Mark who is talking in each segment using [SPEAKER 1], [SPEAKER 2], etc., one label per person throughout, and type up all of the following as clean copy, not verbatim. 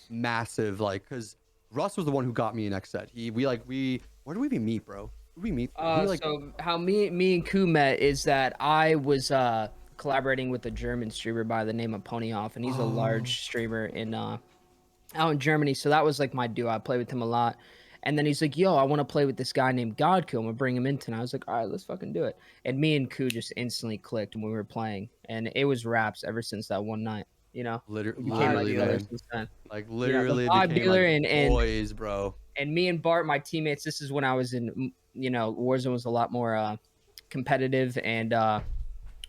[SPEAKER 1] massive like because Russ was the one who got me in Xset. Where did we even meet, bro? Where did we meet?
[SPEAKER 2] So how me and Ku met is that I was collaborating with a German streamer by the name of Ponyhoff, and he's a large streamer in out in Germany. So that was like my duo. I play with him a lot. And then he's like, "Yo, I want to play with this guy named Godku. I'm gonna bring him in tonight." I was like, "All right, let's fucking do it." And me and Ku just instantly clicked when we were playing, and it was raps ever since that one night. You know, we became like
[SPEAKER 1] Literally,
[SPEAKER 2] brothers
[SPEAKER 1] man.
[SPEAKER 2] since then.
[SPEAKER 1] Like
[SPEAKER 2] You know, the
[SPEAKER 1] literally
[SPEAKER 2] vibe
[SPEAKER 1] became
[SPEAKER 2] dealer
[SPEAKER 1] like boys, bro.
[SPEAKER 2] and me and Bart, my teammates. This is when I was in, you know, Warzone was a lot more competitive, and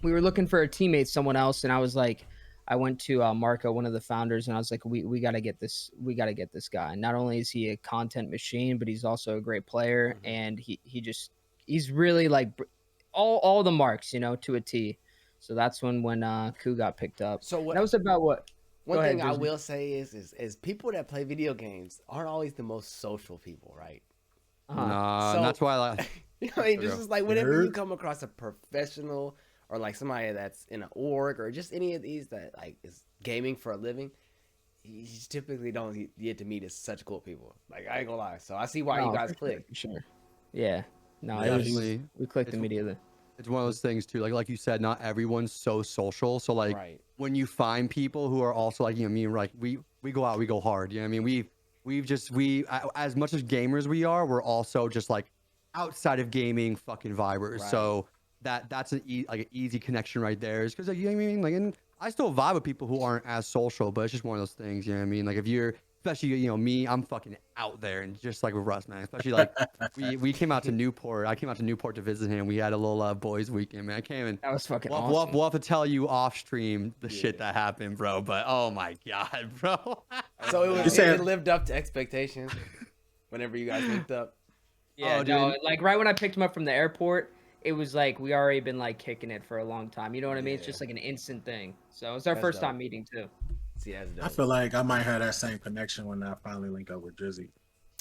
[SPEAKER 2] we were looking for a teammate, someone else, and I was like, I went to Marco, one of the founders, and I was like, we got to get this, guy. Not only is he a content machine, but he's also a great player, and he's really like all the marks, you know, to a T. So that's when Ku got picked up.
[SPEAKER 3] So what?
[SPEAKER 2] That was about what.
[SPEAKER 3] One thing I will say is people that play video games aren't always the most social people, right?
[SPEAKER 1] Nah,
[SPEAKER 3] So,
[SPEAKER 1] that's why I like.
[SPEAKER 3] you know what I mean? Just like whenever you come across a professional or like somebody that's in an org or just any of these that like is gaming for a living, you just typically don't get to meet as such cool people. Like I ain't gonna lie. So I see why you guys click.
[SPEAKER 2] Sure. Yeah. No,
[SPEAKER 1] Definitely.
[SPEAKER 2] we clicked immediately.
[SPEAKER 1] It's one of those things too. Like you said, not everyone's so social. So like when you find people who are also like, you know, me and like we go out, we go hard. You know what I mean? We as much as gamers we are, we're also just like outside of gaming fucking vibers. So that's an easy connection right there. Is because like, you know what I mean? Like, and I still vibe with people who aren't as social, but it's just one of those things. You know what I mean? Like if you're especially, you know, me, I'm fucking out there, and just like with Russ, man. Especially like we came out to Newport. I came out to Newport to visit him. We had a little boys weekend, man. I came in.
[SPEAKER 2] That was fucking awesome.
[SPEAKER 1] We'll have to tell you off stream the shit that happened, bro. But oh my god, bro.
[SPEAKER 3] So it lived up to expectations whenever you guys linked up.
[SPEAKER 2] Yeah, no, like right when I picked him up from the airport, it was like we already been like kicking it for a long time. You know what I mean? It's just like an instant thing. So it was our first time meeting too.
[SPEAKER 3] See,
[SPEAKER 4] I feel like I might have that same connection when I finally link up with Drizzy.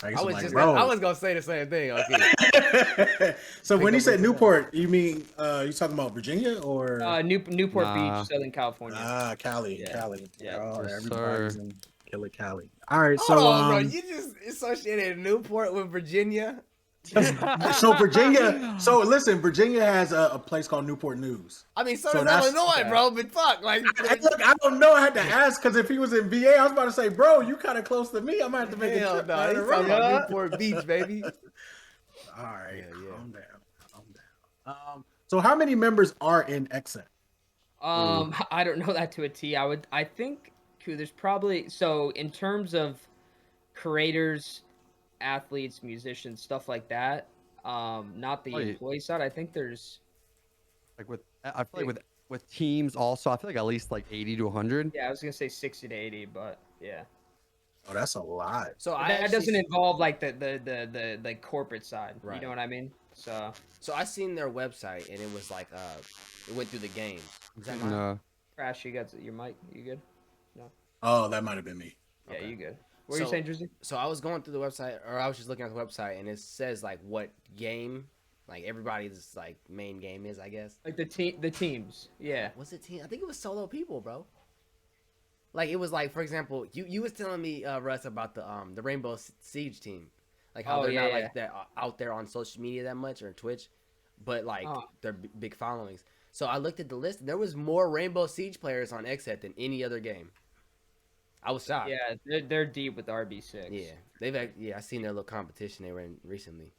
[SPEAKER 3] I was gonna say the same thing. Okay.
[SPEAKER 4] So when you said Newport, you mean you talking about Virginia or
[SPEAKER 2] Newport Beach, Southern California?
[SPEAKER 4] Cali, Cali.
[SPEAKER 2] Yeah,
[SPEAKER 4] oh, everybody's in Killer Cali. All right,
[SPEAKER 3] hold on, bro. You just associated Newport with Virginia.
[SPEAKER 4] So Virginia. So listen, Virginia has a place called Newport News.
[SPEAKER 3] I mean, so does Illinois, bro. But fuck, like,
[SPEAKER 4] look, I don't know. I had to ask because if he was in VA, I was about to say, bro, you kind of close to me. I might have to make a trip.
[SPEAKER 3] No, he's talking about Newport Beach, baby.
[SPEAKER 4] All right, calm down. So how many members are in Xset?
[SPEAKER 2] I don't know that to a T. I think there's probably, so in terms of creators, athletes, musicians, stuff like that, not the employee side. I think there's
[SPEAKER 1] like I feel like with teams also, I feel like at least like 80 to 100.
[SPEAKER 2] Yeah, I was gonna say 60 to 80, but yeah.
[SPEAKER 4] Oh, that's a lot.
[SPEAKER 3] So
[SPEAKER 2] that doesn't involve like the corporate side. Right. You know what I mean? So
[SPEAKER 3] I seen their website and it was like it went through the games.
[SPEAKER 1] No.
[SPEAKER 2] Crash, you got your mic? You good? No.
[SPEAKER 4] Oh, that might have been me.
[SPEAKER 2] Yeah, you good. What are you saying, Drizzy?
[SPEAKER 3] So I was going through the website, or I was just looking at the website, and it says like what game, like everybody's like main game is, I guess.
[SPEAKER 2] Like the teams, yeah.
[SPEAKER 3] Was it team? I think it was solo people, bro. Like it was like, for example, you was telling me, Russ, about the Rainbow Siege team, like how they're not like that out there on social media that much or Twitch, but like they're big followings. So I looked at the list, and there was more Rainbow Siege players on Xset than any other game. I was shocked.
[SPEAKER 2] Yeah, they're deep with RB6.
[SPEAKER 3] Yeah, I seen their little competition they were in recently.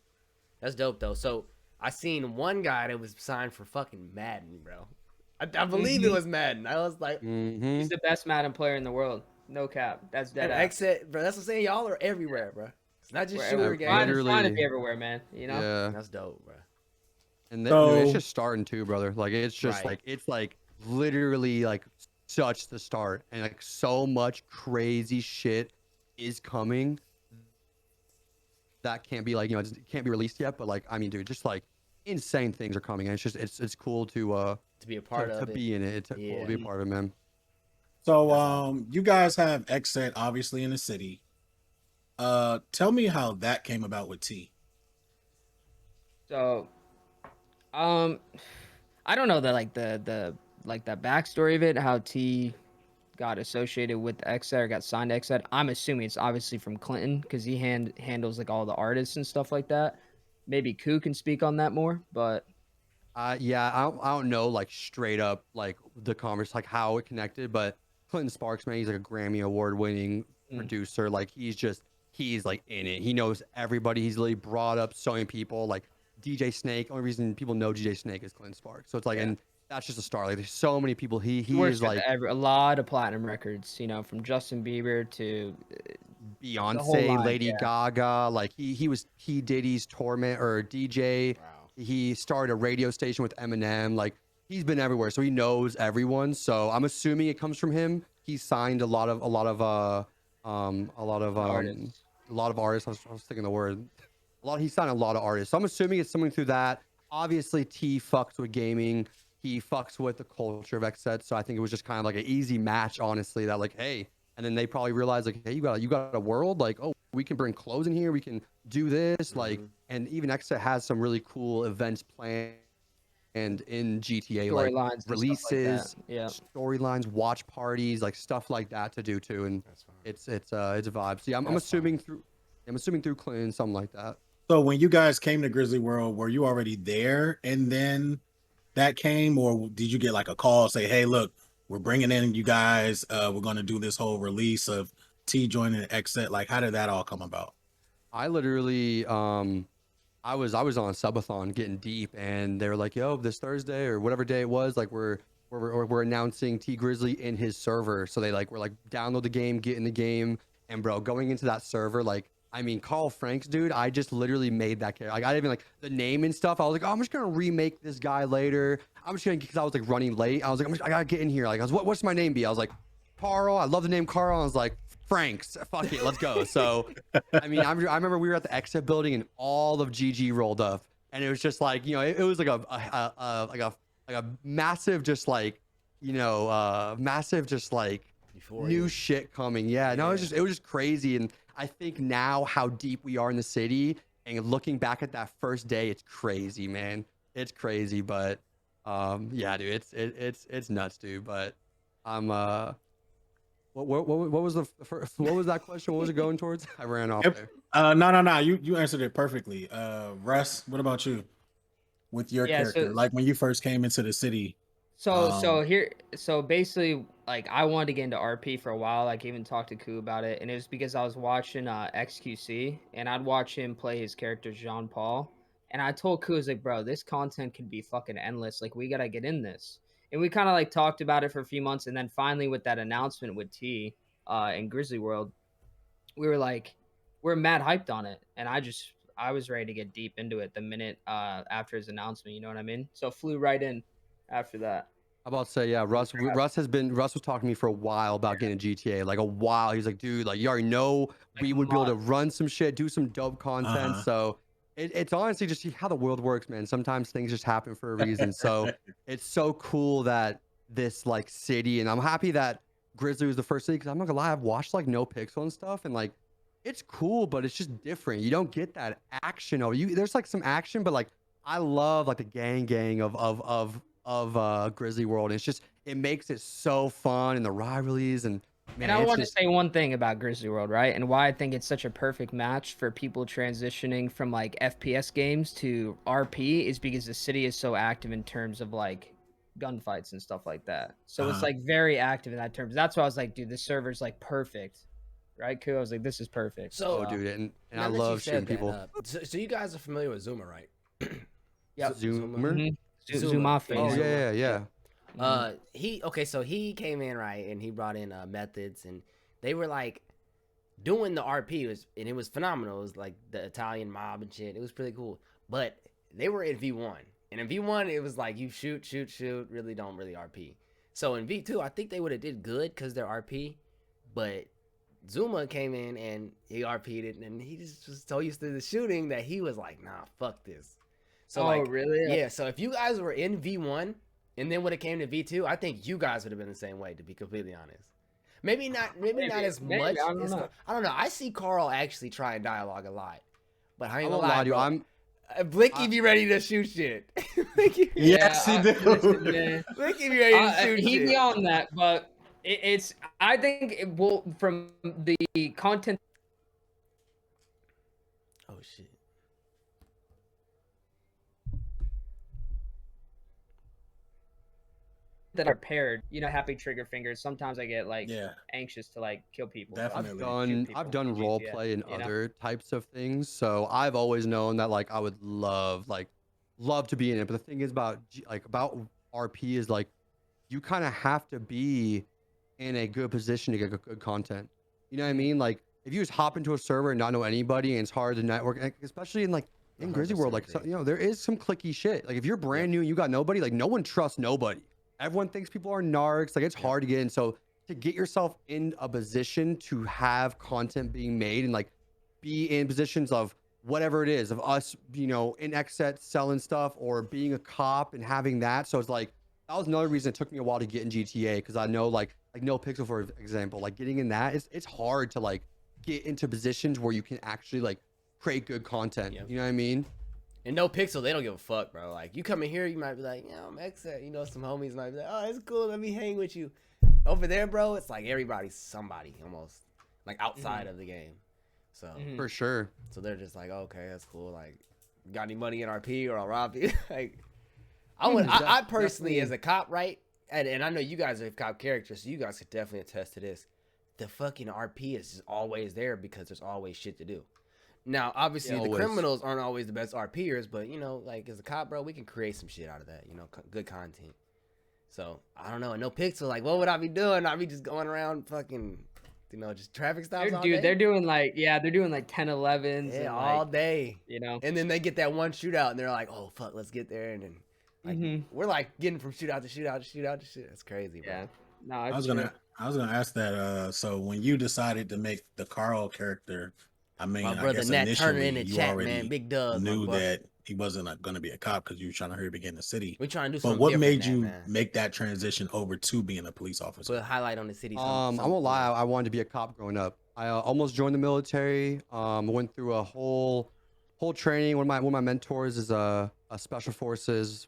[SPEAKER 3] That's dope though. So I seen one guy that was signed for fucking Madden, bro. I believe it was Madden. I was like,
[SPEAKER 2] he's the best Madden player in the world. No cap. That's dead.
[SPEAKER 3] Xset, bro. That's what I'm saying. Y'all are everywhere, bro. It's not just shooter games.
[SPEAKER 2] Fine to be everywhere, man. You know.
[SPEAKER 1] Yeah.
[SPEAKER 3] That's dope, bro.
[SPEAKER 1] And then, it's just starting too, brother. Like it's just like it's like literally like such the start, and like so much crazy shit is coming that can't be like, you know, it can't be released yet, but like, I mean, dude, just like insane things are coming, and it's just it's cool to
[SPEAKER 3] be a part of
[SPEAKER 1] it, to be in it. It's cool to be a part of it, man.
[SPEAKER 4] So you guys have Xset obviously in the city. Tell me how that came about with T.
[SPEAKER 2] So I don't know the like the backstory of it, how T got associated with Xset or got signed to Xset. I'm assuming it's obviously from Clinton because he handles like all the artists and stuff like that. Maybe Ku can speak on that more, but
[SPEAKER 1] yeah, I don't know like straight up like the converse like how it connected, but Clinton Sparks, man, he's like a Grammy award winning producer. Like he's like in it. He knows everybody. He's literally brought up so many people. Like DJ Snake. Only reason people know DJ Snake is Clinton Sparks. So it's like, and that's just a star. Like there's so many people. He is like
[SPEAKER 2] a lot of platinum records. You know, from Justin Bieber to
[SPEAKER 1] Beyonce, Lady Gaga. Like he was P Diddy's torment or DJ. Wow. He started a radio station with Eminem. Like he's been everywhere, so he knows everyone. So I'm assuming it comes from him. He signed a lot of artists. I was thinking the word. He signed a lot of artists. So I'm assuming it's something through that. Obviously, T fucks with gaming. He fucks with the culture of Xset. So I think it was just kind of like an easy match, honestly. That like, hey, and then they probably realized like, hey, you got a world. Like, oh, we can bring clothes in here. We can do this. Like, and even Xset has some really cool events planned. And in GTA, like releases, like storylines, watch parties, like stuff like that to do too, and it's a vibe. See, I'm assuming through Clinton, something like that.
[SPEAKER 4] So when you guys came to Grizzly World, were you already there, and then that came, or did you get like a call say, "Hey, look, we're bringing in you guys. We're going to do this whole release of T joining Xset." Like, how did that all come about?
[SPEAKER 1] I literally, I was on Subathon getting deep, and they were like, "Yo, this Thursday or whatever day it was, like we're announcing T Grizzly in his server." So they like were like, download the game, get in the game, and bro, going into that server, like, I mean, Carl Franks, dude, I just literally made that character. Like, I didn't even like the name and stuff. I was like, oh, I'm just gonna remake this guy later. I'm just gonna, because I was like running late. I was like, I gotta get in here. Like, I was, what's my name be? I was like, Carl. I love the name Carl. I was like, Franks, fuck it, let's go. So, I mean, I remember we were at the Xset building and all of GG rolled up, and it was just like, you know, it was like a massive, just like, you know, massive, just like new shit coming. Yeah, no, it was just crazy. And I think now how deep we are in the city, and looking back at that first day, it's crazy, man. It's crazy, but yeah, dude, it's nuts, dude. But I'm What was the first, what was that question? What was it going towards? I ran off there.
[SPEAKER 4] No. You answered it perfectly. Russ, what about you with your character? Like when you first came into the city.
[SPEAKER 2] So basically, like I wanted to get into RP for a while. Like even talked to Ku about it, and it was because I was watching XQC, and I'd watch him play his character Jean Paul, and I told Ku, I was like, bro, this content could be fucking endless. Like we gotta get in this. And we kind of like talked about it for a few months, and then finally with that announcement with T in Grizzly World, we're mad hyped on it, and I was ready to get deep into it the minute after his announcement. You know what I mean? So flew right in after that.
[SPEAKER 1] I'm about to say, yeah, Russ was talking to me for a while about getting a GTA, like a while. He's like, dude, like you already know we would be able to run some shit, do some dope content. So it's honestly just how the world works, man. Sometimes things just happen for a reason. So it's so cool that this like city, and I'm happy that Grizzly was the first city, because I'm not gonna lie, I've watched like No Pixel and stuff, and like it's cool, but it's just different. You don't get that action. There's like some action, but like I love like the gang of Grizzly World. And it makes it so fun, and the rivalries, and man,
[SPEAKER 2] and I want to say one thing about Grizzly World, right? And why I think it's such a perfect match for people transitioning from like FPS games to RP is because the city is so active in terms of like gunfights and stuff like that. So it's like very active in that terms. That's why I was like, dude, this server's like perfect. Right, Ku? I was like, this is perfect.
[SPEAKER 3] So,
[SPEAKER 1] dude, and I love shooting people.
[SPEAKER 3] So you guys are familiar with Zuma, right?
[SPEAKER 2] Yeah,
[SPEAKER 1] Zoomer.
[SPEAKER 2] Zuma.
[SPEAKER 1] Oh yeah.
[SPEAKER 3] So he came in, right, and he brought in methods, and they were like doing the RP, and it was phenomenal. It was like the Italian mob and shit. It was pretty cool. But they were in V1, and in V1 it was like you shoot, really don't RP. So in V2 I think they would have did good because they're RP, but Zuma came in and he RP'd it, and he just was so used to the shooting that he was like, nah, fuck this. So
[SPEAKER 2] really?
[SPEAKER 3] Yeah, so if you guys were in V1 and then when it came to V2, I think you guys would have been the same way, to be completely honest. Maybe not as much. I don't know. I see Carl actually try and dialogue a lot. But I ain't gonna lie, bro. Blicky be ready to shoot shit.
[SPEAKER 4] Yes, he do.
[SPEAKER 3] Blicky be ready to shoot shit.
[SPEAKER 2] He be on that, but It's I think it will from the content.
[SPEAKER 3] Oh shit.
[SPEAKER 2] That are paired, you know, happy trigger fingers. Sometimes I get like
[SPEAKER 4] Yeah,
[SPEAKER 2] anxious to like kill people.
[SPEAKER 4] definitely.
[SPEAKER 1] I've done role play in other types of things, so I've always known that like I would love to be in it. But the thing is about about RP is like you kind of have to be in a good position to get good content. You know what I mean? Like if you just hop into a server and not know anybody, and it's hard to network, especially in like in Grizzly World, like so, you know, there is some clicky shit. Like if you're brand new and you got nobody, like no one trusts nobody. Everyone thinks people are narcs. Like it's hard to get in. So to get yourself in a position to have content being made and like be in positions of whatever it is, of us, you know, in Xset selling stuff or being a cop and having that. So it's like that was another reason it took me a while to get in GTA, because I know like No Pixel, for example, like getting in that it's hard to like get into positions where you can actually like create good content. You know what I mean?
[SPEAKER 3] And No Pixel, they don't give a fuck, bro. Like you come in here, you might be like, yeah, I'm Xset. You know, some homies might be like, oh, it's cool, let me hang with you. Over there, bro, it's like everybody's somebody almost, like outside of the game. So
[SPEAKER 1] for sure.
[SPEAKER 3] So they're just like, okay, that's cool. Like, got any money in RP or I'll rob you? Like, I personally, as a cop, right? And I know you guys are cop characters, so you guys could definitely attest to this. The fucking RP is just always there because there's always shit to do. Now, obviously, the criminals aren't always the best RPers, but, you know, like, as a cop, bro, we can create some shit out of that, you know, good content. So, I don't know. No Pixel, like, what would I be doing? I'd be just going around fucking, you know, just traffic stops all day.
[SPEAKER 2] They're doing like, they're doing like 10, 11s.
[SPEAKER 3] Yeah,
[SPEAKER 2] and
[SPEAKER 3] all
[SPEAKER 2] like,
[SPEAKER 3] day.
[SPEAKER 2] You know?
[SPEAKER 3] And then they get that one shootout, and they're like, oh, fuck, let's get there. And then, like, we're, like, getting from shootout to shootout to shootout to shit. That's crazy, bro.
[SPEAKER 2] Yeah. No,
[SPEAKER 4] I was gonna ask that. So when you decided to make the Carl character, I mean,
[SPEAKER 3] my brother
[SPEAKER 4] I guess
[SPEAKER 3] Nat
[SPEAKER 4] initially
[SPEAKER 3] Turner in the
[SPEAKER 4] you
[SPEAKER 3] chat,
[SPEAKER 4] already
[SPEAKER 3] man. Big dub,
[SPEAKER 4] knew that he wasn't going to be a cop because you were trying to hurry to get in the city.
[SPEAKER 3] We're trying to do
[SPEAKER 4] but
[SPEAKER 3] something.
[SPEAKER 4] What made you make that transition over to being a police officer?
[SPEAKER 3] Put a highlight on the city.
[SPEAKER 1] I won't lie. I wanted to be a cop growing up. I almost joined the military. Went through a whole training. One of my mentors is a special forces,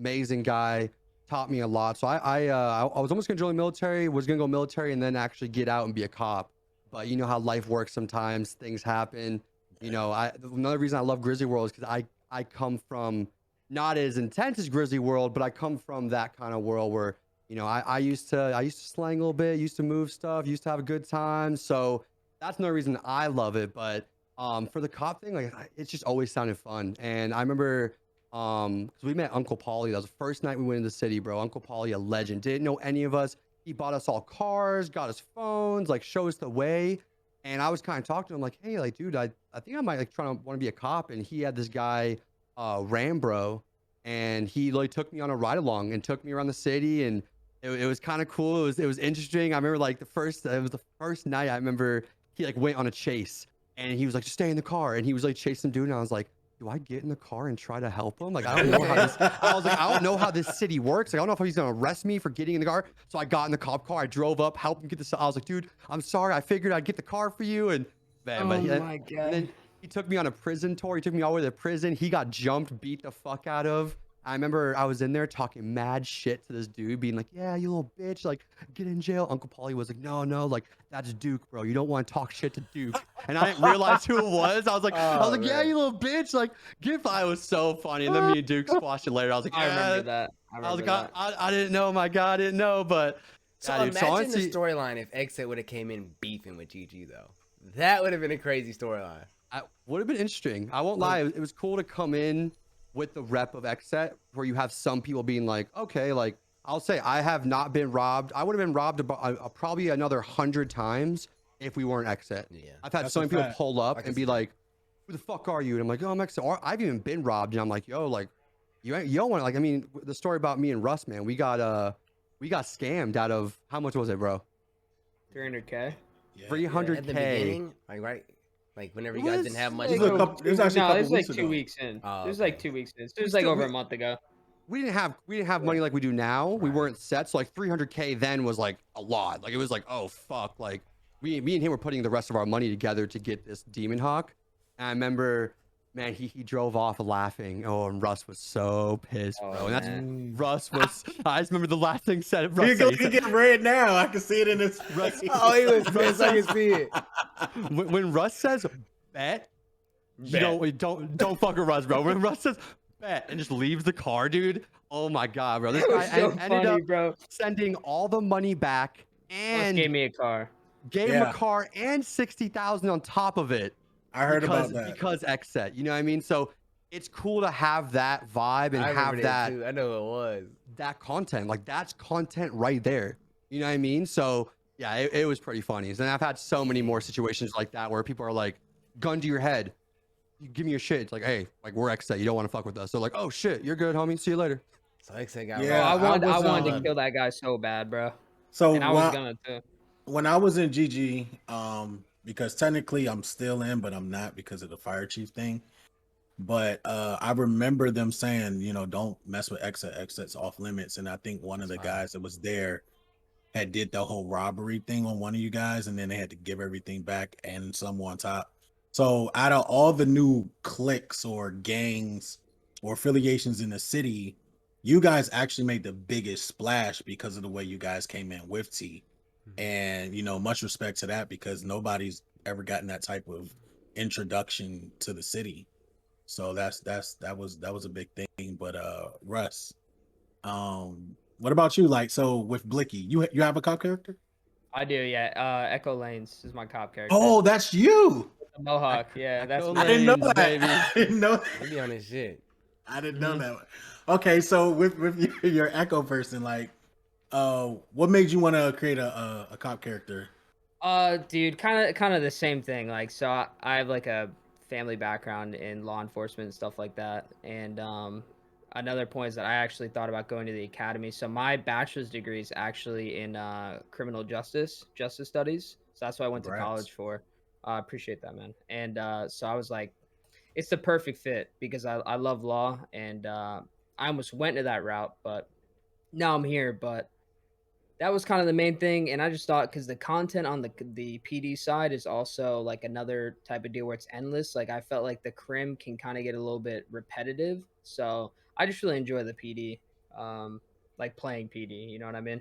[SPEAKER 1] amazing guy. Taught me a lot. So I was almost gonna join the military. Was gonna go military and then actually get out and be a cop. But you know how life works. Sometimes things happen. You know, another reason I love Grizzly World is because I come from not as intense as Grizzly World, but I come from that kind of world where, you know, I used to slang a little bit, used to move stuff, used to have a good time. So that's another reason I love it. But for the cop thing, like it's just always sounded fun. And I remember because we met Uncle Paulie. That was the first night we went into the city, bro. Uncle Paulie, a legend, didn't know any of us. He bought us all cars, got us phones, like show us the way. And I was kind of talking to him like, hey, like, dude, I think I might like trying to want to be a cop. And he had this guy, Rambro, and he like took me on a ride along and took me around the city. And it was kind of cool. It was interesting. I remember like it was the first night I remember he like went on a chase and he was like, just stay in the car. And he was like chasing dude. And I was like, do I get in the car and try to help him? Like, I don't know how this, I was like, I don't know how this city works. Like, I don't know if he's going to arrest me for getting in the car. So I got in the cop car. I drove up, helped him get this. I was like, dude, I'm sorry. I figured I'd get the car for you. And man,
[SPEAKER 2] my God.
[SPEAKER 1] And then he took me on a prison tour. He took me all the way to the prison. He got jumped, beat the fuck out of. I remember I was in there talking mad shit to this dude, being like, yeah, you little bitch, like, get in jail. Uncle Paulie was like, no, like, that's Duke, bro. You don't want to talk shit to Duke. And I didn't realize who it was. I was like, yeah, you little bitch. Like, it was so funny. And then me and Duke squashed it later. I was like,
[SPEAKER 2] I remember that.
[SPEAKER 1] I was like, I didn't know. My God, I didn't know. But
[SPEAKER 3] so imagine the storyline if Xset would have came in beefing with GG, though. That would have been a crazy storyline.
[SPEAKER 1] Would have been interesting. I won't lie. It was cool to come in with the rep of Xset, where you have some people being like, okay, like, I'll say I have not been robbed. I would have been robbed about probably another 100 times if we weren't Xset.
[SPEAKER 3] Yeah,
[SPEAKER 1] I've had so many people pull up and be like, who the fuck are you? And I'm like, oh, I'm Xset. Or I've even been robbed and I'm like, yo, like, you don't want to, like, I mean, the story about me and Russ, man, we got scammed out of, how much was it, bro?
[SPEAKER 2] 300K.
[SPEAKER 1] Yeah. 300K.
[SPEAKER 3] At the beginning, like, right? Like, whenever you guys didn't have much.
[SPEAKER 4] It was
[SPEAKER 2] like 2 weeks in. It was like 2 weeks in. It was like over a month ago.
[SPEAKER 1] We didn't have money like we do now. Right. We weren't set. So like 300K then was like a lot. Like it was like, oh fuck. Like me and him were putting the rest of our money together to get this Demon Hawk. And I remember, man, he drove off laughing. Oh, and Russ was so pissed, bro. And that's Russ was. I just remember the last thing said. Russ
[SPEAKER 4] He get red now. I can see it in his face.
[SPEAKER 3] Oh, he was pissed. I can see it.
[SPEAKER 1] When Russ says bet, you don't fuck with Russ, bro. When Russ says bet and just leaves the car, dude. Oh my god, bro. This guy ended up
[SPEAKER 2] bro.
[SPEAKER 1] sending all the money back and
[SPEAKER 2] gave me a car.
[SPEAKER 1] Gave him a car and 60,000 on top of it.
[SPEAKER 4] I heard about that
[SPEAKER 1] because Xset. You know what I mean? So it's cool to have that vibe and have that.
[SPEAKER 3] Too. I know it was
[SPEAKER 1] that content. Like that's content right there. You know what I mean? So yeah, it was pretty funny. And I've had so many more situations like that where people are like, gun to your head. You give me your shit. It's like, hey, like we're Xset. You don't want to fuck with us. So like, oh shit, you're good, homie. See you later.
[SPEAKER 3] So Xset got
[SPEAKER 2] I wanted to kill that guy so bad, bro.
[SPEAKER 4] So
[SPEAKER 2] and I was gonna too.
[SPEAKER 4] When I was in GG, because technically I'm still in, but I'm not because of the fire chief thing. But I remember them saying, you know, don't mess with Xset. Xset's off limits. And I think one of the guys that was there had did the whole robbery thing on one of you guys, and then they had to give everything back and some on top. So out of all the new cliques or gangs or affiliations in the city, you guys actually made the biggest splash because of the way you guys came in with T. And you know, much respect to that because nobody's ever gotten that type of introduction to the city. So that was a big thing. But Russ, what about you? Like, so with Blicky, you have a cop character?
[SPEAKER 2] I do, yeah. Echo Lanes is my cop character.
[SPEAKER 4] Oh, that's you.
[SPEAKER 2] The Mohawk, yeah. That's
[SPEAKER 4] I didn't know that.
[SPEAKER 1] Baby.
[SPEAKER 4] I didn't know that.
[SPEAKER 3] He be on his shit.
[SPEAKER 4] I didn't know that. Okay, so with your Echo person, like, what made you want to create a cop character?
[SPEAKER 2] Dude, kind of the same thing. Like, so I have like a family background in law enforcement and stuff like that. And another point is that I actually thought about going to the academy. So my bachelor's degree is actually in criminal justice studies. So that's what I went to college for. I appreciate that, man. And so I was like, it's the perfect fit because I love law, and I almost went into that route, but now I'm here. But that was kind of the main thing, and I just thought because the content on the PD side is also like another type of deal where it's endless. Like I felt like the crim can kind of get a little bit repetitive, so I just really enjoy the PD, like playing PD. You know what I mean?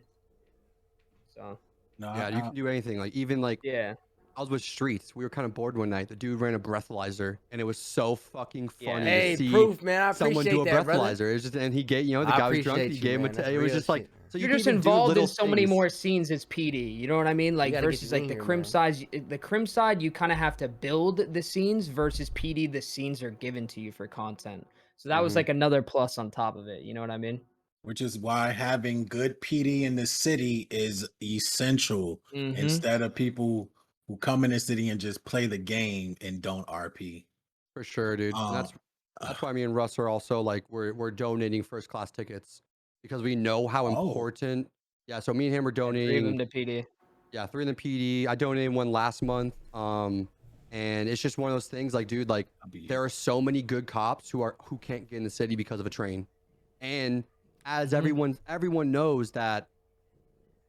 [SPEAKER 2] So
[SPEAKER 1] yeah, you can do anything. Like even like I was with Streets. We were kind of bored one night. The dude ran a breathalyzer, and it was so fucking funny to see
[SPEAKER 3] proof, man. I
[SPEAKER 1] someone do a
[SPEAKER 3] that,
[SPEAKER 1] breathalyzer.
[SPEAKER 3] Brother.
[SPEAKER 1] It was just, and he gave, you know, the guy was drunk. He gave him it was just like, so
[SPEAKER 2] you're just involved in so many more scenes as PD. You know what I mean? Like versus like the crim side. The crim side, you kind of have to build the scenes. Versus PD, the scenes are given to you for content. So that was like another plus on top of it. You know what I mean?
[SPEAKER 4] Which is why having good PD in the city is essential instead of people who come in the city and just play the game and don't RP.
[SPEAKER 1] For sure, dude. That's why me and Russ are also like we're donating first class tickets because we know how important. Yeah, so me and him are donating.
[SPEAKER 2] 3 of them to PD.
[SPEAKER 1] Yeah, 3 of them PD. I donated one last month. And it's just one of those things. Like, dude, like there are so many good cops who can't get in the city because of a train, and as everyone knows that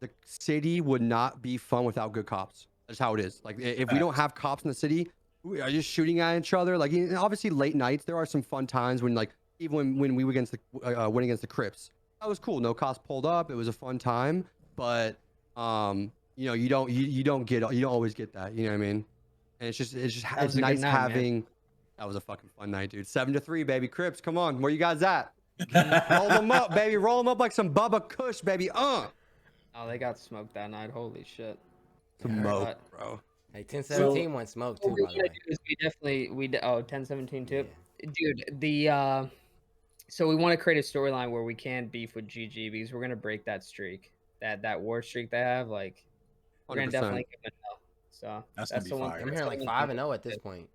[SPEAKER 1] the city would not be fun without good cops. That's how it is. Like if we don't have cops in the city, we are just shooting at each other. Like obviously late nights, there are some fun times when like even when we went against the Crips, that was cool. No cops pulled up. It was a fun time. But you know, you don't always get that. You know what I mean? And it's nice having. Man. That was a fucking fun night, dude. 7-3, baby. Crips, come on. Where you guys at? Roll them up, baby. Roll them up like some Bubba Kush, baby. Oh,
[SPEAKER 2] they got smoked that night. Holy shit.
[SPEAKER 1] Smoke, bro.
[SPEAKER 3] Hey, 1017 went smoked too. By the way.
[SPEAKER 2] We 1017 too, dude. So we want to create a storyline where we can beef with GG because we're gonna break that streak, that war streak they have. Like we're gonna definitely give them a no. So that's the one.
[SPEAKER 3] I'm hearing like 5-0 at this point.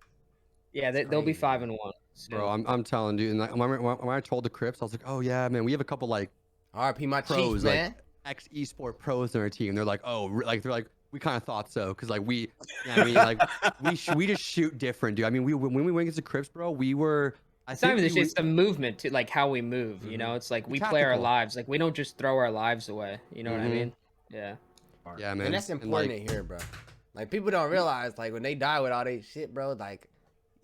[SPEAKER 2] Yeah, they'll be 5-1.
[SPEAKER 1] So. Bro, I'm telling you, and like, when I told the Crips, I was like, oh yeah, man, we have a couple like
[SPEAKER 3] RP my
[SPEAKER 1] pros,
[SPEAKER 3] Chiefs, man.
[SPEAKER 1] Like ex esport pros in our team. They're like, oh, they're like. We kind of thought so, cause like we, I mean, like we just shoot different, dude. I mean, when we went against the Crips, bro, we were.
[SPEAKER 2] It's not even it's the movement to like how we move. You know, it's like we play our lives. Like we don't just throw our lives away. You know what I mean? Yeah.
[SPEAKER 1] Yeah, man.
[SPEAKER 3] And that's important to hear, bro. Like people don't realize, like when they die with all their shit, bro. Like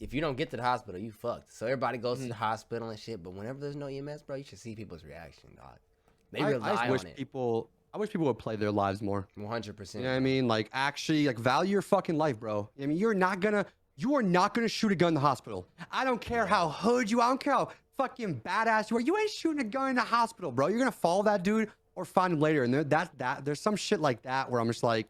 [SPEAKER 3] if you don't get to the hospital, you fucked. So everybody goes to the hospital and shit. But whenever there's no EMS, bro, you should see people's reaction, dog. They rely
[SPEAKER 1] I wish
[SPEAKER 3] on it.
[SPEAKER 1] I wish people would play their lives more.
[SPEAKER 3] 100%.
[SPEAKER 1] You know what I mean? Like, actually, like, value your fucking life, bro. I mean, you are not gonna shoot a gun in the hospital. I don't care how hood you are. I don't care how fucking badass you are. You ain't shooting a gun in the hospital, bro. You're gonna follow that dude or find him later. And there's some shit like that where I'm just like,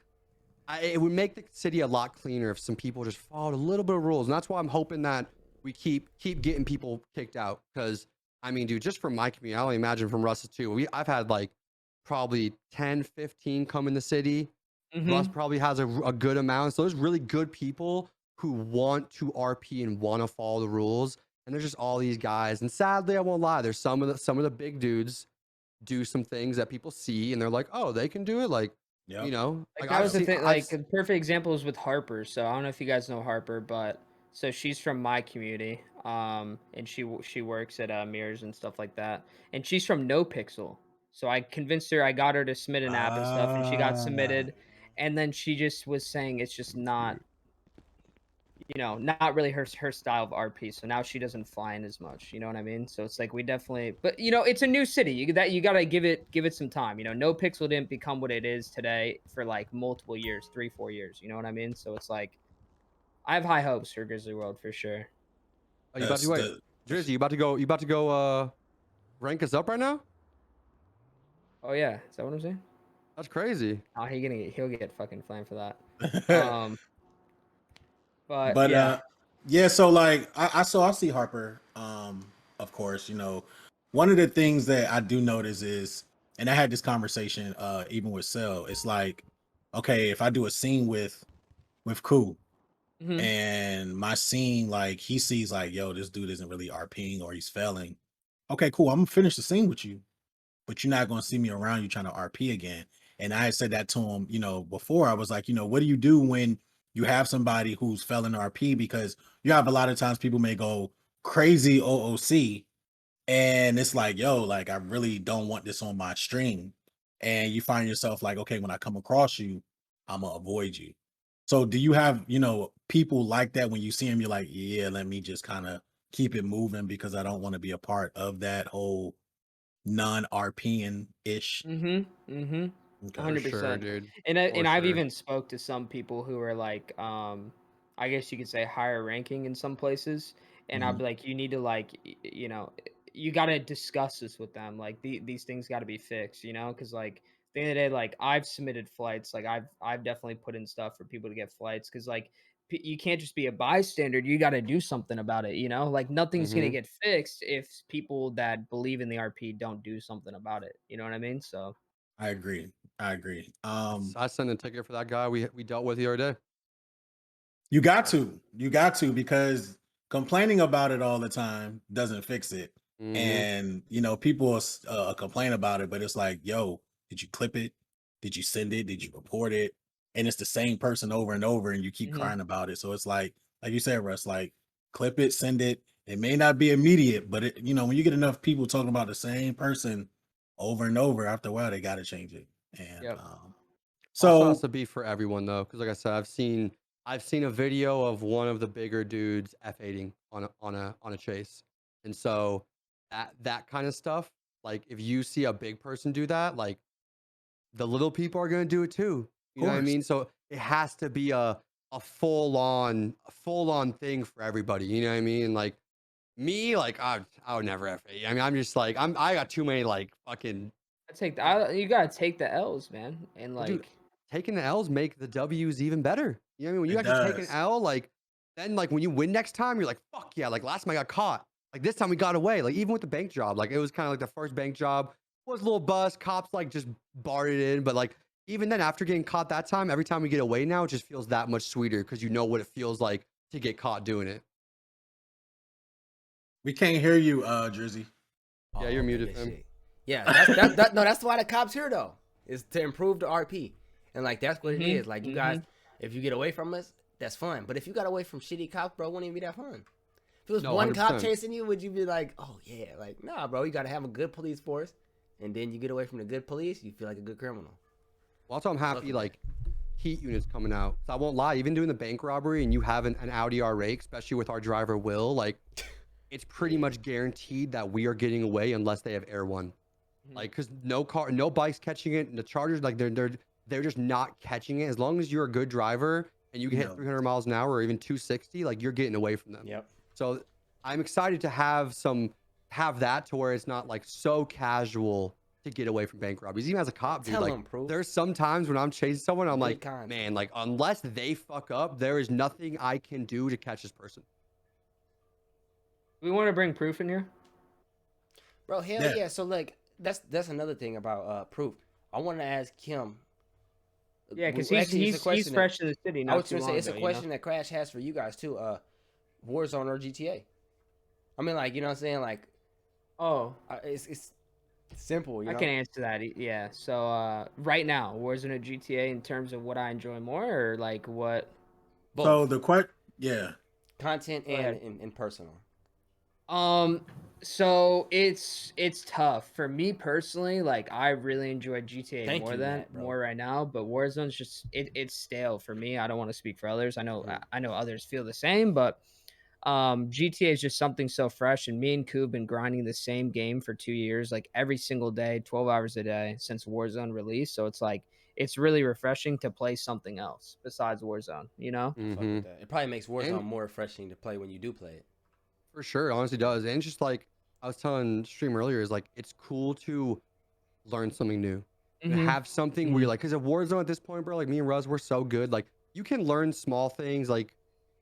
[SPEAKER 1] it would make the city a lot cleaner if some people just followed a little bit of rules. And that's why I'm hoping that we keep getting people kicked out. Because, I mean, dude, just from my community, I only imagine from Russ's too. I've had like probably 10, 15 come in the city. Russ probably has a good amount. So there's really good people who want to RP and want to follow the rules. And there's just all these guys. And sadly, I won't lie, there's some of the big dudes do some things that people see and they're like, oh, they can do it. Like, you know,
[SPEAKER 2] like that was the thing. Like, a perfect example is with Harper. So I don't know if you guys know Harper, but so she's from my community. And she works at Mirrors and stuff like that. And she's from No Pixel. So I convinced her, I got her to submit an app and stuff, and she got submitted. And then she just was saying it's just not, not really her style of RP. So now she doesn't fly in as much. You know what I mean? So it's like we definitely, but it's a new city. You gotta give it some time. No Pixel didn't become what it is today for like multiple years, 3-4 years. You know what I mean? So it's like I have high hopes for Grizzly World for sure.
[SPEAKER 1] Are you about to wait? Drizzy, you about to go rank us up right now?
[SPEAKER 2] Oh yeah, is that what I'm saying?
[SPEAKER 1] That's crazy.
[SPEAKER 2] Oh, he'll get fucking flamed for that. But
[SPEAKER 4] yeah. So like I see Harper. Of course, one of the things that I do notice is, and I had this conversation even with Cell. It's like, okay, if I do a scene with Ku, and my scene, like he sees like, yo, this dude isn't really RPing or he's failing. Okay, cool. I'm gonna finish the scene with you, but you're not gonna see me around you trying to RP again. And I had said that to him, before. I was like, what do you do when you have somebody who's failing RP? Because you have a lot of times people may go crazy OOC and it's like, yo, like I really don't want this on my stream. And you find yourself like, okay, when I come across you, I'm gonna avoid you. So do you have, people like that when you see them, you're like, yeah, let me just kind of keep it moving because I don't want to be a part of that whole non-RPing ish.
[SPEAKER 2] 100%,
[SPEAKER 1] dude.
[SPEAKER 2] And I've even spoke to some people who are like, I guess you could say higher ranking in some places, and I'd be like, you need to like, you got to discuss this with them. Like these things got to be fixed, because like at the end of the day, like I've submitted flights, like I've definitely put in stuff for people to get flights, because like you can't just be a bystander. You got to do something about it. Like nothing's gonna get fixed if people that believe in the RP don't do something about it. You know what I mean? So.
[SPEAKER 4] I agree.
[SPEAKER 1] I sent a ticket for that guy we dealt with the other day.
[SPEAKER 4] You got to, because complaining about it all the time doesn't fix it. And people complain about it, but it's like, yo, did you clip it? Did you send it? Did you report it? And it's the same person over and over, and you keep crying about it. So it's like you said, Russ, like clip it, send it. It may not be immediate, but when you get enough people talking about the same person over and over, after a while they got to change it. And
[SPEAKER 1] so also has to be for everyone though, because like I said, I've seen a video of one of the bigger dudes F8ing on a chase, and so that kind of stuff, like if you see a big person do that, like the little people are gonna do it too. You know what I mean? So it has to be a full on thing for everybody. You know what I mean? Like me, like I would never F8. I mean, I'm just like I got too many like fucking.
[SPEAKER 2] You gotta take the L's, man, and like
[SPEAKER 1] dude, taking the L's make the W's even better. You know what I mean? When you actually take an L, like then like when you win next time, you're like, fuck yeah! Like last time I got caught, like this time we got away. Like even with the bank job, like it was kind of like the first bank job was a little bust. Cops like just barred it in, but like even then, after getting caught that time, every time we get away now, it just feels that much sweeter because you know what it feels like to get caught doing it.
[SPEAKER 4] We can't hear you, Jersey.
[SPEAKER 1] Yeah, you're muted, fam.
[SPEAKER 3] Yeah, that's why the cops here though, is to improve the RP, and like that's what it is. Like you guys, if you get away from us, that's fun. But if you got away from shitty cops, bro, it wouldn't even be that fun. If it was one 100%. Cop chasing you, would you be like, oh yeah, like nah, bro, you got to have a good police force, and then you get away from the good police, you feel like a good criminal.
[SPEAKER 1] Well, also I'm happy like heat units coming out. So I won't lie, even doing the bank robbery and you have an Audi R8, especially with our driver Will, like it's pretty much guaranteed that we are getting away unless they have Air One. Like, because no bikes catching it. And the Chargers, like they're just not catching it. As long as you're a good driver and you can hit 300 miles an hour or even 260, like you're getting away from them.
[SPEAKER 3] Yep.
[SPEAKER 1] So I'm excited to have that to where it's not like so casual to get away from bank robberies. Even as a cop, dude, like there's some times when I'm chasing someone, I'm like, man, like unless they fuck up, there is nothing I can do to catch this person.
[SPEAKER 2] We want to bring proof in here,
[SPEAKER 3] bro. Hell yeah. So like that's another thing about proof. I want to ask Kim.
[SPEAKER 2] Yeah, because he's fresh to the city.
[SPEAKER 3] I was gonna say it's a question that Crash has for you guys too. Warzone or GTA? I mean, like, you know what I'm saying? Like, it's simple.
[SPEAKER 2] I can answer that. Yeah. So right now, Warzone or GTA in terms of what I enjoy more, or like what?
[SPEAKER 4] Both. So the
[SPEAKER 3] content and personal.
[SPEAKER 2] So it's tough for me personally. Like I really enjoy GTA more right now, but Warzone's just it's stale for me. I don't want to speak for others. I know others feel the same, but GTA is just something so fresh. And me and Ku have been grinding the same game for 2 years, like every single day, 12 hours a day since Warzone released. So it's like it's really refreshing to play something else besides Warzone. You know,
[SPEAKER 3] It probably makes Warzone more refreshing to play when you do play it.
[SPEAKER 1] For sure, it honestly does. And just like I was telling Stream earlier, is like it's cool to learn something new and have something where you're like, because at Warzone at this point, bro, like me and Russ, we're so good. Like you can learn small things, like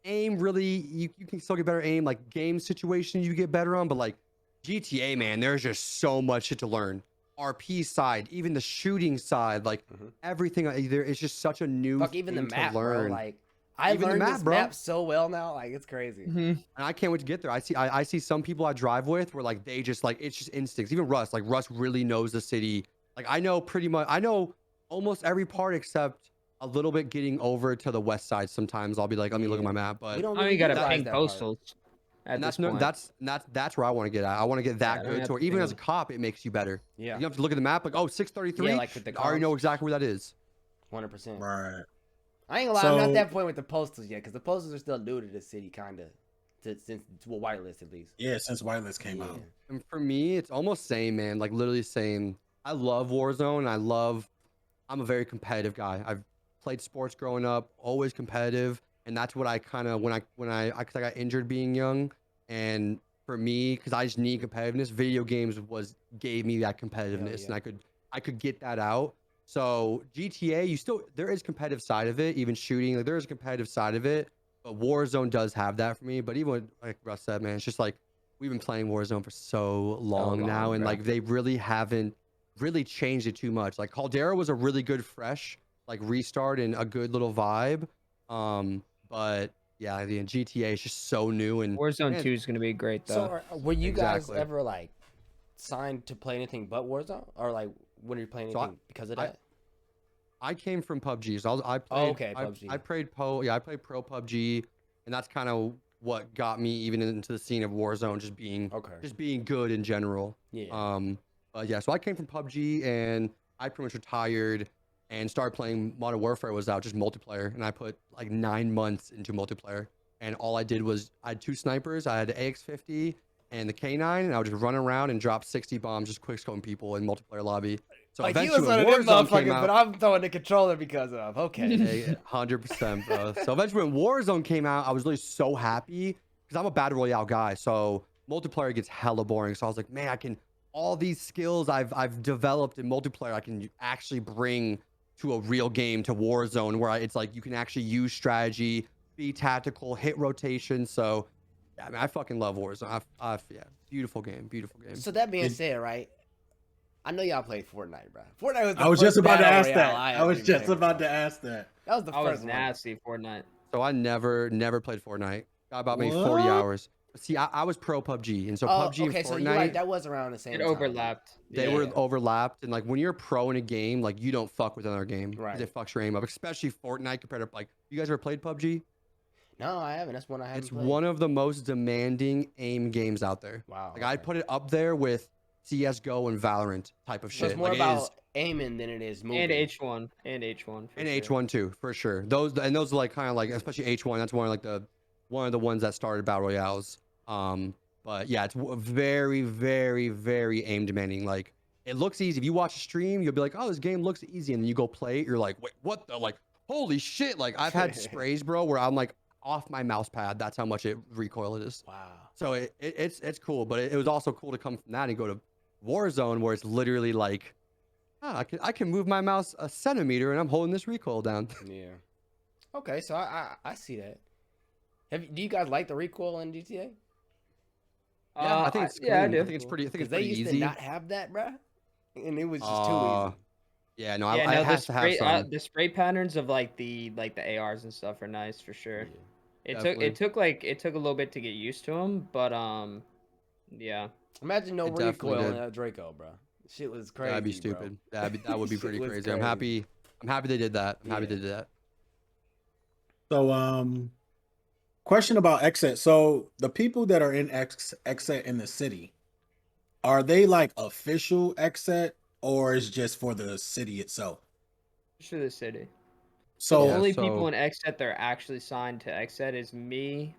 [SPEAKER 1] aim. Really, you can still get better aim. Like game situation, you get better on. But like GTA, man, there's just so much shit to learn. RP side, even the shooting side, like everything. It's just such a new
[SPEAKER 3] Fuck,
[SPEAKER 1] thing
[SPEAKER 3] even the map,
[SPEAKER 1] to learn.
[SPEAKER 3] Bro, like. I learned this map so well now, like it's crazy.
[SPEAKER 1] And I can't wait to get there. I see some people I drive with where like they just like it's just instincts. Even Russ, like Russ really knows the city. Like I know almost every part except a little bit getting over to the west side. Sometimes I'll be like, let me look at my map. But
[SPEAKER 2] you gotta ping postals.
[SPEAKER 1] And that's where I want to get at. I want to get that good to where even as a cop, it makes you better.
[SPEAKER 3] Yeah.
[SPEAKER 1] You have to look at the map like, oh, 633.
[SPEAKER 3] Yeah, like with the
[SPEAKER 1] I already know exactly where that is.
[SPEAKER 3] 100%.
[SPEAKER 4] Right.
[SPEAKER 3] I ain't gonna lie, I'm not at that point with the postals yet, because the postals are still new to the city, kind of, since whitelist at least.
[SPEAKER 4] Yeah, since whitelist came out.
[SPEAKER 1] And for me, it's almost same, man. Like literally same. I love Warzone. I'm a very competitive guy. I've played sports growing up, always competitive, and that's what I kind of because I got injured being young, and for me, because I just need competitiveness. Video games gave me that competitiveness, and I could get that out. So GTA, there is competitive side of it, even shooting, like there is a competitive side of it, but Warzone does have that for me. But even like Russ said, man, it's just like we've been playing Warzone for so long now, and like they really haven't really changed it too much. Like Caldera was a really good fresh like restart and a good little vibe. But yeah, the GTA is just so new, and
[SPEAKER 2] Warzone 2 is gonna be great though.
[SPEAKER 3] So were you guys ever like signed to play anything but Warzone, or like when are you playing anything because of that?
[SPEAKER 1] I came from PUBG, so I played. PUBG. I played I played pro PUBG, and that's kind of what got me even into the scene of Warzone, just being good in general.
[SPEAKER 3] Yeah.
[SPEAKER 1] Yeah. So I came from PUBG, and I pretty much retired and started playing Modern Warfare. Was out just multiplayer, and I put like 9 months into multiplayer, and all I did was I had 2 snipers. I had the AX50 and the K9, and I would just run around and drop 60 bombs, just quick scoping people in multiplayer lobby. So
[SPEAKER 3] like
[SPEAKER 1] eventually,
[SPEAKER 3] when Warzone came out, but I'm throwing the controller because of
[SPEAKER 1] 100%, bro. So eventually, when Warzone came out, I was really so happy because I'm a battle royale guy. So multiplayer gets hella boring. So I was like, man, all these skills I've developed in multiplayer, I can actually bring to a real game, to Warzone, where it's like you can actually use strategy, be tactical, hit rotation. So yeah, I mean, I fucking love Warzone. Yeah, beautiful game.
[SPEAKER 3] So that being said, right? I know y'all played Fortnite, bro. Fortnite was.
[SPEAKER 4] I was just about to ask that. I was just about to ask that.
[SPEAKER 3] That was the first
[SPEAKER 2] one. Nasty Fortnite.
[SPEAKER 1] So I never played Fortnite. Got about maybe 40 hours. See, I was pro PUBG, and so PUBG and Fortnite.
[SPEAKER 3] So you're right, that was around the same time.
[SPEAKER 2] It overlapped.
[SPEAKER 1] They were overlapped, and like when you're pro in a game, like you don't fuck with another game.
[SPEAKER 3] Right.
[SPEAKER 1] It fucks your aim up, especially Fortnite compared to like. You guys ever played PUBG?
[SPEAKER 3] No, I haven't. That's one I haven't.
[SPEAKER 1] It's one of the most demanding aim games out there.
[SPEAKER 3] Wow.
[SPEAKER 1] Like I put it up there with CS:GO and Valorant type of
[SPEAKER 3] So
[SPEAKER 1] shit.
[SPEAKER 3] it's more
[SPEAKER 1] Like,
[SPEAKER 3] about aiming than it is moving.
[SPEAKER 2] And H1. And H1.
[SPEAKER 1] And H1 too, for sure. Those are like kind of like, especially H1. That's one of the ones that started battle royales. But yeah, it's very, very, very aim demanding. Like, it looks easy. If you watch a stream, you'll be like, oh, this game looks easy, and then you go play it, you're like, wait, what the, like, holy shit! Like, I've had sprays, bro, where I'm like off my mouse pad. That's how much recoil it is.
[SPEAKER 3] Wow.
[SPEAKER 1] So it's cool, but it was also cool to come from that and go to Warzone, where it's literally like, oh, I can move my mouse a centimeter and I'm holding this recoil down.
[SPEAKER 3] Yeah. Okay, so I see that. Do you guys like the recoil in GTA?
[SPEAKER 1] Yeah, I think it's clean.
[SPEAKER 2] Yeah, I do.
[SPEAKER 1] I think it's pretty. I think it's
[SPEAKER 3] They
[SPEAKER 1] pretty
[SPEAKER 3] used
[SPEAKER 1] easy.
[SPEAKER 3] to not have that, bruh, and it was just too easy.
[SPEAKER 1] Yeah, no,
[SPEAKER 2] Yeah,
[SPEAKER 1] I
[SPEAKER 2] no,
[SPEAKER 1] have to have some.
[SPEAKER 2] the spray patterns of like the ARs and stuff are nice for sure.
[SPEAKER 3] Yeah.
[SPEAKER 2] It took a little bit to get used to them, but yeah.
[SPEAKER 3] Imagine no
[SPEAKER 1] It definitely
[SPEAKER 3] recoil in
[SPEAKER 1] did.
[SPEAKER 3] that Draco, bro. Shit was crazy.
[SPEAKER 1] That'd be stupid. That would be
[SPEAKER 3] Shit
[SPEAKER 1] pretty
[SPEAKER 3] was
[SPEAKER 1] crazy. I'm happy they did that. I'm happy
[SPEAKER 3] Yeah.
[SPEAKER 1] they did that.
[SPEAKER 4] So, question about Xset. So the people that are in Xset in the city, are they like official Xset or is just for the city itself?
[SPEAKER 2] To the city.
[SPEAKER 4] So
[SPEAKER 2] The only
[SPEAKER 1] so-
[SPEAKER 2] people in Xset that are actually signed to Xset is me,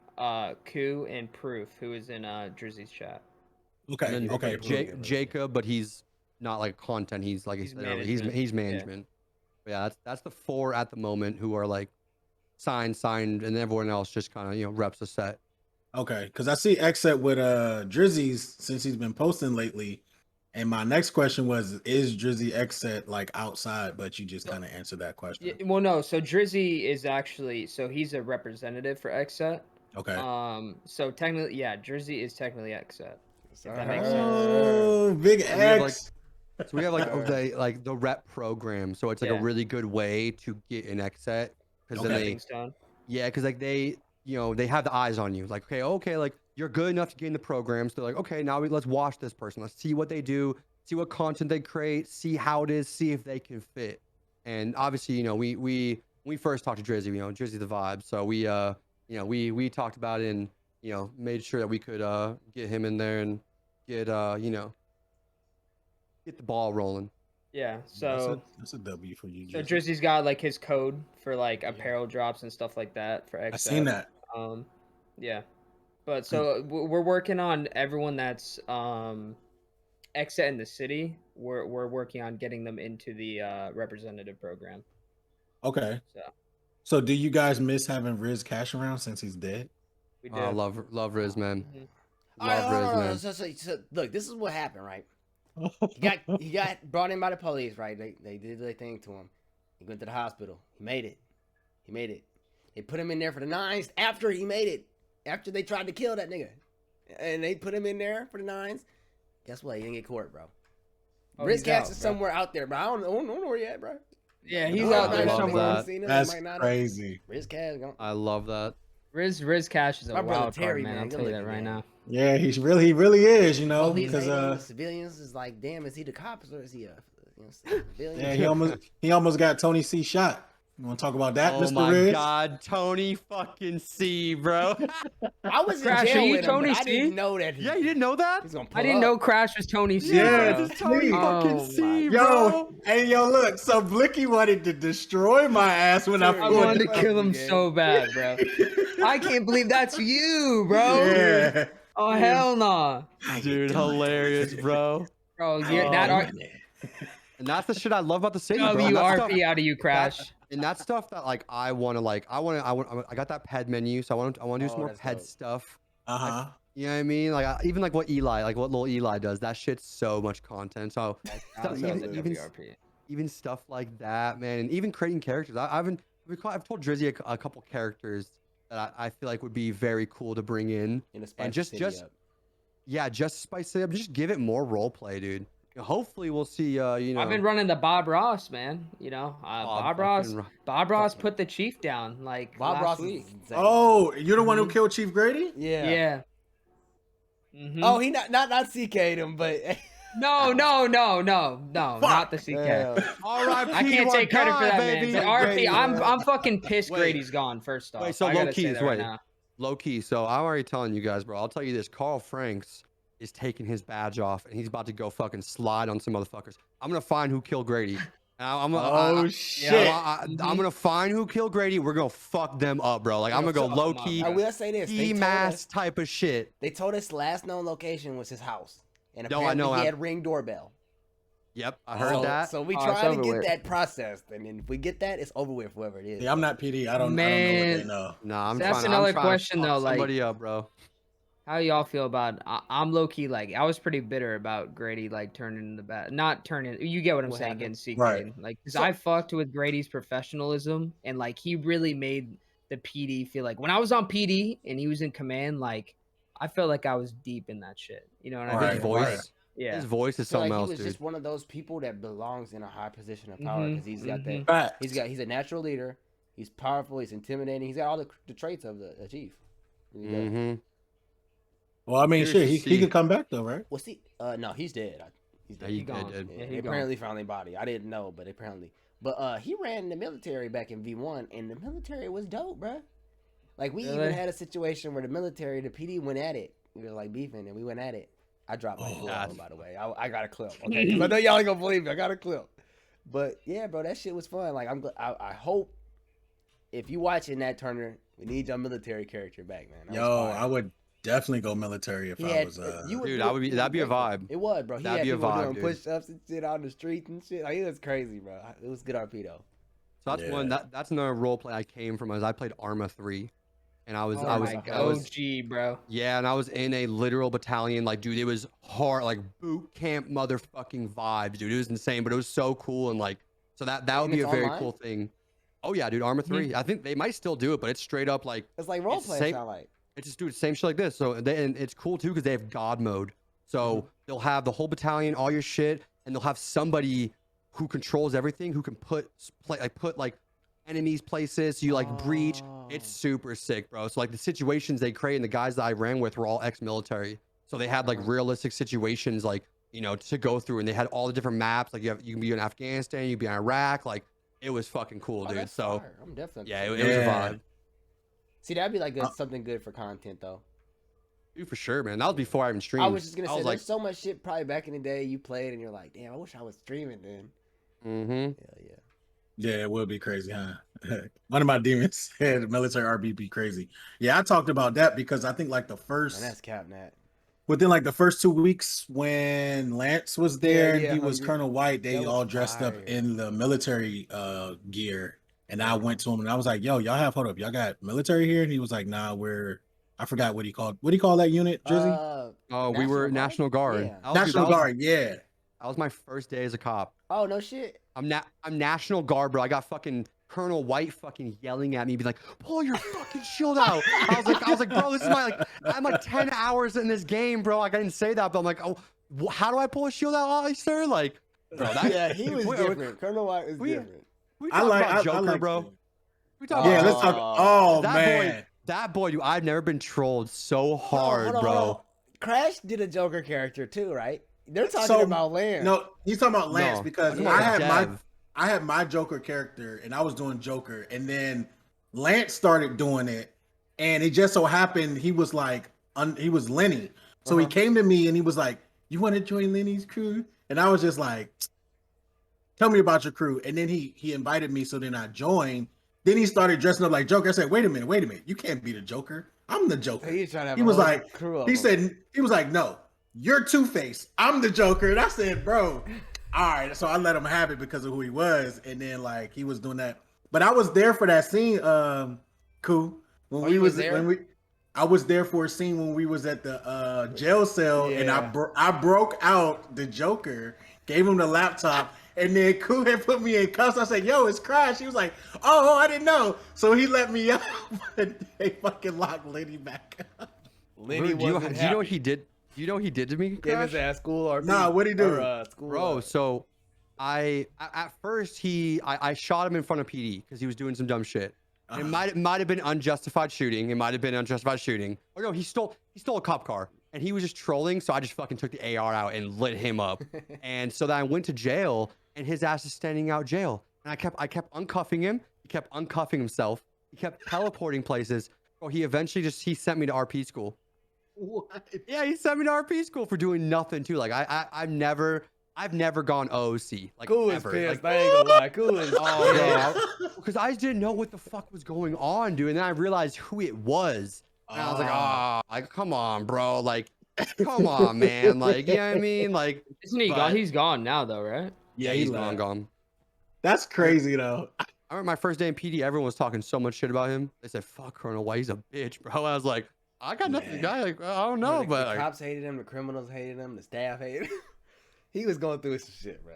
[SPEAKER 2] Ku, and Proof, who is in Drizzy's chat.
[SPEAKER 4] okay,
[SPEAKER 1] And then
[SPEAKER 4] okay.
[SPEAKER 1] Jacob, but he's not like content. He's like
[SPEAKER 2] He's
[SPEAKER 1] he's
[SPEAKER 2] management.
[SPEAKER 1] management. But yeah, that's the 4 at the moment who are like signed, and everyone else just kind of reps the set.
[SPEAKER 4] Okay, because I see Xset with Drizzy's since he's been posting lately. And my next question was, is Drizzy Xset like outside? But you just kind of answered that question.
[SPEAKER 2] Yeah, well, no. So Drizzy is actually he's a representative for Xset.
[SPEAKER 4] Okay.
[SPEAKER 2] So technically, yeah, Drizzy is technically Xset. If that makes sense.
[SPEAKER 4] Oh, big
[SPEAKER 1] So we have,
[SPEAKER 4] X.
[SPEAKER 1] So we have like the rep program. So it's like
[SPEAKER 2] Yeah.
[SPEAKER 1] a really good way to get an Xset because then
[SPEAKER 2] Stepping stone.
[SPEAKER 1] yeah, because like they have the eyes on you. Like, okay, like you're good enough to get in the program. So they're like, okay, now let's watch this person. Let's see what they do, see what content they create, see how it is, see if they can fit. And obviously, we first talked to Drizzy, Drizzy the vibe. So we talked about it and made sure that we could get him in there and get get the ball rolling.
[SPEAKER 2] Yeah. So
[SPEAKER 4] that's a W for you.
[SPEAKER 2] so Drizzy's got like his code for like apparel drops and stuff like that for Xset.
[SPEAKER 4] I seen that.
[SPEAKER 2] Yeah. But so we're working on everyone that's Xset in the city. We're working on getting them into the representative program.
[SPEAKER 4] Okay.
[SPEAKER 2] So
[SPEAKER 4] So do you guys miss having Riz Cash around since he's dead?
[SPEAKER 2] we do.
[SPEAKER 1] Love Riz, man.
[SPEAKER 2] Mhm.
[SPEAKER 1] Love Riz, man.
[SPEAKER 3] So look, this is what happened, right? He got brought in by the police, right? They did their thing to him. He went to the hospital. He made it. They put him in there for the 9s after he made it. After they tried to kill that nigga. And they put him in there for the 9s. Guess what? He didn't get caught, bro.
[SPEAKER 2] Oh,
[SPEAKER 3] Riz
[SPEAKER 2] he's
[SPEAKER 3] Cash
[SPEAKER 2] out,
[SPEAKER 3] is
[SPEAKER 2] bro.
[SPEAKER 3] somewhere out there, bro. I don't know where he at, bro.
[SPEAKER 2] Yeah, he's
[SPEAKER 3] No,
[SPEAKER 2] out there
[SPEAKER 1] love
[SPEAKER 2] somewhere.
[SPEAKER 1] that.
[SPEAKER 4] That's crazy.
[SPEAKER 3] Riz Cash gone.
[SPEAKER 1] I love that.
[SPEAKER 2] Riz Cash is a
[SPEAKER 3] My brother
[SPEAKER 2] wild
[SPEAKER 3] Terry,
[SPEAKER 2] card, man.
[SPEAKER 3] man,
[SPEAKER 2] I'll
[SPEAKER 3] good
[SPEAKER 2] tell you that
[SPEAKER 3] looking
[SPEAKER 2] right
[SPEAKER 3] man.
[SPEAKER 2] now.
[SPEAKER 4] Yeah, he really is,
[SPEAKER 3] All these
[SPEAKER 4] because
[SPEAKER 3] hating on the civilians is like, damn, is he the cops or is he a civilian?
[SPEAKER 4] yeah, he almost got Tony C shot. You want to talk about that,
[SPEAKER 1] Oh
[SPEAKER 4] Mr.
[SPEAKER 1] my
[SPEAKER 4] Riz?
[SPEAKER 1] God, Tony fucking C, bro.
[SPEAKER 3] I was in
[SPEAKER 2] Crash,
[SPEAKER 3] jail
[SPEAKER 2] are you
[SPEAKER 3] with him,
[SPEAKER 2] Tony
[SPEAKER 3] but I
[SPEAKER 2] C?
[SPEAKER 3] didn't know that.
[SPEAKER 1] Yeah, you didn't know that?
[SPEAKER 3] He's gonna pull
[SPEAKER 2] I didn't
[SPEAKER 3] up.
[SPEAKER 2] know Crash was Tony C.
[SPEAKER 4] Yeah,
[SPEAKER 2] bro.
[SPEAKER 1] this is Tony
[SPEAKER 4] Oh
[SPEAKER 1] fucking
[SPEAKER 2] my
[SPEAKER 1] C,
[SPEAKER 4] Yo,
[SPEAKER 1] bro.
[SPEAKER 4] hey, yo, look. So Blicky wanted to destroy my ass when I
[SPEAKER 3] I
[SPEAKER 2] I
[SPEAKER 4] pulled
[SPEAKER 2] wanted
[SPEAKER 4] it.
[SPEAKER 2] to kill him
[SPEAKER 3] game.
[SPEAKER 2] so bad, bro. I can't believe that's you, bro.
[SPEAKER 4] Yeah.
[SPEAKER 2] Oh hell no,
[SPEAKER 1] Dude, hilarious, bro.
[SPEAKER 2] bro. Yeah, that are
[SPEAKER 1] And that's the shit I love about the city, bro. And that's stuff-
[SPEAKER 2] WRP out of you, Crash.
[SPEAKER 1] And that's stuff that like I got that ped menu, so I want to do some
[SPEAKER 3] Oh,
[SPEAKER 1] more
[SPEAKER 3] that's
[SPEAKER 1] ped
[SPEAKER 3] dope.
[SPEAKER 1] stuff.
[SPEAKER 4] Uh-huh.
[SPEAKER 1] You know what I mean? Like even like what little Eli does. That shit's so much content. So
[SPEAKER 2] That was
[SPEAKER 1] even-
[SPEAKER 2] the WRP.
[SPEAKER 1] even stuff like that, man, and even creating characters. I've told Drizzy a couple characters that I feel like would be very cool to bring in.
[SPEAKER 3] In a
[SPEAKER 1] And
[SPEAKER 3] spicy city
[SPEAKER 1] just
[SPEAKER 3] up.
[SPEAKER 1] yeah, just spice it up. Just give it more role play, dude. Hopefully we'll see.
[SPEAKER 2] I've been running the Bob Ross, man. Bob Ross put the chief down like
[SPEAKER 3] Bob
[SPEAKER 2] last
[SPEAKER 3] Ross
[SPEAKER 2] week.
[SPEAKER 3] is insane.
[SPEAKER 4] Oh, you're the one who killed Chief Grady?
[SPEAKER 3] yeah.
[SPEAKER 2] Yeah. Mhm.
[SPEAKER 3] Oh, he not CK'd him, but
[SPEAKER 2] No, not the CK.
[SPEAKER 1] R.I.P.
[SPEAKER 2] I can't
[SPEAKER 1] to
[SPEAKER 2] take
[SPEAKER 1] our
[SPEAKER 2] credit for
[SPEAKER 1] guy,
[SPEAKER 2] that,
[SPEAKER 1] baby.
[SPEAKER 2] man. But RP,
[SPEAKER 1] Wait,
[SPEAKER 2] I'm fucking pissed.
[SPEAKER 1] Wait.
[SPEAKER 2] Grady's gone. First off,
[SPEAKER 1] Wait, so
[SPEAKER 2] I
[SPEAKER 1] low
[SPEAKER 2] gotta say
[SPEAKER 1] keys,
[SPEAKER 2] that right
[SPEAKER 1] wait.
[SPEAKER 2] now.
[SPEAKER 1] Low key. So I'm already telling you guys, bro. I'll tell you this. Carl Franks is taking his badge off and he's about to go fucking slide on some motherfuckers. I'm gonna find who killed Grady.
[SPEAKER 4] Shit!
[SPEAKER 1] I'm gonna find who killed Grady. We're gonna fuck them up, bro. Like I'm gonna go low key.
[SPEAKER 3] I will say this:
[SPEAKER 1] mass type of shit.
[SPEAKER 3] They told us last known location was his house, and
[SPEAKER 1] No, I
[SPEAKER 3] apparently
[SPEAKER 1] know.
[SPEAKER 3] he had Ring doorbell.
[SPEAKER 1] Yep, I heard that.
[SPEAKER 3] So we try to get that processed, and then if we get that, it's over with. Whoever it is.
[SPEAKER 4] Yeah, I'm not PD. I don't know what they know.
[SPEAKER 1] No,
[SPEAKER 2] that's another question though. Like,
[SPEAKER 1] somebody up, bro.
[SPEAKER 2] How y'all feel about? I'm low key like I was pretty bitter about Grady like turning the bat, not turning. You get what I'm saying? Getting secret,
[SPEAKER 4] right?
[SPEAKER 2] Like, because I fucked with Grady's professionalism, and like he really made the PD feel like when I was on PD and he was in command, like I felt like I was deep in that shit. You know what I mean?
[SPEAKER 1] His voice, his voice is something else,
[SPEAKER 3] dude. He was just one of those people that belongs in a high position of power because he's got that. He's a natural leader. He's powerful. He's intimidating. He's got all the traits of the chief.
[SPEAKER 4] Well, I mean, shit, he could come back though, right?
[SPEAKER 3] Well, see, no, he's dead. He's dead.
[SPEAKER 1] He's gone.
[SPEAKER 3] Yeah, he apparently found a body. I didn't know, but apparently. But he ran in the military back in V1, and the military was dope, bruh. Like, we even had a situation where the military, the PD went at it. We were, like, beefing, and we went at it. I dropped my clip, by the way. I got a clip, okay? Because I know y'all ain't gonna believe me. I got a clip. But, yeah, bro, that shit was fun. Like, I hope if you watching that, Turner, we need your military character back, man.
[SPEAKER 4] I would definitely go military if I was.
[SPEAKER 1] Dude, that'd be a vibe.
[SPEAKER 3] It was, bro.
[SPEAKER 1] That'd be a vibe,
[SPEAKER 3] doing push-ups and shit on the streets and shit. Like, it was crazy, bro. It was good RP though.
[SPEAKER 1] So that's another role play I came from. I played Arma 3, and I was
[SPEAKER 2] OG, bro.
[SPEAKER 1] Yeah, and I was in a literal battalion. Like, dude, it was hard, like boot camp motherfucking vibes, dude. It was insane, but it was so cool and like, so that would be a very cool thing. Oh yeah, dude, Arma 3. I think they might still do it, but it's straight up like
[SPEAKER 3] it's like role play. Sound like.
[SPEAKER 1] It's just do the same shit like this. So and it's cool too because they have God mode. So they'll have the whole battalion, all your shit, and they'll have somebody who controls everything, who can put like enemies places. So you like breach. It's super sick, bro. So like the situations they create and the guys that I ran with were all ex-military. So they had like realistic situations, like, you know, to go through, and they had all the different maps. Like you can be in Afghanistan, you can be in Iraq. Like it was fucking cool, dude. So
[SPEAKER 3] I'm definitely
[SPEAKER 1] it was a vibe.
[SPEAKER 3] See, that'd be like something good for content, though.
[SPEAKER 1] Dude, for sure, man. That was before I even streamed.
[SPEAKER 3] I was just gonna say, there's so much shit probably back in the day you played, and you're like, damn, I wish I was streaming then. Hell yeah.
[SPEAKER 4] Yeah, it would be crazy, huh? One of my demons said military RB be crazy. Yeah, I talked about that because I think like the first.
[SPEAKER 3] Man, that's Capnat.
[SPEAKER 4] Within like the first 2 weeks when Lance was there and he was Colonel White, they all dressed up in the military gear. And I went to him and I was like, yo, hold up. Y'all got military here? And he was like, nah, I forgot what he called. What do you call that unit, Drizzy?
[SPEAKER 1] We were National Guard.
[SPEAKER 3] Yeah.
[SPEAKER 4] National Guard, yeah.
[SPEAKER 1] That was my first day as a cop.
[SPEAKER 3] Oh, no shit.
[SPEAKER 1] I'm National Guard, bro. I got fucking Colonel White fucking yelling at me, be like, pull your fucking shield out. I was like, bro, this is I'm like 10 hours in this game, bro. Like, I didn't say that, but I'm like, oh, how do I pull a shield out, sir? Like, bro,
[SPEAKER 3] he was different. Colonel White was different.
[SPEAKER 1] We talking about Joker, bro. We talking
[SPEAKER 4] about let's talk. Oh, man.
[SPEAKER 1] That boy, dude, I've never been trolled so hard, bro.
[SPEAKER 3] Hold on. Crash did a Joker character too, right? They're talking about Lance.
[SPEAKER 4] No, he's talking about Lance because I had my Joker character and I was doing Joker, and then Lance started doing it, and it just so happened he was like he was Lenny, so he came to me and he was like, "You want to join Lenny's crew?" And I was just like, "Tell me about your crew." And then he invited me, so then I joined. Then he started dressing up like Joker. I said, "Wait a minute, you can't be the Joker. I'm the Joker."
[SPEAKER 3] He's trying to have
[SPEAKER 4] he was like, he was like, "No, you're Two-Face. I'm the Joker." And I said, "Bro, all right." So I let him have it because of who he was, and then like he was doing that. But I was there for that scene, Ku. I was there for a scene when we was at the jail cell, and I broke out the Joker, gave him the laptop, and then Ku had put me in cuffs. I said, "Yo, it's Crash." He was like, "Oh, I didn't know." So he let me out, but they fucking locked Lenny back up.
[SPEAKER 1] Lenny, do you know what he did? Do you know what he did to me?
[SPEAKER 3] Gave his ass school or
[SPEAKER 4] nah? What'd he do,
[SPEAKER 1] bro? So at first I shot him in front of PD because he was doing some dumb shit. It might have been unjustified shooting. Or no, he stole a cop car and he was just trolling. So I just fucking took the AR out and lit him up. And so then I went to jail and his ass is standing out jail. And I kept uncuffing him. He kept uncuffing himself. He kept teleporting places. Bro, he eventually he sent me to RP school.
[SPEAKER 4] What?
[SPEAKER 1] Yeah, he sent me to RP school for doing nothing too. Like I've never gone OC. Like
[SPEAKER 3] Cool is
[SPEAKER 1] ever.
[SPEAKER 3] pissed.
[SPEAKER 1] Like,
[SPEAKER 3] I ain't gonna lie. Cool is
[SPEAKER 1] because I just didn't know what the fuck was going on, dude. And then I realized who it was. And I was like, like, come on, bro. Like, come on, man. Like, you know what I mean? Like,
[SPEAKER 2] isn't he gone? He's gone now, though, right?
[SPEAKER 1] Yeah, he's gone.
[SPEAKER 4] That's crazy, though.
[SPEAKER 1] I remember my first day in PD, everyone was talking so much shit about him. They said, fuck Colonel White, he's a bitch, bro. I was like, I got nothing. The guy, like, I don't know, but
[SPEAKER 3] the cops hated him, the criminals hated him, the staff hated him. He was going through some shit, bro.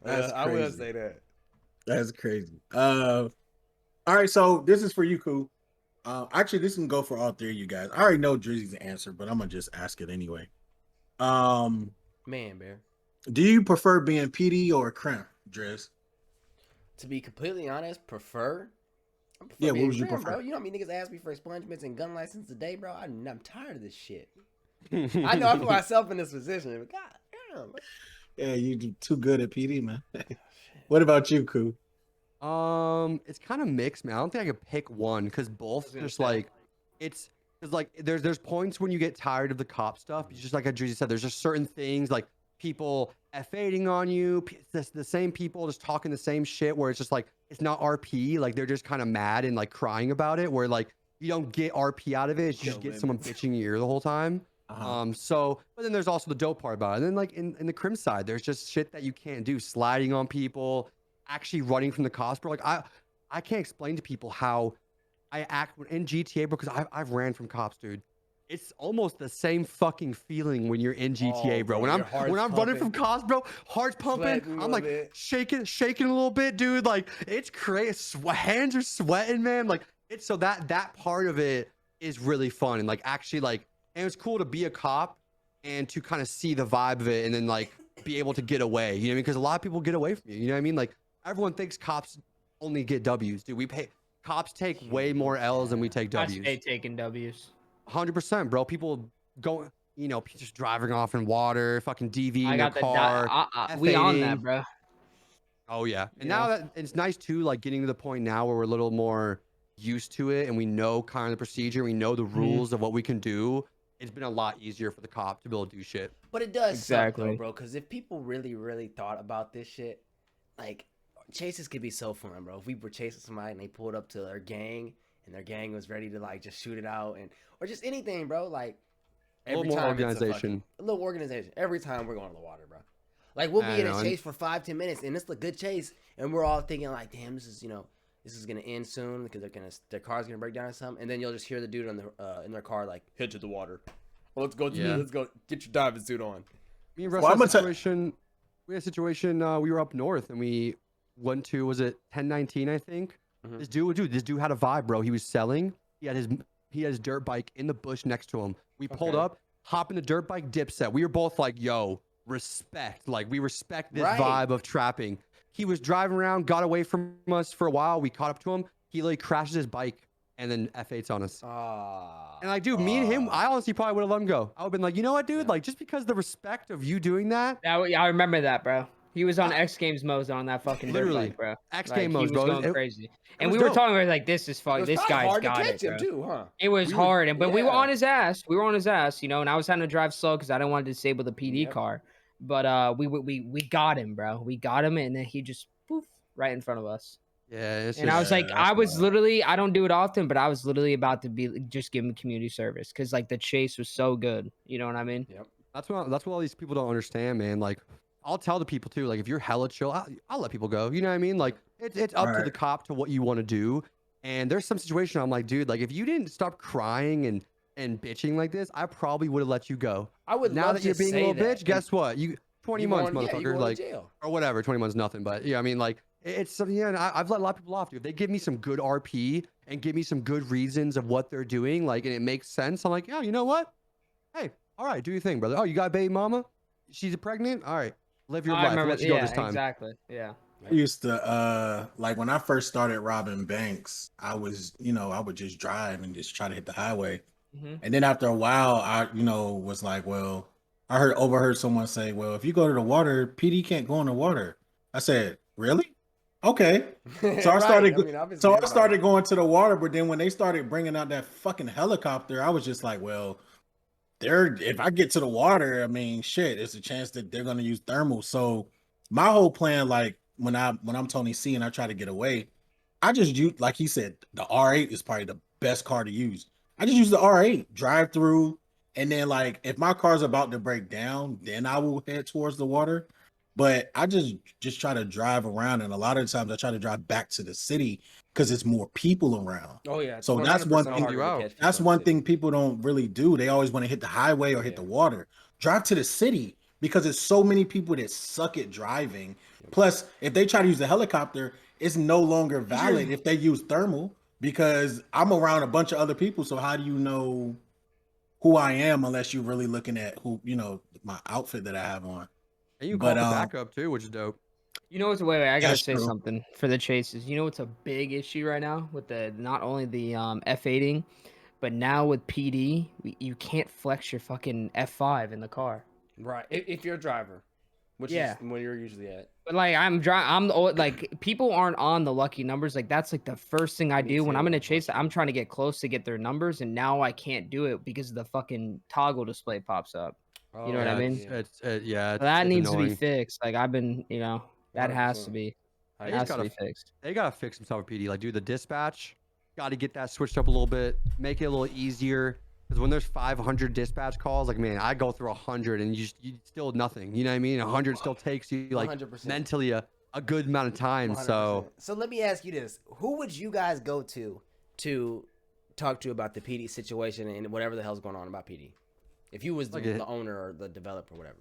[SPEAKER 3] I will say that.
[SPEAKER 4] That's crazy. All right, so this is for you, Ku. Actually, this can go for all three of you guys. I already know Drizzy's answer, but I'm gonna just ask it anyway.
[SPEAKER 3] Man, bear.
[SPEAKER 4] Do you prefer being PD or Crimp, Driz?
[SPEAKER 3] To be completely honest, prefer.
[SPEAKER 4] Yeah, what would you
[SPEAKER 3] Crim,
[SPEAKER 4] prefer?
[SPEAKER 3] bro. You know how many niggas ask me for expungements and gun license today, bro? I'm tired of this shit. I know I put myself in this position, but god damn.
[SPEAKER 4] Yeah, you too good at PD, man. What about you, Ku?
[SPEAKER 1] It's kind of mixed, man. I don't think I could pick one because both just like it's like there's points when you get tired of the cop stuff. Just like Drizzy said, there's just certain things like people F8ing on you, the same people just talking the same shit where it's just like it's not RP, like they're just kind of mad and like crying about it, where like you don't get RP out of it, you just get someone bitching in your ear the whole time. So but then there's also the dope part about it. And then like in the crim side, there's just shit that you can't do, sliding on people, actually running from the cops, bro. Like I can't explain to people how I act in GTA, bro, because I've ran from cops, dude. It's almost the same fucking feeling when you're in GTA, bro. When I'm running from cops, bro, heart's pumping. I'm like shaking a little bit, dude. Like it's crazy. Hands are sweating, man. Like it's so that part of it is really fun and like actually like, and it's cool to be a cop and to kind of see the vibe of it and then like be able to get away. You know what I mean? Because a lot of people get away from you. You know what I mean? Like everyone thinks cops only get W's, dude. Cops take way more L's than we take W's.
[SPEAKER 2] I stay taking W's.
[SPEAKER 1] 100%, bro. People go, you know, just driving off in water, fucking DV in their car.
[SPEAKER 2] We on that, bro.
[SPEAKER 1] Oh yeah, and now that it's nice too, like getting to the point now where we're a little more used to it, and we know kind of the procedure, we know the rules of what we can do. It's been a lot easier for the cop to be able to do shit.
[SPEAKER 3] But it does suck though, bro. Because if people really thought about this shit, like chases could be so fun, bro. If we were chasing somebody and they pulled up to their gang and their gang was ready to like just shoot it out or just anything, bro. Like
[SPEAKER 1] a little more organization.
[SPEAKER 3] A little organization. Every time we're going to the water, bro. Like we'll be in a chase for 5-10 minutes and it's a good chase and we're all thinking like, damn, this is gonna end soon because their car's gonna break down or something, and then you'll just hear the dude on in their car like head to the water. Well, let's go get your diving suit on.
[SPEAKER 1] Me and Russ had a situation. We had a situation. We were up north and we went to, was it 1019? I think. This dude had a vibe, bro. He was selling. He had his dirt bike in the bush next to him. We pulled up, hop in the dirt bike, Dipset. We were both like, yo, respect. Like we respect this vibe of trapping. He was driving around, got away from us for a while. We caught up to him. He like crashes his bike and then F8s on us. And like, dude, me and him, I honestly probably would have let him go. I would have been like, you know what, dude? Like, just because the respect of you doing that.
[SPEAKER 2] I remember that, bro. He was on X Games mode on that fucking dirt bike, bro.
[SPEAKER 1] X Game mode, bro.
[SPEAKER 2] He was going crazy. And we were talking, we were like, this is fucking, this guy's got it, bro.
[SPEAKER 3] Too, huh?
[SPEAKER 2] It was hard, but we were on his ass. We were on his ass, you know, and I was having to drive slow because I didn't want to disable the PD car. But we got him, bro. We got him, and then he just poof right in front of us.
[SPEAKER 1] Yeah,
[SPEAKER 2] and I was like, I was literally, I don't do it often, but I was literally about to be just give him community service because like the chase was so good. You know what I mean?
[SPEAKER 3] Yep.
[SPEAKER 1] That's what all these people don't understand, man. Like, I'll tell the people too. Like, if you're hella chill, I'll let people go. You know what I mean? Like, it's up to the cop to what you want to do. And there's some situation I'm like, dude, like if you didn't stop crying and bitching like this, I probably would have let you go.
[SPEAKER 3] I would.
[SPEAKER 1] Now that you're being a little bitch, guess what? 20 months, motherfucker. Like,
[SPEAKER 3] jail.
[SPEAKER 1] Or whatever. 20 months, nothing. But yeah, I mean, like. It's something, yeah, and I've let a lot of people off, dude. If they give me some good RP and give me some good reasons of what they're doing, like, and it makes sense, I'm like, yeah, you know what? Hey, all right, do your thing, brother. Oh, you got a baby mama? She's pregnant? All right, live your life. I'll let you go this time.
[SPEAKER 2] Exactly, yeah.
[SPEAKER 4] I used to, like, when I first started robbing banks, I was, I would just drive and just try to hit the highway. And then after a while, I, was like, well, overheard someone say, well, if you go to the water, PD can't go in the water. I said, really? Okay, so I started. I started going to the water, but then when they started bringing out that fucking helicopter, I was just like, well, if I get to the water, I mean, shit, it's a chance that they're gonna use thermal. So my whole plan, like when I'm Tony C and I try to get away, I just use, like he said, the R8 is probably the best car to use. I just use the R8, drive through, and then like if my car's about to break down, then I will head towards the water. But I just try to drive around, and a lot of times I try to drive back to the city because it's more people around.
[SPEAKER 3] Oh yeah.
[SPEAKER 4] So that's one thing. That's one thing people don't really do. They always want to hit the highway or hit the water. Drive to the city because there's so many people that suck at driving. Plus, if they try to use the helicopter, it's no longer valid if they use thermal because I'm around a bunch of other people. So how do you know who I am unless you're really looking at who, my outfit that I have on?
[SPEAKER 1] And you call the backup too, which is dope.
[SPEAKER 2] You know what's wait, I gotta say something for the chases. You know what's a big issue right now with the not only the F8ing, but now with PD, you can't flex your fucking F5 in the car.
[SPEAKER 3] Right. If you're a driver, which is when you're usually at.
[SPEAKER 2] But like I'm like people aren't on the lucky numbers. Like that's like the first thing I do when I'm in a chase. I'm trying to get close to get their numbers, and now I can't do it because the fucking toggle display pops up. You know what I mean? That needs to be fixed. Like I've been, that has to be. It has to be fixed.
[SPEAKER 1] They gotta fix themselves with PD. Like, do the dispatch. Got to get that switched up a little bit. Make it a little easier. Because when there's 500 dispatch calls, like man, I go through 100 and you still nothing. You know what I mean? 100 still takes you like 100%. Mentally a good amount of time. 100%.
[SPEAKER 3] So let me ask you this: who would you guys go to talk to about the PD situation and whatever the hell's going on about PD? If you was the owner or the developer, or whatever.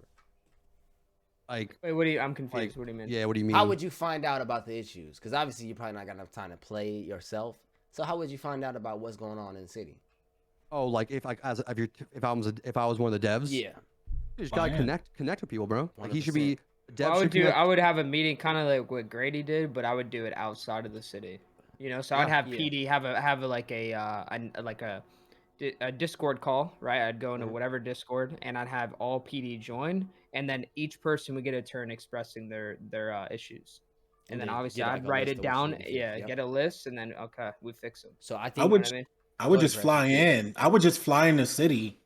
[SPEAKER 1] Like,
[SPEAKER 2] wait, what do you? I'm confused. What do you mean?
[SPEAKER 1] Yeah, what do you mean?
[SPEAKER 3] How would you find out about the issues? Because obviously you probably not got enough time to play yourself. So how would you find out about what's going on in the city?
[SPEAKER 1] Oh, like if I was one of the devs,
[SPEAKER 3] yeah,
[SPEAKER 1] you just gotta connect with people, bro. Like 100%. He should be.
[SPEAKER 2] I would have a meeting kind of like what Grady did, but I would do it outside of the city. So I'd have PD have a Discord call, right? I'd go into whatever Discord, and I'd have all PD join, and then each person would get a turn expressing their issues. And then obviously I'd write it down, get a list, and then we fix them.
[SPEAKER 3] So I think
[SPEAKER 4] I would just fly in. I would just fly in the city,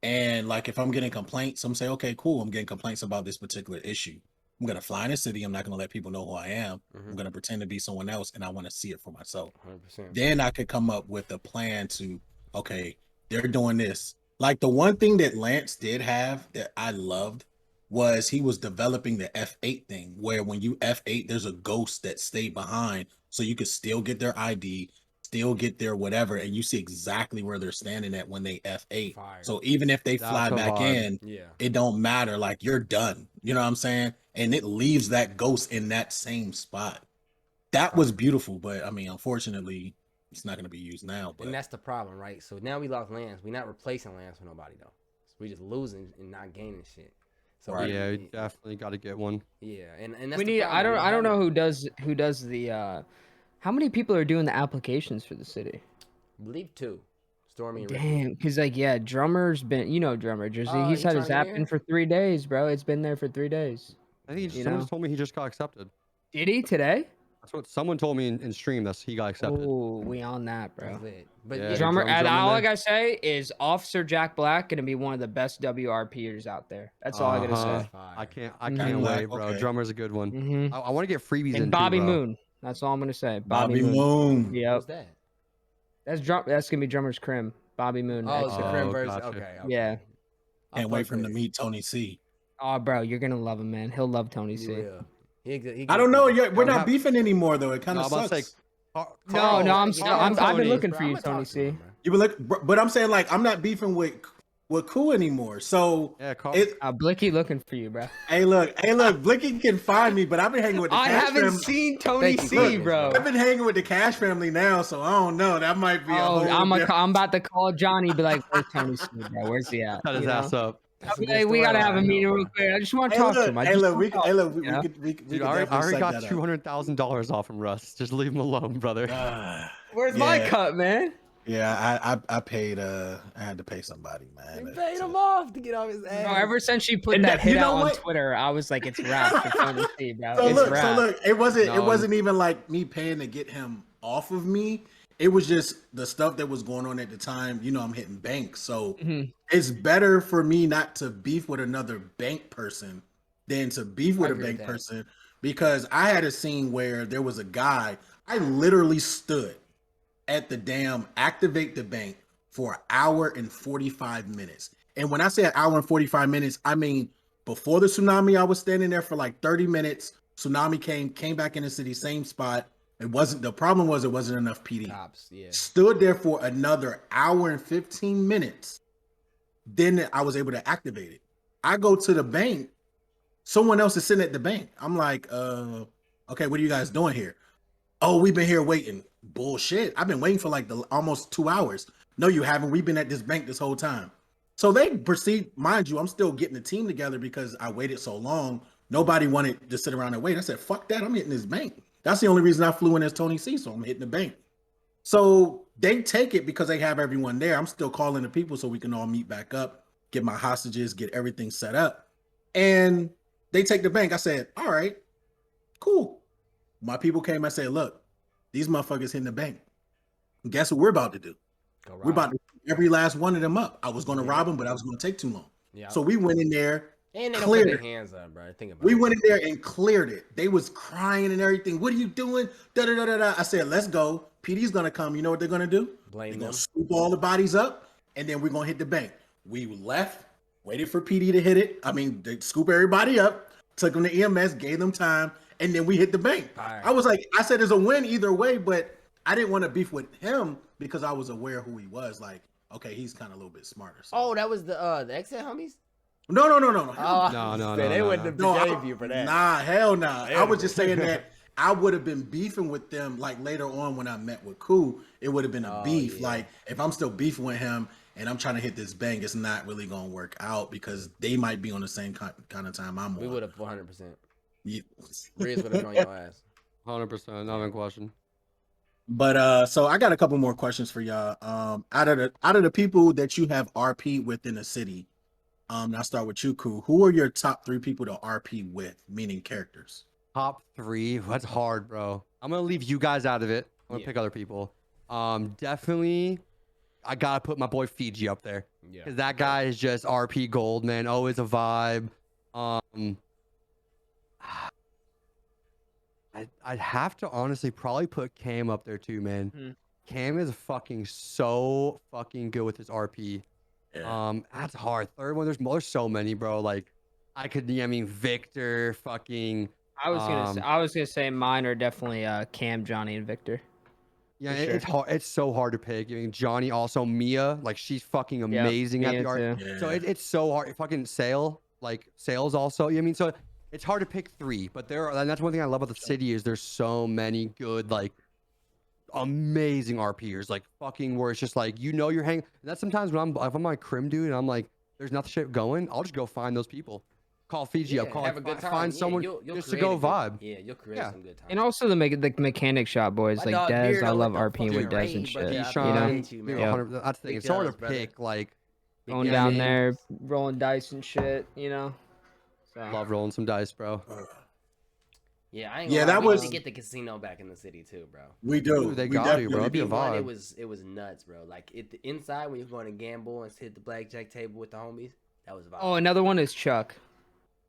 [SPEAKER 4] and like if I'm getting complaints, some say, okay, cool, I'm getting complaints about this particular issue. I'm gonna fly in the city. I'm not gonna let people know who I am. I'm gonna pretend to be someone else, and I want to see it for myself.
[SPEAKER 3] 100%.
[SPEAKER 4] Then I could come up with a plan to, okay, they're doing this. Like the one thing that Lance did have that I loved was he was developing the F8 thing, where when you F8, there's a ghost that stayed behind, so you could still get their ID, still get their whatever, and you see exactly where they're standing at when they F8. So even if they fly back in, it don't matter. Like you're done. You know what I'm saying? And it leaves that ghost in that same spot. That was beautiful, but I mean, unfortunately, it's not going to be used now. But
[SPEAKER 3] and that's the problem, right? So now we lost Lance. We're not replacing Lance with nobody though. So we just losing and not gaining shit. So
[SPEAKER 1] yeah, we definitely got to get one.
[SPEAKER 3] Yeah, and that's
[SPEAKER 2] we need. I don't know who does the. How many people are doing the applications for the city?
[SPEAKER 3] I believe 2. Stormy.
[SPEAKER 2] Damn, because Drummer's been, Drummer Jersey. He's had his app in for 3 days, bro. It's been there for 3 days.
[SPEAKER 1] I think someone just told me he just got accepted.
[SPEAKER 2] Did he today?
[SPEAKER 1] That's what someone told me in stream. That he got accepted.
[SPEAKER 2] Oh, we on that, bro.
[SPEAKER 3] But
[SPEAKER 2] yeah, Drummer. And all I gotta say is Officer Jack Black gonna be one of the best WRPers out there. That's all I gotta say.
[SPEAKER 1] I can't wait, bro. Okay. Drummer's a good one. I want to get freebies
[SPEAKER 2] and
[SPEAKER 1] in
[SPEAKER 2] Bobby
[SPEAKER 1] too, bro.
[SPEAKER 2] Moon. That's all I'm gonna say.
[SPEAKER 4] Bobby Moon.
[SPEAKER 2] Yep.
[SPEAKER 3] Who's that?
[SPEAKER 2] That's gonna be Drummer's Crim. Bobby Moon.
[SPEAKER 3] Oh, it's the Crim version.
[SPEAKER 1] Gotcha.
[SPEAKER 3] Okay.
[SPEAKER 2] Yeah.
[SPEAKER 4] Can't wait for him to meet Tony C.
[SPEAKER 2] Oh, bro, you're gonna love him, man. He'll love Tony C.
[SPEAKER 4] I don't know. We're not beefing anymore, though. It kind of sucks.
[SPEAKER 2] I've been looking for you, Tony C.
[SPEAKER 4] You been but I'm saying like I'm not beefing with Ku anymore. So
[SPEAKER 2] Blicky looking for you, bro.
[SPEAKER 4] Hey, look, Blicky can find me, but I've been hanging with the Cash family.
[SPEAKER 2] I haven't seen Tony C, bro.
[SPEAKER 4] I've been hanging with the Cash family now, so I don't know. That might be.
[SPEAKER 2] I'm about to call Johnny. Be like, where's Tony C, bro? Where's he at?
[SPEAKER 1] Cut his ass up.
[SPEAKER 2] Hey, we gotta have a meeting real quick. I just want to talk to him.
[SPEAKER 4] I
[SPEAKER 1] already got $200,000 off from Russ. Just leave him alone, brother.
[SPEAKER 2] Where's my cut, man?
[SPEAKER 4] Yeah, I paid. I had to pay somebody, man.
[SPEAKER 3] You paid him off to get off his ass.
[SPEAKER 2] No, ever since she put that hit out on Twitter, I was like, it's wrapped for Tony C, bro.
[SPEAKER 4] So look, it wasn't even like me paying to get him off of me. it was just the stuff that was going on at the time. You know, I'm hitting banks, so
[SPEAKER 2] Mhm.
[SPEAKER 4] it's better for me not to beef with another bank person than to beef with a
[SPEAKER 3] agree with
[SPEAKER 4] bank
[SPEAKER 3] that.
[SPEAKER 4] person, because I had a scene where there was a guy, I literally stood at the damn activate the bank for an hour and 45 minutes. And when I say an hour and 45 minutes, I mean before the tsunami, I was standing there for like 30 minutes. Tsunami came back in the city, same spot. The problem was it wasn't enough PD.
[SPEAKER 3] Cops, yeah.
[SPEAKER 4] Stood there for another hour and 15 minutes. Then I was able to activate it. I go to the bank. Someone else is sitting at the bank. I'm like, okay, what are you guys doing here? Oh, we've been here waiting. Bullshit. I've been waiting for like almost 2 hours. No, you haven't. We've been at this bank this whole time. So they proceed, mind you, I'm still getting the team together because I waited so long. Nobody wanted to sit around and wait. I said, fuck that. I'm hitting this bank. That's the only reason I flew in as Tony C. So I'm hitting the bank. So they take it because they have everyone there. I'm still calling the people so we can all meet back up, get my hostages, get everything set up. And they take the bank. I said, all right, cool. My people came. I said, look, these motherfuckers hitting the bank. Guess what we're about to do? We're about to pick every last one of them up. I was going to rob them, but I was going to take too long.
[SPEAKER 3] Yeah.
[SPEAKER 4] So we went in there.
[SPEAKER 3] And they don't put their hands up, bro. Think about it.
[SPEAKER 4] We went in there and cleared it. They was crying and everything. What are you doing? Da da da da da. I said, let's go. PD's gonna come. You know what they're gonna do?
[SPEAKER 3] Blame
[SPEAKER 4] they're
[SPEAKER 3] them.
[SPEAKER 4] gonna scoop all the bodies up, and then we're gonna hit the bank. We left, waited for PD to hit it. I mean, they scoop everybody up, took them to EMS, gave them time, and then we hit the bank.
[SPEAKER 3] Right.
[SPEAKER 4] I was like, I said it's a win either way, but I didn't want to beef with him because I was aware who he was. Like, okay, he's kind of a little bit smarter. So.
[SPEAKER 3] Oh, that was the Xset homies?
[SPEAKER 4] No.
[SPEAKER 3] Oh,
[SPEAKER 1] No.
[SPEAKER 3] They wouldn't have forgave you for that.
[SPEAKER 4] Nah, hell nah. I was just saying that I would have been beefing with them like later on when I met with Ku. It would have been a beef.
[SPEAKER 3] Yeah.
[SPEAKER 4] Like if I'm still beefing with him and I'm trying to hit this bank, it's not really gonna work out because they might be on the same kind of time I'm on.
[SPEAKER 3] We would have 100%.
[SPEAKER 4] Yeah.
[SPEAKER 3] Riz would have on your ass.
[SPEAKER 1] 100%, not even question.
[SPEAKER 4] But so I got a couple more questions for y'all. Out of the people that you have RP within the city, I'll start with you, Ku. Who are your top 3 people to RP with, meaning characters?
[SPEAKER 1] Top 3. That's hard, bro. I'm gonna leave you guys out of it. I'm gonna pick other people. Definitely, I gotta put my boy Fiji up there.
[SPEAKER 3] Yeah.
[SPEAKER 1] Cause that guy is just RP gold, man. Always a vibe. I'd have to honestly probably put Cam up there too, man. Cam is fucking so fucking good with his RP. Yeah. That's hard. Third one, there's so many, bro. Like, Victor, fucking.
[SPEAKER 2] I was gonna say mine are definitely Cam, Johnny, and Victor.
[SPEAKER 1] Yeah, it's hard. It's so hard to pick. I mean, Johnny, also Mia, like she's fucking amazing at the art.
[SPEAKER 2] Yeah.
[SPEAKER 1] So it's so hard. Fucking Sales also. I mean, so it's hard to pick 3, but and that's one thing I love about the city is there's so many good amazing RPers, like fucking where it's just like you're hanging. And that's sometimes when if I'm like crim dude and I'm like there's nothing shit going, I'll just go find those people. Call Fiji up,
[SPEAKER 3] have a good time.
[SPEAKER 1] find someone
[SPEAKER 3] you'll
[SPEAKER 1] just to go vibe.
[SPEAKER 3] You'll create some good time.
[SPEAKER 2] And also the mechanic shop boys, like Dez. I love RPing with Dez and shit.
[SPEAKER 1] That's the thing. It's hard to pick, like
[SPEAKER 2] going down there, rolling dice and shit. So.
[SPEAKER 1] Love rolling some dice, bro.
[SPEAKER 3] Yeah, I ain't gonna lie. We need to get the casino back in the city too, bro.
[SPEAKER 4] We do.
[SPEAKER 1] They got you, bro. It'd be a vibe.
[SPEAKER 3] It was nuts, bro. Like the inside when you're going to gamble and hit the blackjack table with the homies, that was a vibe.
[SPEAKER 2] Oh, another one is Chuck.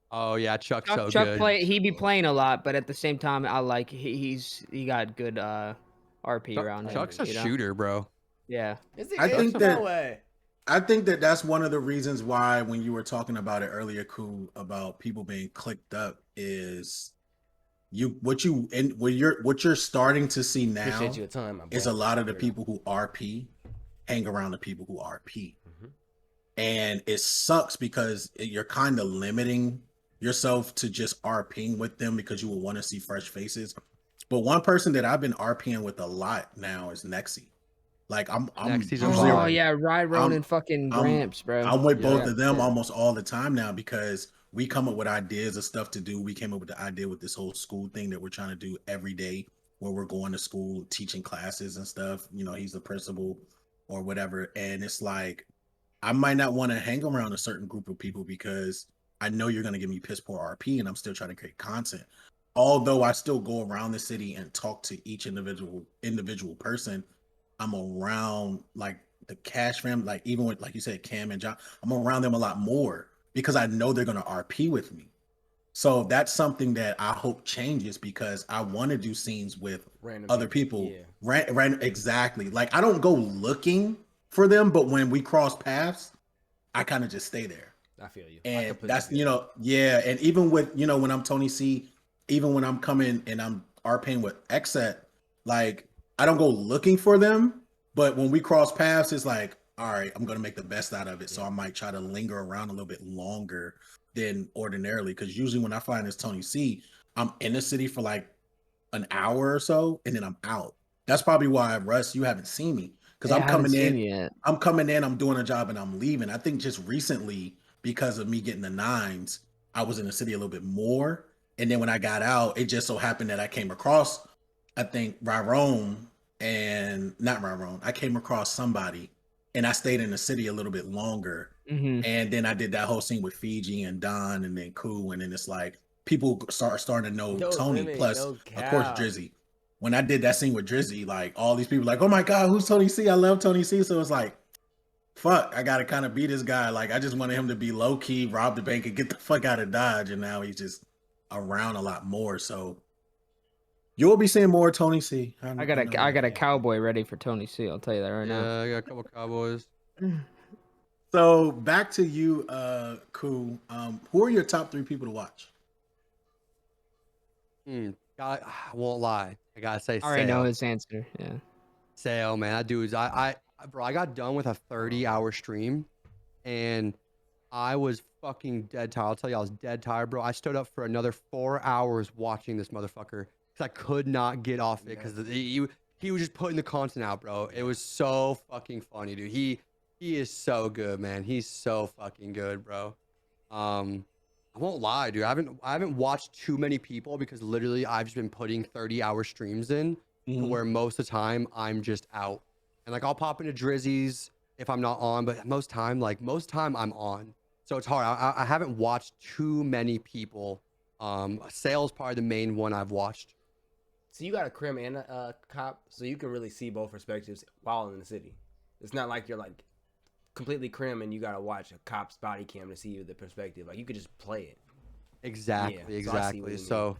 [SPEAKER 1] Oh yeah, Chuck's so
[SPEAKER 2] Chuck
[SPEAKER 1] good.
[SPEAKER 2] He be playing a lot, but at the same time, I like he got good RP around him.
[SPEAKER 1] Chuck's a shooter, bro.
[SPEAKER 2] Yeah.
[SPEAKER 4] I think that's one of the reasons why when you were talking about it earlier, Ku, about people being clicked up is what you're starting to see now
[SPEAKER 3] Appreciate you a ton, my boy.
[SPEAKER 4] is a lot of the people who RP hang around the people who RP. And it sucks because you're kind of limiting yourself to just RPing with them because you will want to see fresh faces. But one person that I've been RPing with a lot now is Nexy. Like I'm
[SPEAKER 2] Ride Road and fucking Gramps, bro.
[SPEAKER 4] I'm with both of them almost all the time now because we come up with ideas of stuff to do. We came up with the idea with this whole school thing that we're trying to do every day where we're going to school, teaching classes and stuff. He's the principal or whatever. And it's like, I might not want to hang around a certain group of people because I know you're going to give me piss poor RP and I'm still trying to create content. Although I still go around the city and talk to each individual person, I'm around like the Cash fam, like even with like you said, Cam and John, I'm around them a lot more because I know they're gonna RP with me. So that's something that I hope changes because I want to do scenes with
[SPEAKER 3] Random
[SPEAKER 4] other people.
[SPEAKER 3] Yeah.
[SPEAKER 4] Exactly. Like I don't go looking for them, but when we cross paths, I kind of just stay there.
[SPEAKER 3] I feel you.
[SPEAKER 4] And that's, yeah. And even with, when I'm Tony C, even when I'm coming and I'm RPing with Xset, like I don't go looking for them, but when we cross paths, it's like, all right, I'm going to make the best out of it. So I might try to linger around a little bit longer than ordinarily. Cause usually when I find this Tony C, I'm in the city for like an hour or so and then I'm out. That's probably why, Russ, you haven't seen me. Cause I'm coming in, I'm doing a job and I'm leaving. I think just recently, because of me getting the 9s, I was in the city a little bit more. And then when I got out, it just so happened that I came across, I think, I came across somebody and I stayed in the city a little bit longer. And then I did that whole scene with Fiji and Don and then Ku. And then it's like people starting to know Tony. Plus, of course, Drizzy. When I did that scene with Drizzy, like all these people like, oh my God, who's Tony C? I love Tony C. So it's like, fuck, I gotta kind of be this guy. Like I just wanted him to be low key, rob the bank, and get the fuck out of Dodge. And now he's just around a lot more. So you'll be seeing more Tony C.
[SPEAKER 2] I got a cowboy ready for Tony C. I'll tell you that right now.
[SPEAKER 1] Yeah, I got a couple cowboys.
[SPEAKER 4] So back to you, Ku. Who are your top 3 people to watch?
[SPEAKER 1] I won't lie. I gotta say,
[SPEAKER 2] I already know his answer. Yeah,
[SPEAKER 1] Sale, man. That dude's bro. I got done with a 30-hour stream, and I was fucking dead tired. I'll tell you, I was dead tired, bro. I stood up for another 4 hours watching this motherfucker because I could not get off it because he was just putting the content out, bro. It was so fucking funny, dude. He is so good, man. He's so fucking good, bro. I won't lie, dude. I haven't watched too many people because literally I've just been putting 30-hour streams in to where most of the time I'm just out. And like I'll pop into Drizzy's if I'm not on, but most time I'm on. So it's hard. I haven't watched too many people. Sale's probably the main one I've watched.
[SPEAKER 3] So you got a crim and a cop, so you can really see both perspectives while in the city. It's not like you're like completely crim and you gotta watch a cop's body cam to see the perspective. Like you could just play it.
[SPEAKER 1] Exactly. So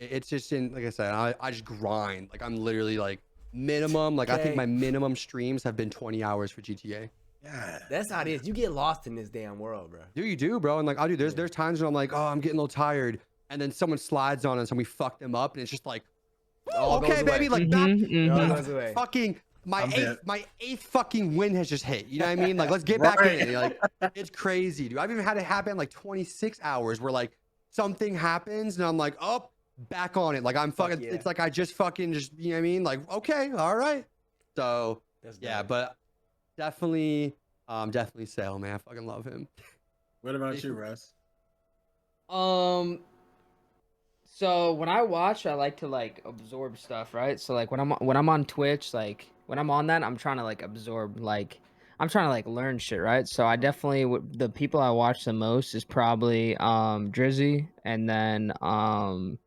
[SPEAKER 1] it's just like I said, I just grind. Like I'm literally like minimum. Like I think my minimum streams have been 20 hours for GTA.
[SPEAKER 3] Yeah, that's how it is. You get lost in this damn world, bro.
[SPEAKER 1] You do, bro. And like there's times when I'm like, oh, I'm getting a little tired, and then someone slides on us and we fuck them up, and it's just like, oh, okay, baby, like that. Fucking my eighth fucking win has just hit. You know what I mean? Like let's get back in it. Like it's crazy, dude. I've even had it happen like 26 hours where like something happens and I'm like, oh, back on it. Like I'm fucking. It's like I just fucking just you know what I mean? Like okay, all right. So yeah, but. Definitely Sale, man. I fucking love him.
[SPEAKER 4] What about you, Russ?
[SPEAKER 2] So when I watch, I like to like absorb stuff, right? So like when I'm on Twitch, like when I'm on that, I'm trying to like absorb, like I'm trying to like learn shit, right? So I definitely the people I watch the most is probably Drizzy, and then I've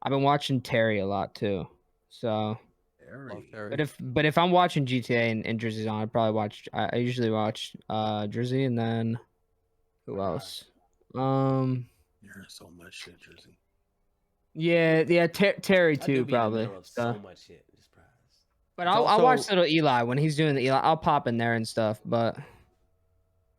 [SPEAKER 2] been watching Terry a lot too. So. But if I'm watching GTA and Drizzy's on, I usually watch Drizzy and then who else?
[SPEAKER 4] You're so much shit, Drizzy.
[SPEAKER 2] Yeah, Terry too, probably.
[SPEAKER 3] So much shit.
[SPEAKER 2] But I'll watch little Eli when he's doing the Eli. I'll pop in there and stuff, but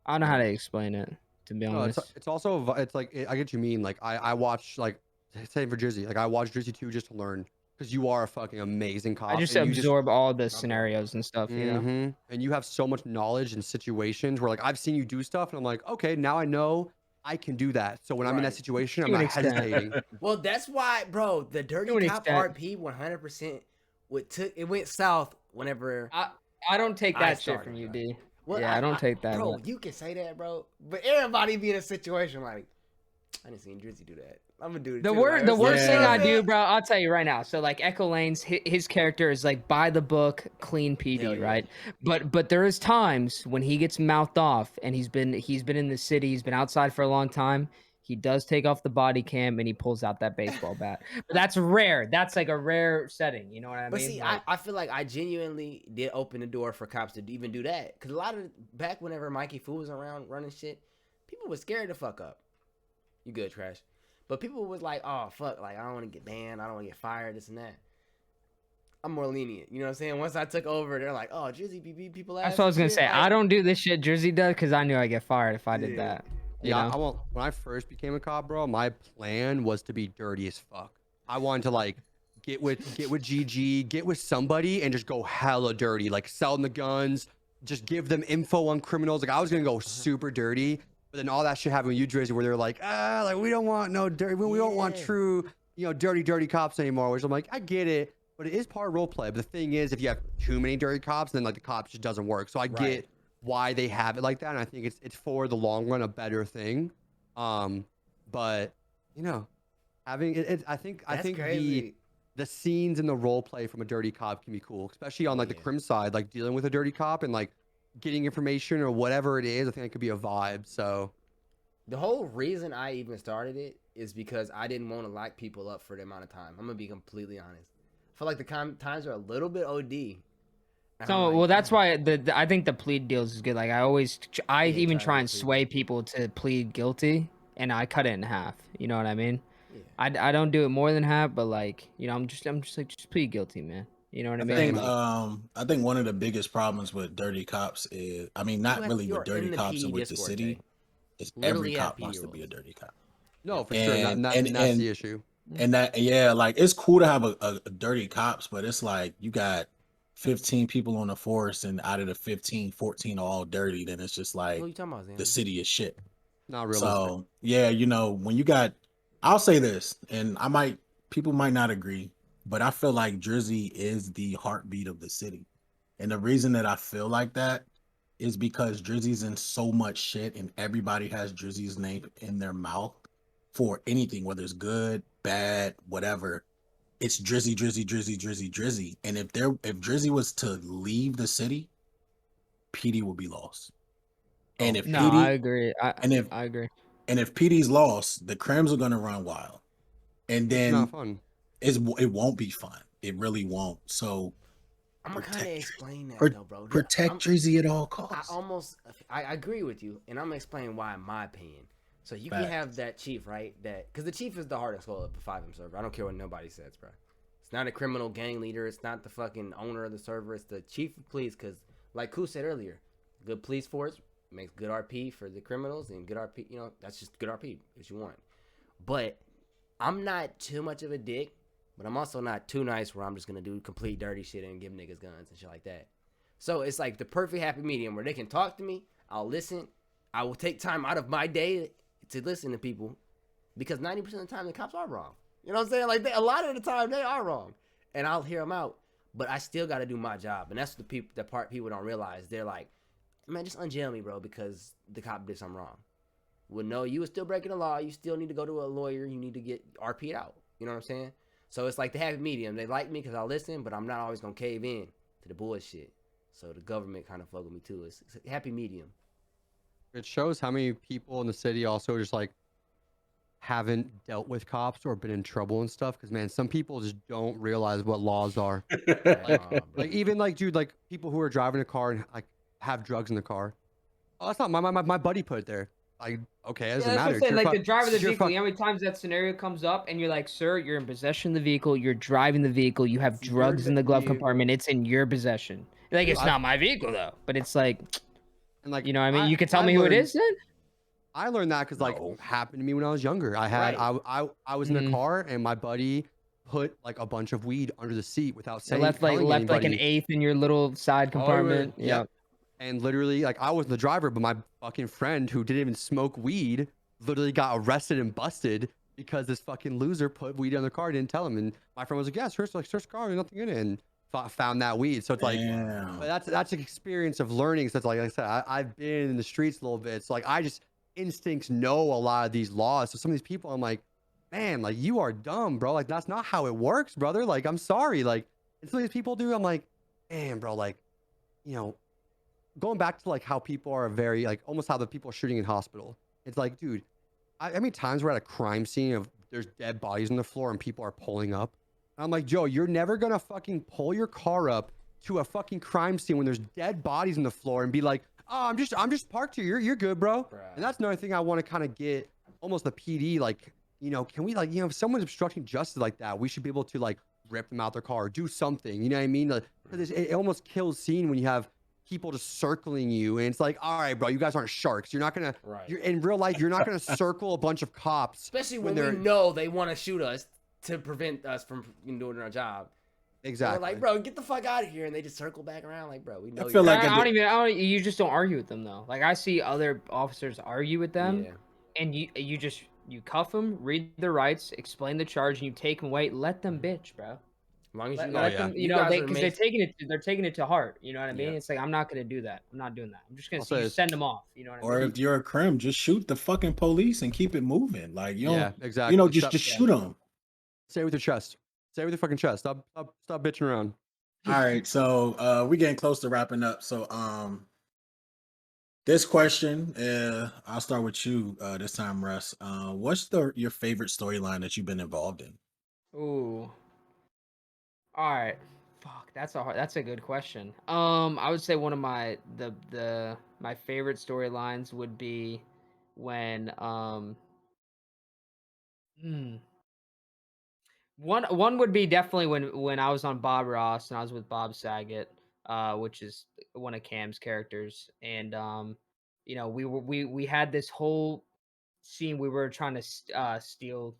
[SPEAKER 2] I don't know how to explain it, to be honest.
[SPEAKER 1] It's also I get what you mean. Like I watch like same for Drizzy. Like I watch Drizzy too just to learn. Because you are a fucking amazing cop.
[SPEAKER 2] I just absorb all the scenarios and stuff, you know?
[SPEAKER 1] And you have so much knowledge in situations where, like, I've seen you do stuff, and I'm like, okay, now I know I can do that. So when I'm in that situation, I'm not hesitating.
[SPEAKER 3] Well, that's why, bro, the Dirty Cop RP 100% it went south whenever...
[SPEAKER 2] I don't take that shit from you, D. Well, yeah, I don't take that.
[SPEAKER 3] Bro, you can say that, bro. But everybody be in a situation like, I didn't see Drizzy do that. I'm gonna do it.
[SPEAKER 2] The worst thing I do, bro, I'll tell you right now. So like Echo Lane's his character is like by the book, clean PD, right? But there is times when he gets mouthed off and he's been in the city, he's been outside for a long time. he does take off the body cam and he pulls out that baseball bat. But that's rare. That's like a rare setting. You know what I mean?
[SPEAKER 3] But see,
[SPEAKER 2] like,
[SPEAKER 3] I feel like I genuinely did open the door for cops to even do that. Because a lot of back whenever Mikey Fu was around running shit, people were scared to fuck up. You good, Trash? But people was like, oh, fuck, like, I don't want to get banned. I don't want to get fired, this and that. I'm more lenient. You know what I'm saying? Once I took over, they're like, oh, Drizzy beat people ass.
[SPEAKER 2] That's what I was going to say.
[SPEAKER 3] Like,
[SPEAKER 2] I don't do this shit Jersey does because I knew I'd get fired if I did that.
[SPEAKER 1] Yeah, when I first became a cop, bro, my plan was to be dirty as fuck. I wanted to, like, get with GG, get with somebody and just go hella dirty. Like, sell them the guns, just give them info on criminals. Like, I was going to go super dirty. But then all that shit happened with you, Drizzy, where they're like, like, we don't want no dirty, we don't want true, dirty cops anymore. Which I'm like, I get it, but it is part of role play. But the thing is, if you have too many dirty cops, then like the cops just doesn't work. So I get why they have it like that, and I think it's for the long run a better thing. But having it, I think the scenes in the role play from a dirty cop can be cool, especially on like the crim side, like dealing with a dirty cop and like getting information or whatever it is. I think it could be a vibe. So
[SPEAKER 3] the whole reason I even started it is because I didn't want to lock people up for the amount of time. I'm gonna be completely honest. I feel like the times are a little bit OD.
[SPEAKER 2] So, well, that's why I think the plead deals is good. Like I even try and sway people to plead guilty, and I cut it in half. You know what I mean? Yeah. I don't do it more than half, but like, I'm just like, just plead guilty, man. You know what I mean?
[SPEAKER 4] I think one of the biggest problems with dirty cops is, I mean, not really with dirty cops and with the city, is every cop wants to be a dirty cop.
[SPEAKER 1] No, for sure. And that's the issue.
[SPEAKER 4] And that, like, it's cool to have a dirty cops, but it's like you got 15 people on the force, and out of the 15, 14 are all dirty. Then it's just like the city is shit.
[SPEAKER 1] Not really.
[SPEAKER 4] So yeah, when you got, I'll say this, and people might not agree, but I feel like Drizzy is the heartbeat of the city. And the reason that I feel like that is because Drizzy's in so much shit, and everybody has Drizzy's name in their mouth for anything, whether it's good, bad, whatever. It's Drizzy, Drizzy, Drizzy, Drizzy, Drizzy. And if Drizzy was to leave the city, PD would be lost. And if
[SPEAKER 2] I agree. I agree.
[SPEAKER 4] And if PD's lost, the crims are gonna run wild. And then
[SPEAKER 1] it's not fun.
[SPEAKER 4] It won't be fun. It really won't. So
[SPEAKER 3] I'm gonna kind of explain that though, bro.
[SPEAKER 4] Protect Drizzy at all costs.
[SPEAKER 3] I agree with you, and I'm gonna explain why in my opinion. So you can have that chief, right? Because the chief is the hardest hold up a 5M server. I don't care what nobody says, bro. It's not a criminal gang leader. It's not the fucking owner of the server. It's the chief of police. Because like Ku said earlier, good police force makes good RP for the criminals, and good RP, that's just good RP, what you want. But I'm not too much of a dick, but I'm also not too nice where I'm just going to do complete dirty shit and give niggas guns and shit like that. So it's like the perfect happy medium where they can talk to me. I'll listen. I will take time out of my day to listen to people, because 90% of the time the cops are wrong. You know what I'm saying? Like a lot of the time they are wrong, and I'll hear them out. But I still got to do my job, and that's the part people don't realize. They're like, man, just unjail me, bro, because the cop did something wrong. Well, no, you were still breaking the law. You still need to go to a lawyer. You need to get RP'd out. You know what I'm saying? So it's like the happy medium. They like me because I listen, but I'm not always gonna cave in to the bullshit. So the government kind of fuck with me too. It's a happy medium.
[SPEAKER 1] It shows how many people in the city also just like haven't dealt with cops or been in trouble and stuff. Because man, some people just don't realize what laws are. like even like, dude, like people who are driving a car and like have drugs in the car. Oh, that's not my buddy put it there. Like, okay, it doesn't matter.
[SPEAKER 2] Saying, like the driver of the vehicle, how many times that scenario comes up and you're like, sir, you're in possession of the vehicle, you're driving the vehicle, you have drugs in the glove compartment, it's in your possession. Like, it's not my vehicle though, but it's like, and like, you know what I mean? You can tell me who it is then?
[SPEAKER 1] I learned that because like it happened to me when I was younger. I was in a car and my buddy put like a bunch of weed under the seat without saying. Left like an eighth in your little side compartment. Yep. And literally, like, I wasn't the driver, but my fucking friend who didn't even smoke weed literally got arrested and busted because this fucking loser put weed on the car, didn't tell him. And my friend was like, yeah, search the car, there's nothing in it. And found that weed. So it's like, that's an experience of learning. So it's like I said, I've been in the streets a little bit. So like, I just instincts know a lot of these laws. So some of these people, I'm like, man, like, you are dumb, bro. Like, that's not how it works, brother. Like, I'm sorry. Like, and some of these people do, I'm like, damn, bro, like, going back to like how people are very like almost how the people are shooting in hospital. It's like, dude, I mean, times we're at a crime scene of there's dead bodies on the floor and people are pulling up. I'm like, Joe, you're never gonna fucking pull your car up to a fucking crime scene when there's dead bodies on the floor and be like, oh, I'm just parked here. You're good, bro.
[SPEAKER 3] Bruh.
[SPEAKER 1] And that's another thing I want to kind of get almost the PD, like, you know, can we, like, you know, if someone's obstructing justice like that, we should be able to like rip them out their car or do something. You know what I mean? Like, it almost kills scene when you have people just circling you and it's like, all right, bro, you guys aren't sharks. You're not gonna, you're in real life, you're not gonna circle a bunch of cops,
[SPEAKER 3] especially when we know they want to shoot us to prevent us from doing our job.
[SPEAKER 1] Exactly.
[SPEAKER 3] We're like, bro, get the fuck out of here, and they just circle back around. Like, bro, we know.
[SPEAKER 4] I feel like
[SPEAKER 2] you just don't argue with them though. Like I see other officers argue with them, and you cuff them, read their rights, explain the charge, and you take them away. Let them bitch, bro.
[SPEAKER 3] As long as
[SPEAKER 2] let them, you know, because they're taking it to heart. You know what I mean? It's like I'm not gonna do that. I'm not doing that. I'm just gonna send them off. You know what I mean?
[SPEAKER 4] Or if you're a crim, just shoot the fucking police and keep it moving. Like you don't,
[SPEAKER 1] exactly.
[SPEAKER 4] You know, just shoot them.
[SPEAKER 1] Say it with your chest. Say it with your fucking chest. Stop bitching around.
[SPEAKER 4] All right, so we're getting close to wrapping up. So this question, I'll start with you this time, Russ. What's your favorite storyline that you've been involved in?
[SPEAKER 2] Ooh. All right. Fuck, that's a good question. I would say one of my favorite storylines would be when One would be definitely when I was on Bob Ross and I was with Bob Saget, which is one of Cam's characters, and you know, we had this whole scene. We were trying to steal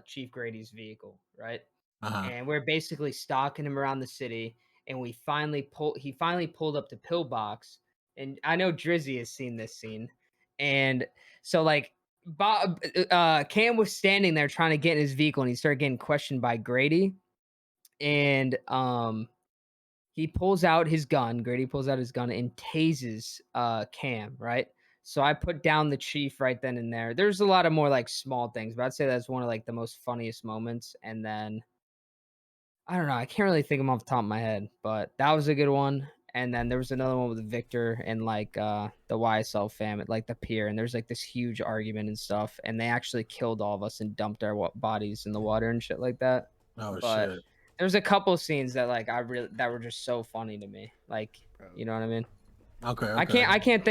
[SPEAKER 2] Chief Grady's vehicle, right? And we're basically stalking him around the city, and he finally pulled up to Pillbox, and I know Drizzy has seen this scene, and so like Cam was standing there trying to get in his vehicle, and he started getting questioned by Grady, and he pulls out his gun. Grady pulls out his gun and tases Cam, right? So I put down the chief right then and there. There's a lot of more like small things, but I'd say that's one of like the most funniest moments. And then I don't know, I can't really think of them off the top of my head, but that was a good one. And then there was another one with Victor and like the YSL fam at like the pier, and there's like this huge argument and stuff, and they actually killed all of us and dumped our bodies in the water and shit like that. Shit. There's a couple scenes that like that were just so funny to me. Like, you know what I mean?
[SPEAKER 4] Okay.
[SPEAKER 2] I can't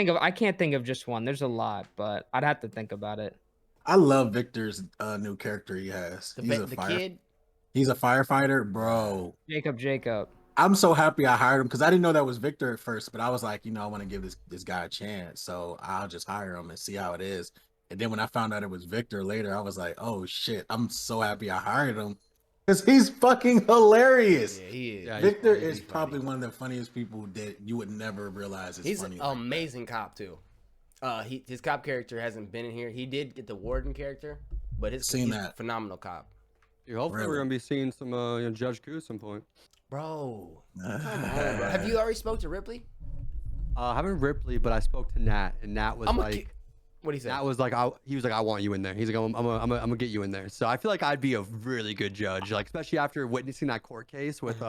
[SPEAKER 2] think of just one. There's a lot, but I'd have to think about it.
[SPEAKER 4] I love Victor's new character he has.
[SPEAKER 3] The kid.
[SPEAKER 4] He's a firefighter, bro.
[SPEAKER 2] Jacob.
[SPEAKER 4] I'm so happy I hired him because I didn't know that was Victor at first, but I was like, you know, I want to give this guy a chance, so I'll just hire him and see how it is. And then when I found out it was Victor later, I was like, oh shit, I'm so happy I hired him because he's fucking hilarious.
[SPEAKER 3] Yeah, he is.
[SPEAKER 4] Yeah, Victor is probably one of the funniest people that you would never realize is funny.
[SPEAKER 3] He's an amazing cop too. His cop character hasn't been in here. He did get the warden character, but he's a phenomenal cop.
[SPEAKER 1] Hopefully we're gonna be seeing some Judge Ku at some point.
[SPEAKER 3] Bro, come on, bro. Have you already spoke to Ripley?
[SPEAKER 1] I haven't Ripley, but I spoke to Nat, and Nat was what did he say? Nat was like, he was like, I want you in there. He's like, I'm gonna get you in there. So I feel like I'd be a really good judge, like especially after witnessing that court case with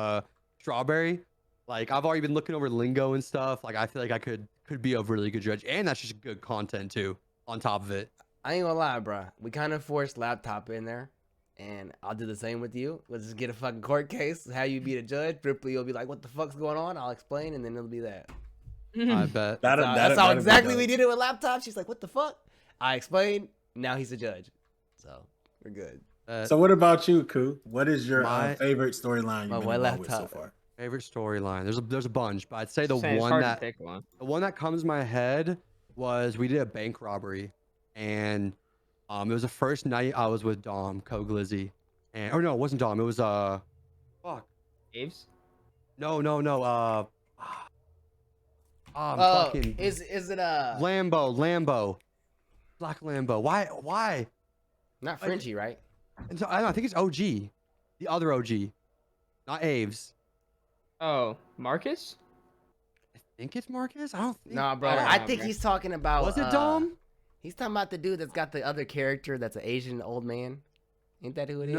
[SPEAKER 1] Strawberry. Like I've already been looking over lingo and stuff. Like I feel like I could be a really good judge, and that's just good content too. On top of it,
[SPEAKER 3] I ain't gonna lie, bro. We kind of forced laptop in there. And I'll do the same with you. Let's just get a fucking court case. How you be the judge. Ripley will be like, what the fuck's going on? I'll explain, and then it'll be that.
[SPEAKER 1] I bet.
[SPEAKER 3] That's how exactly we did it with laptop. She's like, what the fuck? I explained. Now he's a judge. So we're good.
[SPEAKER 4] So what about you, Ku? What is your favorite storyline you've been involved with so far?
[SPEAKER 1] Favorite storyline? There's a bunch, but I'd say the one that comes to my head was we did a bank robbery, and it was the first night I was with Dom, Glizzy, and no, it wasn't Dom. It was fuck.
[SPEAKER 2] Aves?
[SPEAKER 1] No.
[SPEAKER 3] Fucking. Is it
[SPEAKER 1] Lambo? Black Lambo. Why?
[SPEAKER 3] Not Frenchie, right?
[SPEAKER 1] So, I think it's OG, the other OG, not Aves.
[SPEAKER 2] Oh, Marcus?
[SPEAKER 1] I think it's Marcus. I don't think.
[SPEAKER 3] Nah, bro. I think he's talking about.
[SPEAKER 1] Was it Dom?
[SPEAKER 3] He's talking about the dude that's got the other character that's an Asian old man. Ain't that who it is?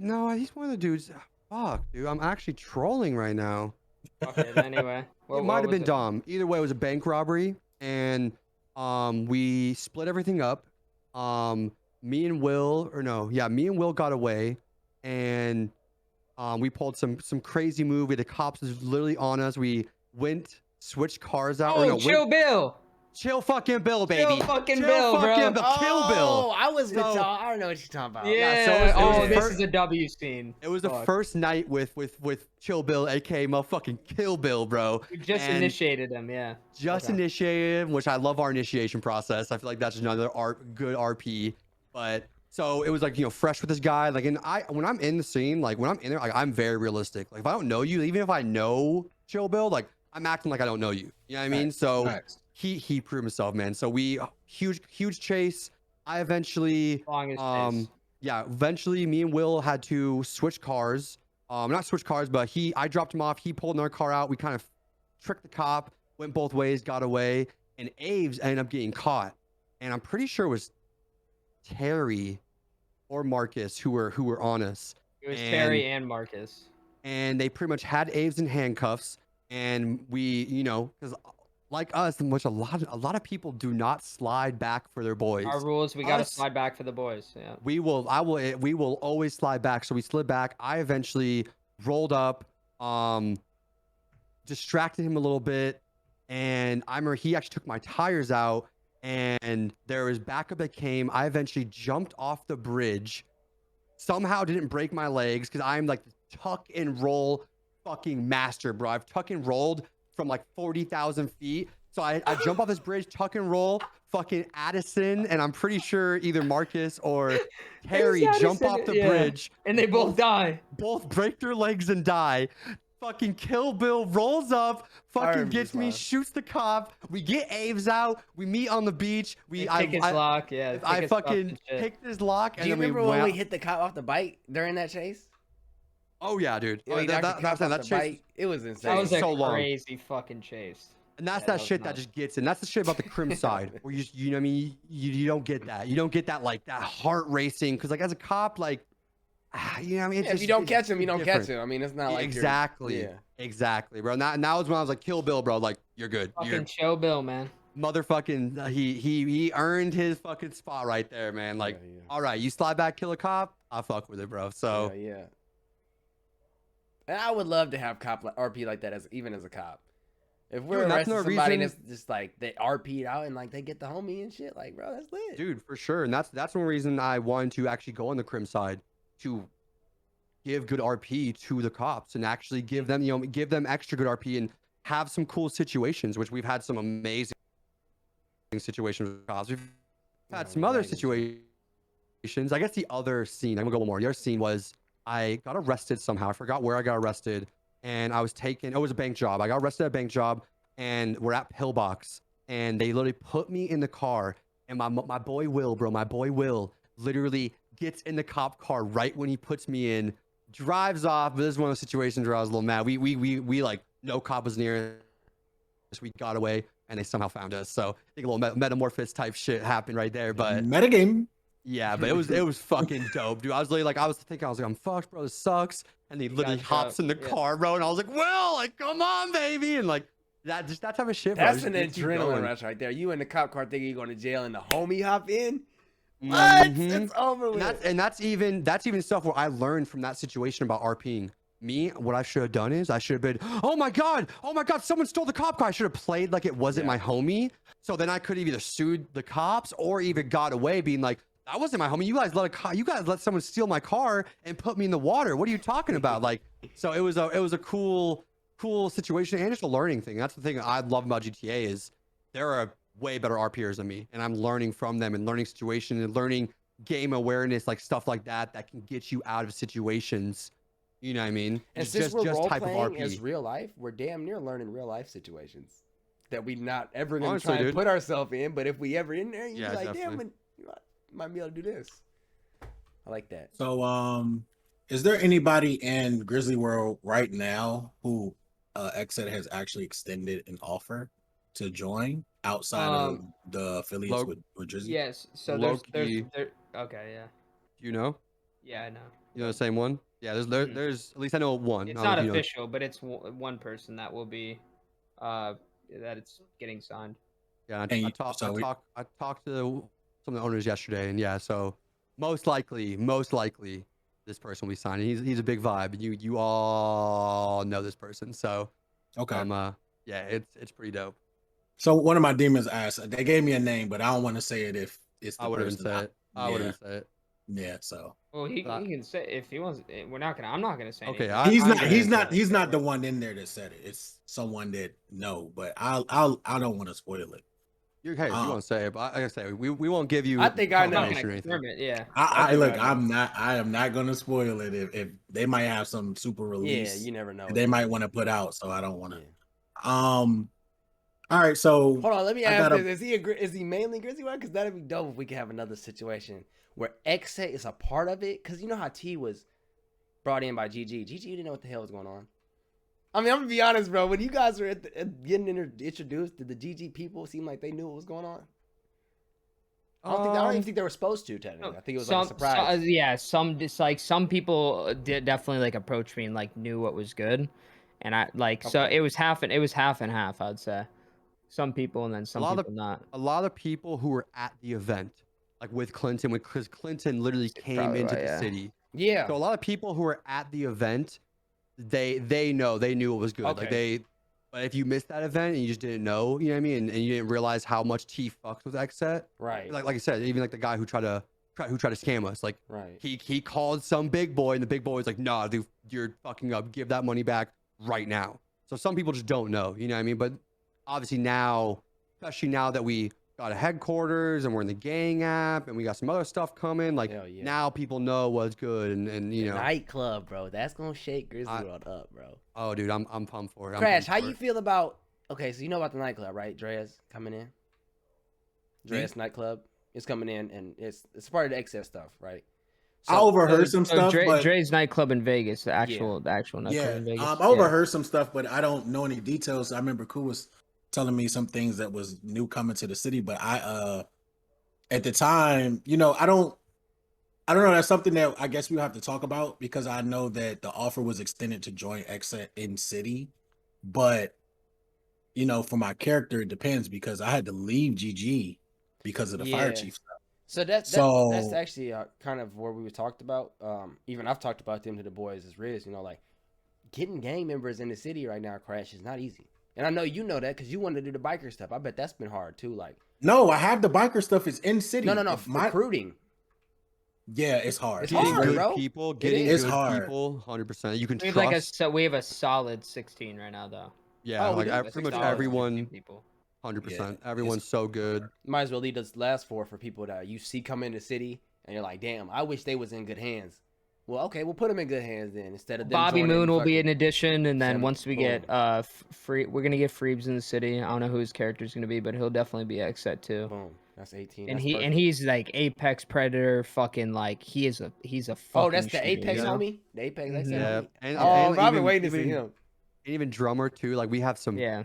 [SPEAKER 1] No, he's one of the dudes. Fuck, dude. I'm actually trolling right now.
[SPEAKER 2] Okay, anyway.
[SPEAKER 1] It might have been Dom. Either way, it was a bank robbery, and we split everything up. Me and Will, or no, yeah, me and Will got away, and we pulled some crazy move. The cops was literally on us. We switched cars out. Or
[SPEAKER 2] Oh,
[SPEAKER 1] no,
[SPEAKER 2] chill, Bill.
[SPEAKER 1] Chill fucking Bill, baby.
[SPEAKER 2] Chill fucking Bill, bro.
[SPEAKER 1] Kill Bill.
[SPEAKER 3] Oh, I was with
[SPEAKER 1] So-
[SPEAKER 3] y'all. I don't know what you're talking about.
[SPEAKER 2] Yeah.
[SPEAKER 1] so it was
[SPEAKER 2] this
[SPEAKER 1] first-
[SPEAKER 2] is a W scene.
[SPEAKER 1] It was the
[SPEAKER 2] Fuck.
[SPEAKER 1] first night with Chill Bill, aka motherfucking Kill Bill, bro.
[SPEAKER 2] We just
[SPEAKER 1] And
[SPEAKER 2] initiated him, yeah.
[SPEAKER 1] Just
[SPEAKER 2] Okay.
[SPEAKER 1] initiated, which I love our initiation process. I feel like that's another good RP. But so it was like, you know, fresh with this guy. Like, and when I'm in the scene, like when I'm in there, like I'm very realistic. Like if I don't know you, even if I know Chill Bill, like I'm acting like I don't know you. You know what I mean? So he proved himself, man. So we huge chase. I eventually
[SPEAKER 2] Longest chase.
[SPEAKER 1] yeah, eventually me and Will had to switch cars. Not switch cars, but I dropped him off. He pulled another car out. We kind of tricked the cop, went both ways, got away, and Aves ended up getting caught. And I'm pretty sure it was Terry or Marcus who were on us.
[SPEAKER 2] It was Terry and Marcus.
[SPEAKER 1] And they pretty much had Aves in handcuffs. And we, you know, because like us, which a lot of people do not slide back for their boys.
[SPEAKER 2] Our rules, we gotta slide back for the boys. Yeah.
[SPEAKER 1] We will always slide back. So we slid back. I eventually rolled up, distracted him a little bit, and I remember he actually took my tires out, and there was backup that came. I eventually jumped off the bridge, somehow didn't break my legs because I'm like the tuck and roll fucking master, bro. I've tuck and rolled from like 40,000 feet. So I jump off this bridge, tuck and roll, fucking Addison, and I'm pretty sure either Marcus or Terry jump off the bridge.
[SPEAKER 2] And they both die.
[SPEAKER 1] Both break their legs and die. Fucking Kill Bill rolls up, fucking gets me, shoots the cop. We get Aves out. We meet on the beach.
[SPEAKER 2] Pick his lock, yeah.
[SPEAKER 1] I fucking picked his lock.
[SPEAKER 3] Do you remember when we hit the cop off the bike during that chase?
[SPEAKER 1] Oh yeah, dude.
[SPEAKER 3] Yeah, that chase, it was insane.
[SPEAKER 2] That was a
[SPEAKER 1] so
[SPEAKER 2] crazy fucking chase.
[SPEAKER 1] And that's that shit that just gets in. That's the shit about the crim side, where you know what I mean, you don't get that. You don't get that like that heart racing, because like as a cop, like you know what I mean.
[SPEAKER 3] If you don't catch him, you don't catch him. I mean, it's not like
[SPEAKER 1] exactly, bro. Now was when I was like, Kill Bill, bro. Like you're good.
[SPEAKER 2] Fucking Chill Bill, man.
[SPEAKER 1] Motherfucking, he earned his fucking spot right there, man. Like, all right, you slide back, kill a cop, I fuck with it, bro. So
[SPEAKER 3] yeah. And I would love to have RP like that even as a cop. If we're arresting somebody and it's just like they RP'd out and like they get the homie and shit, like bro, that's lit.
[SPEAKER 1] Dude, for sure. And that's one reason I wanted to actually go on the crim side, to give good RP to the cops and actually give them, you know, give them extra good RP and have some cool situations, which we've had some amazing situations with cops. We've had some other situations. I guess the other scene, I'm gonna go one more. The other scene was I got arrested somehow. I forgot where I got arrested. And I was taken, it was a bank job. I got arrested at a bank job, and we're at Pillbox, and they literally put me in the car, and my boy Will, bro, my boy Will literally gets in the cop car right when he puts me in, drives off. But this is one of those situations where I was a little mad. We like, no cop was near us. We got away, and they somehow found us. So I think a little metamorphosis type shit happened right there. But
[SPEAKER 4] metagame.
[SPEAKER 1] Yeah, but it was fucking dope, dude. I was like, I'm fucked, bro. This sucks. And he literally hops in the car, bro. And I was like, Will, like, come on, baby. And like that type of shit, bro.
[SPEAKER 3] That's an adrenaline rush right there. You in the cop car thinking you're going to jail and the homie hop in. What? It's over with.
[SPEAKER 1] And that's even stuff where I learned from that situation about RPing. Me, what I should have done is I should have been, oh my god, someone stole the cop car. I should have played like it wasn't my homie. So then I could have either sued the cops or even got away being like, that wasn't my homie. You guys let someone steal my car and put me in the water. What are you talking about? Like, so it was a cool situation and just a learning thing. That's the thing I love about GTA is there are way better RPers than me, and I'm learning from them and learning situations and learning game awareness, like stuff like that can get you out of situations. You know what I mean?
[SPEAKER 3] And since we're role playing as real life, we're damn near learning real life situations that we not ever gonna try and put ourselves in. But if we ever in there, you're like, damn, you might be able to do this. I like that.
[SPEAKER 4] So, is there anybody in Grizzly World right now who Xset has actually extended an offer to join outside of the affiliates with Grizzly?
[SPEAKER 2] Yes. So there's okay, yeah.
[SPEAKER 1] You know?
[SPEAKER 2] Yeah, I know.
[SPEAKER 1] You know the same one? Yeah, there's at least I know one.
[SPEAKER 2] It's not official, but it's one person that will be that it's getting signed.
[SPEAKER 1] Yeah, I talked to some of the owners yesterday, and yeah, so most likely, this person will be signing. He's a big vibe. You all know this person, so
[SPEAKER 4] Okay.
[SPEAKER 1] yeah, it's pretty dope.
[SPEAKER 4] So one of my demons asked. They gave me a name, but I don't want to say it if it's the
[SPEAKER 1] I would have
[SPEAKER 4] person.
[SPEAKER 1] said it. I would have said it.
[SPEAKER 4] Yeah. So.
[SPEAKER 2] Well, he can say if he wants. I'm not gonna say.
[SPEAKER 1] Okay,
[SPEAKER 2] anything.
[SPEAKER 4] He's not the one in there that said it. It's someone that know, but I don't want to spoil it.
[SPEAKER 1] You're okay if you want to say it, but like I say, we won't give you.
[SPEAKER 3] I think I know.
[SPEAKER 2] I'm not gonna confirm it. Yeah.
[SPEAKER 4] I look. I am not gonna spoil it if they might have some super release.
[SPEAKER 3] Yeah, you never know.
[SPEAKER 4] They might want to put out, so I don't want to. All right, so
[SPEAKER 3] hold on. Let me ask this: is he mainly Grizzly one? Because that'd be dope if we could have another situation where Xset is a part of it. Because you know how T was brought in by GG. GG didn't know what the hell was going on. I mean, I'm gonna be honest, bro. When you guys were getting introduced, did the GG people seem like they knew what was going on? I don't even think they were supposed to. Technically, I think it was like a surprise.
[SPEAKER 2] Some people did definitely like approach me and like knew what was good, and I like so it was half and half. I'd say some people and then some people not.
[SPEAKER 1] A lot of people who were at the event, like with Clinton, because Clinton literally came into the city.
[SPEAKER 3] Yeah.
[SPEAKER 1] So a lot of people who were at the event, they knew it was good.
[SPEAKER 3] Okay.
[SPEAKER 1] But if you missed that event and you just didn't know, you know what I mean, and you didn't realize how much T fucks with Xset,
[SPEAKER 3] right?
[SPEAKER 1] Like I said, even like the guy who tried to scam us, like
[SPEAKER 3] right.
[SPEAKER 1] He called some big boy, and the big boy was like, "Nah, dude, you're fucking up. Give that money back right now." So some people just don't know, you know what I mean? But obviously now, especially now that we got a headquarters and we're in the gang app and we got some other stuff coming, like now people know what's good and you know.
[SPEAKER 3] Nightclub, bro, that's gonna shake Grizzly World up, bro.
[SPEAKER 1] Oh, dude, I'm pumped for it.
[SPEAKER 3] Crash, how you feel about? Okay, so you know about the nightclub, right? Dre's coming in. Dre's nightclub is coming in, and it's part of the Xset stuff, right?
[SPEAKER 4] So, I overheard some stuff.
[SPEAKER 2] Dre's nightclub in Vegas, the actual nightclub in Vegas.
[SPEAKER 4] I overheard some stuff, but I don't know any details. I remember Ku was telling me some things that was new coming to the city, but I at the time, you know, I don't know. That's something that I guess we have to talk about because I know that the offer was extended to join Xset in city, but you know, for my character, it depends because I had to leave GG because of the fire chief stuff.
[SPEAKER 3] So that's actually kind of where we talked about. Even I've talked about them to the boys as Riz. You know, like getting gang members in the city right now, Crash, is not easy. And I know you know that because you wanted to do the biker stuff. I bet that's been hard too. Like,
[SPEAKER 4] no, I have the biker stuff. It's in city.
[SPEAKER 3] No. Recruiting.
[SPEAKER 4] Yeah, it's hard.
[SPEAKER 3] Getting good
[SPEAKER 1] people, getting good people, 100%. You can trust.
[SPEAKER 2] We have a solid 16 right now, though.
[SPEAKER 1] Yeah, like pretty much everyone. 100%. Everyone's so good.
[SPEAKER 3] Might as well lead us last for people that you see come in the city and you're like, damn, I wish they was in good hands. Well, okay, we'll put them in good hands then instead of them
[SPEAKER 2] Bobby Moon will be an addition, and then once we get free, we're gonna get Freebs in the city. I don't know who his character's gonna be, but he'll definitely be Xset too.
[SPEAKER 3] Boom, that's 18.
[SPEAKER 2] And he's like Apex Predator, fucking like he's a fucking.
[SPEAKER 3] Oh, that's the Apex homie. The Apex Xset. Yeah, I've been waiting to see him.
[SPEAKER 1] And even drummer too. Like we have some. Yeah.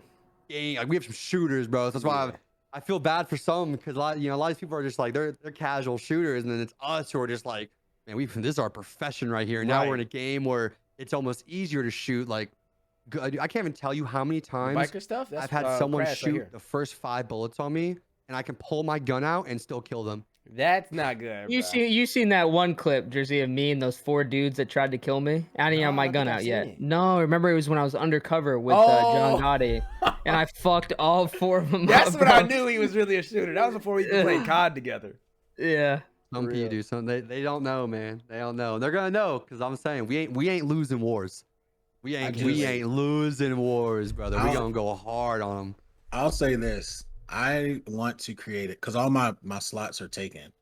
[SPEAKER 1] Like we have some shooters, bro. That's why I feel bad for some because a lot of these people are just like they're casual shooters, and then it's us who are just like, man, this is our profession right here. Now we're in a game where it's almost easier to shoot. Like, I can't even tell you how many times
[SPEAKER 3] biker stuff?
[SPEAKER 1] I've had someone shoot the first 5 bullets on me, and I can pull my gun out and still kill them.
[SPEAKER 3] That's not good.
[SPEAKER 2] You seen that one clip, Jersey, of me and those 4 dudes that tried to kill me? I didn't have my gun out yet. No, remember it was when I was undercover with John Gotti, and I fucked all 4 of them.
[SPEAKER 3] That's when I knew he was really a shooter. That was before we played COD together.
[SPEAKER 2] Yeah.
[SPEAKER 1] Some people do something. They don't know, man. They don't know. They're gonna know because I'm saying we ain't losing wars. We ain't losing wars, brother. We gonna go hard on them.
[SPEAKER 4] I'll say this. I want to create it because all my slots are taken,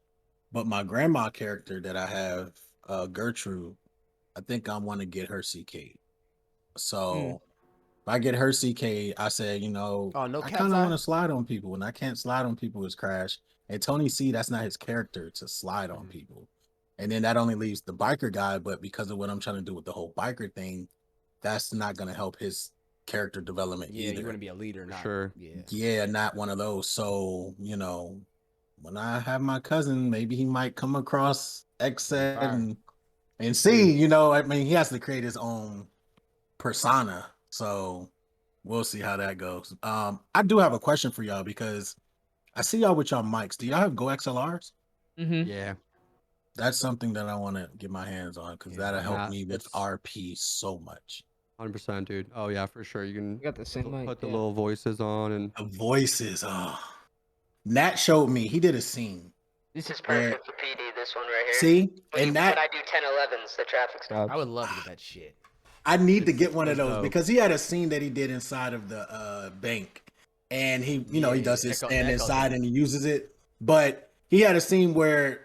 [SPEAKER 4] but my grandma character that I have, Gertrude, I think I want to get her CK. So if I get her CK, I said, I kind of want to slide on people, and I can't slide on people as Crash. And Tony C, that's not his character to slide on people. And then that only leaves the biker guy, but because of what I'm trying to do with the whole biker thing, that's not going to help his character development either.
[SPEAKER 3] You're going to be a leader, not
[SPEAKER 4] not one of those. So, when I have my cousin, maybe he might come across Xset and see, he has to create his own persona. So we'll see how that goes. I do have a question for y'all because I see y'all with y'all mics. Do y'all have Go XLRs?
[SPEAKER 2] Mm-hmm.
[SPEAKER 1] Yeah.
[SPEAKER 4] That's something that I want to get my hands on because that'll help me with RP so much.
[SPEAKER 1] 100%, dude. Oh yeah, for sure. You can
[SPEAKER 2] got the same mic,
[SPEAKER 1] put the little voices on and
[SPEAKER 4] the voices. Oh, Nat showed me. He did a scene.
[SPEAKER 5] This is perfect for PD. This one right here.
[SPEAKER 4] See,
[SPEAKER 5] when I do 10-11s, the traffic stops.
[SPEAKER 3] I would love to get that shit.
[SPEAKER 4] I need to get one of those because he had a scene that he did inside of the bank, and he does his stand inside and he uses it. But he had a scene where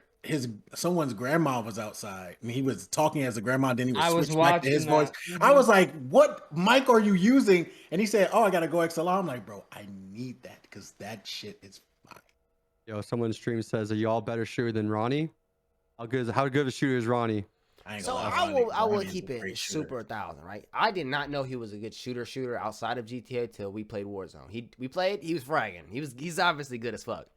[SPEAKER 4] someone's grandma was outside and he was talking as a grandma. Then he was switch back to his voice. Mm-hmm. I was like, "What mic are you using?" And he said, "Oh, I gotta go XLR." I'm like, "Bro, I need that because that shit is fine."
[SPEAKER 1] Yo, someone stream says, "Are you all better shooter than Ronnie?" How good of a shooter is Ronnie?
[SPEAKER 3] I will keep it super 1,000, right? I did not know he was a good shooter outside of GTA till we played Warzone. He was fragging. He's obviously good as fuck.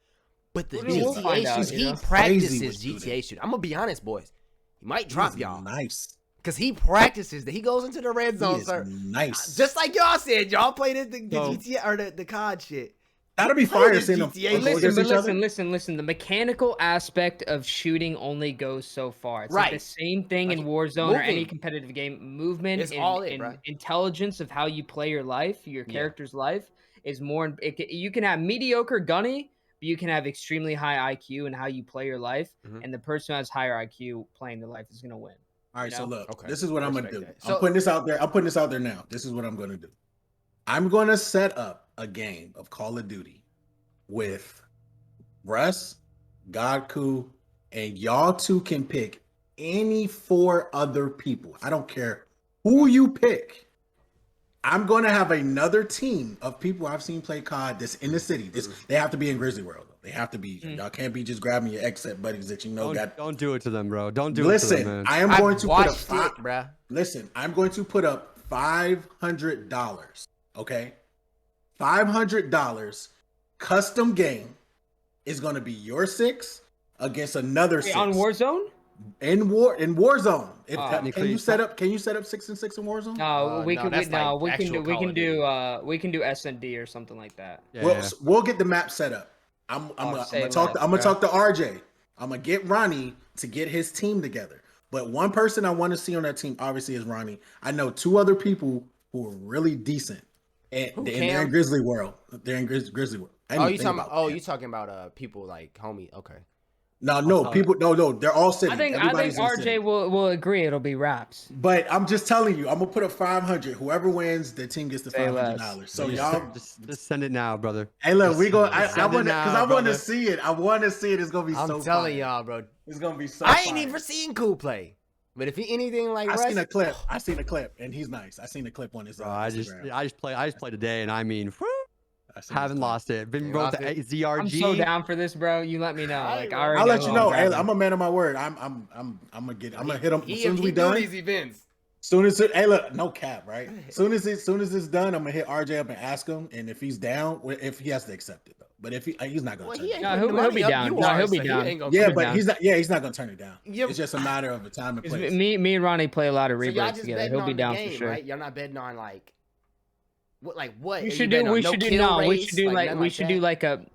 [SPEAKER 3] But the GTA shoot, he practices GTA shoot. I'm gonna be honest, boys. He might drop y'all.
[SPEAKER 4] Nice.
[SPEAKER 3] Because he practices that. He goes into the red zone, sir.
[SPEAKER 4] Nice.
[SPEAKER 3] Just like y'all said, y'all played the GTA or the COD shit.
[SPEAKER 4] That'll be fire seeing them.
[SPEAKER 2] Listen. The mechanical aspect of shooting only goes so far. It's like the same thing in Warzone or any competitive game. Movement and intelligence of how you play your life, your character's life, is more. You can have mediocre gunny, but you can have extremely high IQ in how you play your life, and the person who has higher IQ playing their life is gonna win.
[SPEAKER 4] All right, so look, this is what I'm gonna do. I'm putting this out there now. This is what I'm gonna do. I'm gonna set up a game of Call of Duty with Russ, Ku, and y'all two can pick any 4 other people. I don't care who you pick. I'm going to have another team of people I've seen play COD that's in the city. They have to be in Grizzly World. They have to be. Y'all can't be just grabbing your Xset buddies that you know got.
[SPEAKER 1] Don't do it to them, bro. Don't do it to them, man.
[SPEAKER 4] I am going to put up Listen, I'm going to put up $500. Okay, $500 custom game is going to be your 6 against another 6
[SPEAKER 2] on Warzone.
[SPEAKER 4] In Warzone. Can you set up 6 and 6 in Warzone?
[SPEAKER 2] No, we can do S&D or something like that.
[SPEAKER 4] Yeah. We'll get the map set up. I'm gonna talk to RJ. I'm gonna get Ronnie to get his team together. But one person I want to see on that team obviously is Ronnie. I know 2 other people who are really decent. And they're in Grizzly World. They're in Grizzly World.
[SPEAKER 3] You talking about people like homie? Okay.
[SPEAKER 4] No, people. No, they're all city.
[SPEAKER 2] I think RJ will agree. It'll be raps.
[SPEAKER 4] But I'm just telling you, I'm gonna put up 500. Whoever wins, the team gets the $500. So y'all
[SPEAKER 1] just send it now, brother.
[SPEAKER 4] Hey, look, we go. I want to see it. I want to see it. It's gonna be so.
[SPEAKER 3] I'm telling y'all, bro.
[SPEAKER 4] It's gonna be so.
[SPEAKER 3] I ain't even seen Ku play. But if he anything like
[SPEAKER 4] I seen a clip, and he's nice. I seen a clip on his.
[SPEAKER 1] I just play today, and I mean, haven't lost it. Been wrote the ZRG.
[SPEAKER 2] I'm so down for this, bro. You let me know.
[SPEAKER 4] I'll let you know. Hey, I'm a man of my word. I'm gonna hit him as soon as we done
[SPEAKER 3] these events.
[SPEAKER 4] Hey, look, no cap, right? Soon as it's done, I'm gonna hit RJ up and ask him, and if he's down, if he has to accept it though. But if he's not gonna,
[SPEAKER 2] he'll be down. He'll be down.
[SPEAKER 4] Yeah, but he's not. Yeah, he's not gonna turn it down. It's just a matter of a time and place.
[SPEAKER 2] Me and Ronnie play a lot of rebirths together. He'll be down for sure.
[SPEAKER 3] Right? You're not betting on like what?
[SPEAKER 2] We should do like a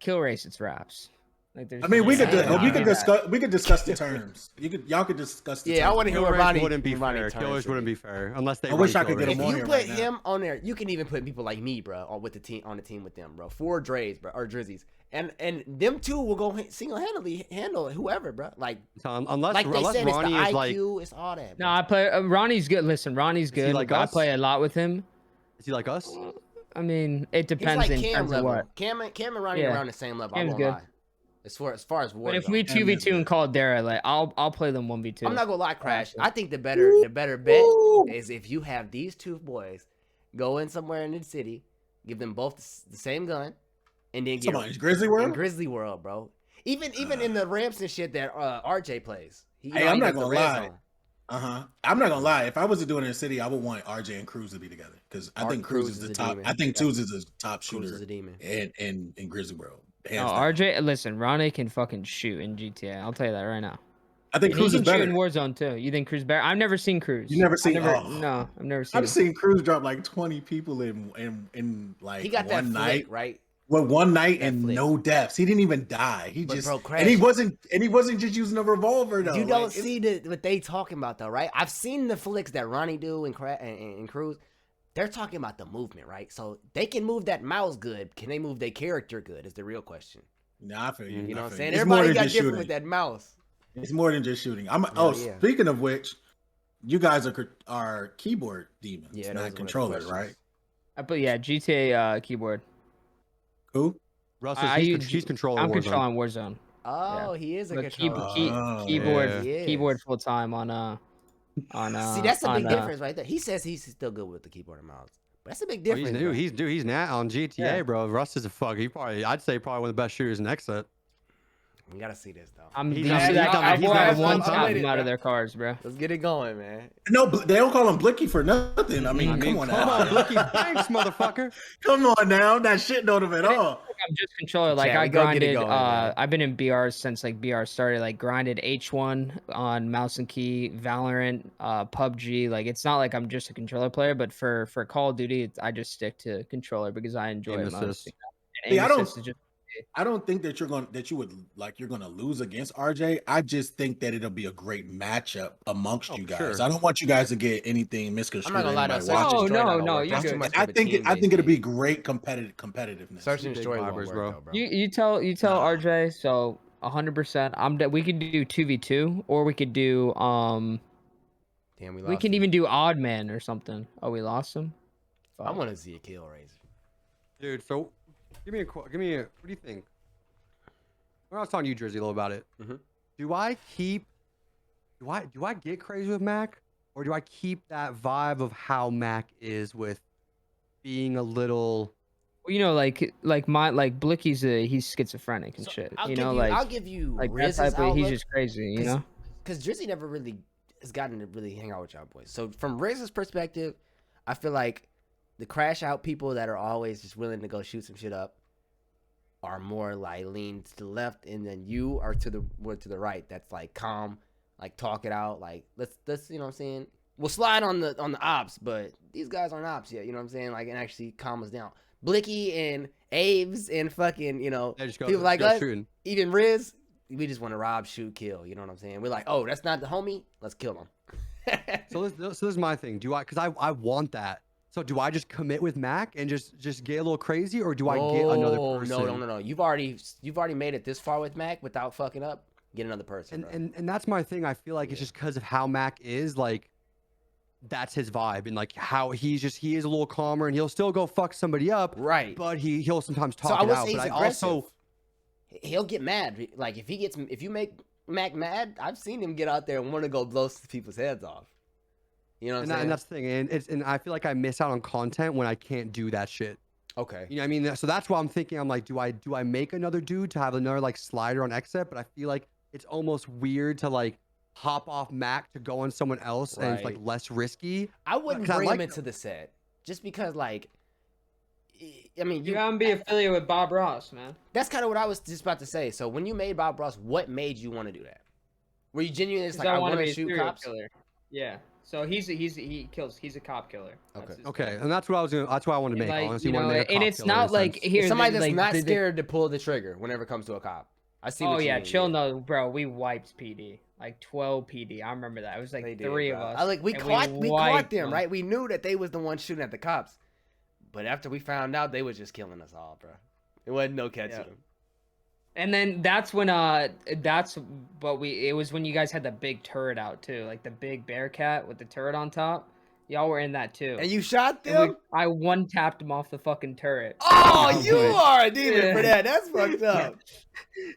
[SPEAKER 2] kill race. It's raps.
[SPEAKER 4] Like we could discuss the terms. Y'all could discuss the terms.
[SPEAKER 3] I want to hear what Ronnie
[SPEAKER 1] wouldn't be fair. Killers wouldn't be fair unless they.
[SPEAKER 4] I wish I could get him on here.
[SPEAKER 3] If you put him on there, you can even put people like me, bro, on the team with them, bro. 4 Dre's, bro, or Drizzies, and them 2 will go single-handedly handle whoever, bro. Like
[SPEAKER 1] unless
[SPEAKER 3] said,
[SPEAKER 1] Ronnie
[SPEAKER 3] it's the
[SPEAKER 1] is
[SPEAKER 3] IQ, it's all that.
[SPEAKER 2] No, I play. Ronnie's good. Listen, Ronnie's good.
[SPEAKER 1] Like
[SPEAKER 2] I play a lot with him.
[SPEAKER 1] Is he like us?
[SPEAKER 2] I mean, it depends in terms of what.
[SPEAKER 3] Cam and Ronnie are around the same level. I'm gonna lie. As far as Warzone.
[SPEAKER 2] But if we 2v2 and Caldera, like I'll play them 1v2.
[SPEAKER 3] I'm not gonna lie, Crash. I think the better bet is if you have these 2 boys go in somewhere in the city, give them both the same gun, and then get
[SPEAKER 4] Grizzly World.
[SPEAKER 3] In Grizzly World, bro. Even in the ramps and shit that RJ plays.
[SPEAKER 4] I'm not gonna lie. I'm not gonna lie. If I was to do it in the city, I would want RJ and Cruz to be together because I think Cruz is the top. Demon. I think Cruz is the top shooter. Cruz is a demon. In Grizzly World.
[SPEAKER 2] RJ, listen, Ronnie can fucking shoot in GTA. I'll tell you that right now.
[SPEAKER 4] I think Cruz is better.
[SPEAKER 2] He can shoot in Warzone too. You think Cruz better? I've never seen Cruz.
[SPEAKER 4] You never seen?
[SPEAKER 2] No, I've never seen.
[SPEAKER 4] I've seen Cruz drop like 20 people in like
[SPEAKER 3] he got
[SPEAKER 4] one
[SPEAKER 3] that
[SPEAKER 4] night,
[SPEAKER 3] flick, right?
[SPEAKER 4] Well, one night
[SPEAKER 3] That
[SPEAKER 4] and
[SPEAKER 3] flick.
[SPEAKER 4] no deaths. He didn't even die. He
[SPEAKER 3] But
[SPEAKER 4] just
[SPEAKER 3] bro,
[SPEAKER 4] and he wasn't just using a revolver though.
[SPEAKER 3] You don't
[SPEAKER 4] Like,
[SPEAKER 3] see what they talking about though, right? I've seen the flicks that Ronnie do and Cruz. They're talking about the movement, right? So they can move that mouse good. Can they move their character good? Is the real question.
[SPEAKER 4] Nah, I feel you.
[SPEAKER 3] You know what I'm
[SPEAKER 4] I feel
[SPEAKER 3] saying?
[SPEAKER 4] you. It's
[SPEAKER 3] Everybody
[SPEAKER 4] more than
[SPEAKER 3] got
[SPEAKER 4] just
[SPEAKER 3] different
[SPEAKER 4] shooting.
[SPEAKER 3] with that mouse.
[SPEAKER 4] It's more than just shooting.
[SPEAKER 3] Yeah.
[SPEAKER 4] Speaking of which, you guys are keyboard demons,
[SPEAKER 3] Yeah,
[SPEAKER 4] not controllers, right?
[SPEAKER 2] But yeah, GTA keyboard.
[SPEAKER 4] Who?
[SPEAKER 1] Russ
[SPEAKER 2] I
[SPEAKER 1] is
[SPEAKER 2] use
[SPEAKER 1] he's controlling
[SPEAKER 2] I'm
[SPEAKER 1] Warzone.
[SPEAKER 2] controlling Warzone.
[SPEAKER 3] Oh, he is a
[SPEAKER 2] But
[SPEAKER 3] controller.
[SPEAKER 2] keyboard
[SPEAKER 3] He is.
[SPEAKER 2] keyboard full time on
[SPEAKER 3] See, that's a big difference right there. He says he's still good with the keyboard and mouse. But that's a big
[SPEAKER 1] Oh,
[SPEAKER 3] difference.
[SPEAKER 1] he's new. He's now on GTA,
[SPEAKER 2] Yeah.
[SPEAKER 1] bro. Russ is a fuck. I'd say probably one of the best shooters in Xset.
[SPEAKER 3] We gotta see this though.
[SPEAKER 1] He's
[SPEAKER 2] you
[SPEAKER 1] not-
[SPEAKER 2] see
[SPEAKER 1] he's
[SPEAKER 2] that?
[SPEAKER 1] not-
[SPEAKER 2] I
[SPEAKER 1] he's not-
[SPEAKER 2] one
[SPEAKER 3] I'm
[SPEAKER 2] tap
[SPEAKER 3] with it,
[SPEAKER 2] them out of
[SPEAKER 3] bro.
[SPEAKER 2] their cars, bro.
[SPEAKER 3] Let's get it going, man.
[SPEAKER 4] No, they don't call him Blicky for nothing. I mean, come on
[SPEAKER 1] Come
[SPEAKER 4] now.
[SPEAKER 1] on, Blicky Banks, motherfucker.
[SPEAKER 4] Come on now. That shit don't have at all.
[SPEAKER 2] I'm just controller. Like
[SPEAKER 3] Chat,
[SPEAKER 2] I
[SPEAKER 3] we gonna get it
[SPEAKER 2] grinded.
[SPEAKER 3] going, man.
[SPEAKER 2] I've been in BR since like BR started. Like grinded H1 on mouse and key, Valorant, PUBG. Like it's not like I'm just a controller player, but for Call of Duty, I just stick to controller because I enjoy
[SPEAKER 1] Aim
[SPEAKER 2] it most.
[SPEAKER 1] assist.
[SPEAKER 2] And
[SPEAKER 4] See,
[SPEAKER 2] aim
[SPEAKER 4] I don't-
[SPEAKER 2] assist is just-
[SPEAKER 4] I don't think that you're gonna lose against RJ. I just think that it'll be a great matchup amongst you guys.
[SPEAKER 1] sure.
[SPEAKER 4] I don't want you guys to get anything misconstrued.
[SPEAKER 3] I'm not gonna lie,
[SPEAKER 4] anybody
[SPEAKER 3] though,
[SPEAKER 4] watching.
[SPEAKER 3] Search and Destroy not gonna
[SPEAKER 2] no,
[SPEAKER 3] work.
[SPEAKER 2] you're
[SPEAKER 3] That's
[SPEAKER 2] good.
[SPEAKER 3] too much
[SPEAKER 4] I
[SPEAKER 3] of a
[SPEAKER 4] think
[SPEAKER 3] team
[SPEAKER 4] I think it'll
[SPEAKER 3] based
[SPEAKER 4] be great competitiveness.
[SPEAKER 3] Search and
[SPEAKER 1] Big
[SPEAKER 3] Destroy won't
[SPEAKER 1] vibers,
[SPEAKER 3] work,
[SPEAKER 1] bro.
[SPEAKER 3] though, bro.
[SPEAKER 2] You tell
[SPEAKER 4] Nah.
[SPEAKER 2] RJ. So 100%. We could do 2v2, or we could do
[SPEAKER 3] Damn,
[SPEAKER 2] we can even do odd man or something. Oh, we lost him.
[SPEAKER 3] I want to see a kill raise.
[SPEAKER 1] Dude, so give me a what do you think? When I was talking to you, Drizzy, a little about it.
[SPEAKER 3] Mhm.
[SPEAKER 1] Do I get crazy with Mac, or do I keep that vibe of how Mac is with being a little?
[SPEAKER 2] Well, like Blicky's he's schizophrenic and shit.
[SPEAKER 3] I'll give you
[SPEAKER 2] like that
[SPEAKER 3] Riz's
[SPEAKER 2] type of, he's
[SPEAKER 3] outlook,
[SPEAKER 2] just crazy, you know.
[SPEAKER 3] because Drizzy never really has gotten to really hang out with y'all boys. So from Riz's perspective, I feel like the crash out people that are always just willing to go shoot some shit up are more like lean to the left, and then you are to the right. That's like calm, like talk it out, like let's you know what I'm saying. We'll slide on the ops, but these guys aren't ops yet. You know what I'm saying? Like, and actually calm us down. Blicky and Aves and fucking people like us, shooting. Even Riz, we just want to rob, shoot, kill. You know what I'm saying? We're like, oh, that's not the homie. Let's kill him.
[SPEAKER 1] So this is my thing. Because I want that. So do I just commit with Mac and just get a little crazy, or do I get another person?
[SPEAKER 3] No. You've already made it this far with Mac without fucking up. Get another person.
[SPEAKER 1] And that's my thing. I feel like it's just because of how Mac is, like that's his vibe, and like how he is a little calmer, and he'll still go fuck somebody up,
[SPEAKER 3] right?
[SPEAKER 1] But he'll sometimes talk
[SPEAKER 3] so
[SPEAKER 1] it out. But I also
[SPEAKER 3] he'll get mad. Like if you make Mac mad, I've seen him get out there and want to go blow people's heads off. You know what I'm saying?
[SPEAKER 1] And that's the thing, and I feel like I miss out on content when I can't do that shit.
[SPEAKER 3] Okay.
[SPEAKER 1] You know what I mean? So that's why I'm thinking, I'm like, do I make another dude to have another like slider on Xset? But I feel like it's almost weird to like hop off Mac to go on someone else, and it's like less risky.
[SPEAKER 3] I wouldn't bring him into the set just because, like, I mean,
[SPEAKER 2] you gotta be affiliated with Bob Ross, man.
[SPEAKER 3] That's kind of what I was just about to say. So when you made Bob Ross, what made you want to do that? Were you genuinely just like, I want to shoot cops?
[SPEAKER 2] Killer. Yeah. So he's a cop killer.
[SPEAKER 1] Okay, and that's what I wanted to make.
[SPEAKER 2] Like,
[SPEAKER 1] honestly,
[SPEAKER 2] and it's not like here
[SPEAKER 3] somebody that's like, not scared to pull the trigger whenever it comes to a cop. I see.
[SPEAKER 2] Oh yeah, chill. No, bro, we wiped PD like 12 PD. I remember that. It was like three of us.
[SPEAKER 3] We caught them, right? We knew that they was the ones shooting at the cops, but after we found out, they was just killing us all, bro. It wasn't no catching them.
[SPEAKER 2] And then that's when it was when you guys had the big turret out too, like the big Bearcat with the turret on top. Y'all were in that too.
[SPEAKER 3] And you shot them?
[SPEAKER 2] I one tapped them off the fucking turret.
[SPEAKER 3] Oh, you are a demon for that. That's fucked up.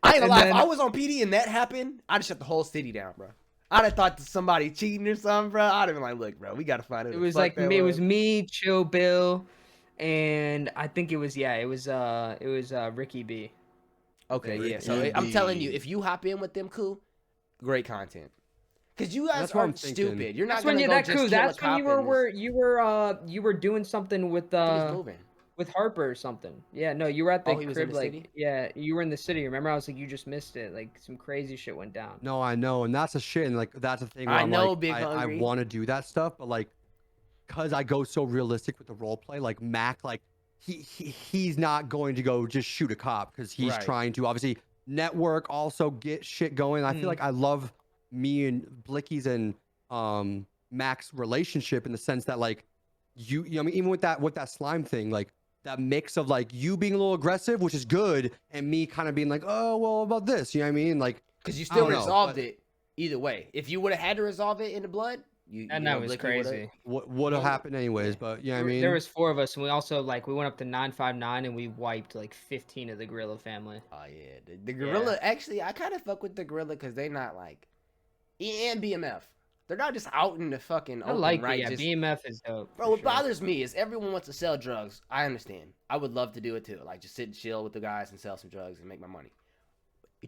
[SPEAKER 3] I ain't gonna lie. If I was on PD and that happened, I'd shut the whole city down, bro. I'd have thought somebody cheating or something, bro. I'd have been like, look, bro, we gotta find it.
[SPEAKER 2] It was like it was me, Chill Bill, and I think it was Ricky B.
[SPEAKER 3] Okay, yeah. So I'm telling you, if you hop in with them, Ku, great content. Because you guys aren't stupid. You're not gonna go just kill a cop.
[SPEAKER 2] That's when you were doing something with Harper or something. Yeah, no, you were at the crib. Yeah, you were in the city. Remember, I was like, you just missed it. Like some crazy shit went down.
[SPEAKER 1] No, I know, and that's a shit, and like that's a thing. Where
[SPEAKER 3] I know,
[SPEAKER 1] like,
[SPEAKER 3] Big
[SPEAKER 1] I
[SPEAKER 3] Hungry.
[SPEAKER 1] want to do that stuff, but like, cause I go so realistic with the role play, like Mac, like he's not going to go just shoot a cop because he's trying to obviously network, also get shit going. I feel like I love me and Blicky's and Mac's relationship in the sense that like you know, I mean, even with that slime thing, like that mix of like you being a little aggressive, which is good, and me kind of being like, oh well, about this, you know what I mean? Like,
[SPEAKER 3] because you still resolved it either way. If you would have had to resolve it in the blood,
[SPEAKER 2] that was crazy.
[SPEAKER 1] What would have happened anyways? But yeah, I mean,
[SPEAKER 2] there was 4 of us, and we also we went up to 959, and we wiped like 15 of the gorilla family.
[SPEAKER 3] Oh yeah, the gorilla. Actually, I kind of fuck with the gorilla because they're not like and BMF. They're not just out in the fucking open, right?
[SPEAKER 2] Yeah, BMF is dope.
[SPEAKER 3] Bro, what bothers me is everyone wants to sell drugs. I understand. I would love to do it too. Like, just sit and chill with the guys and sell some drugs and make my money.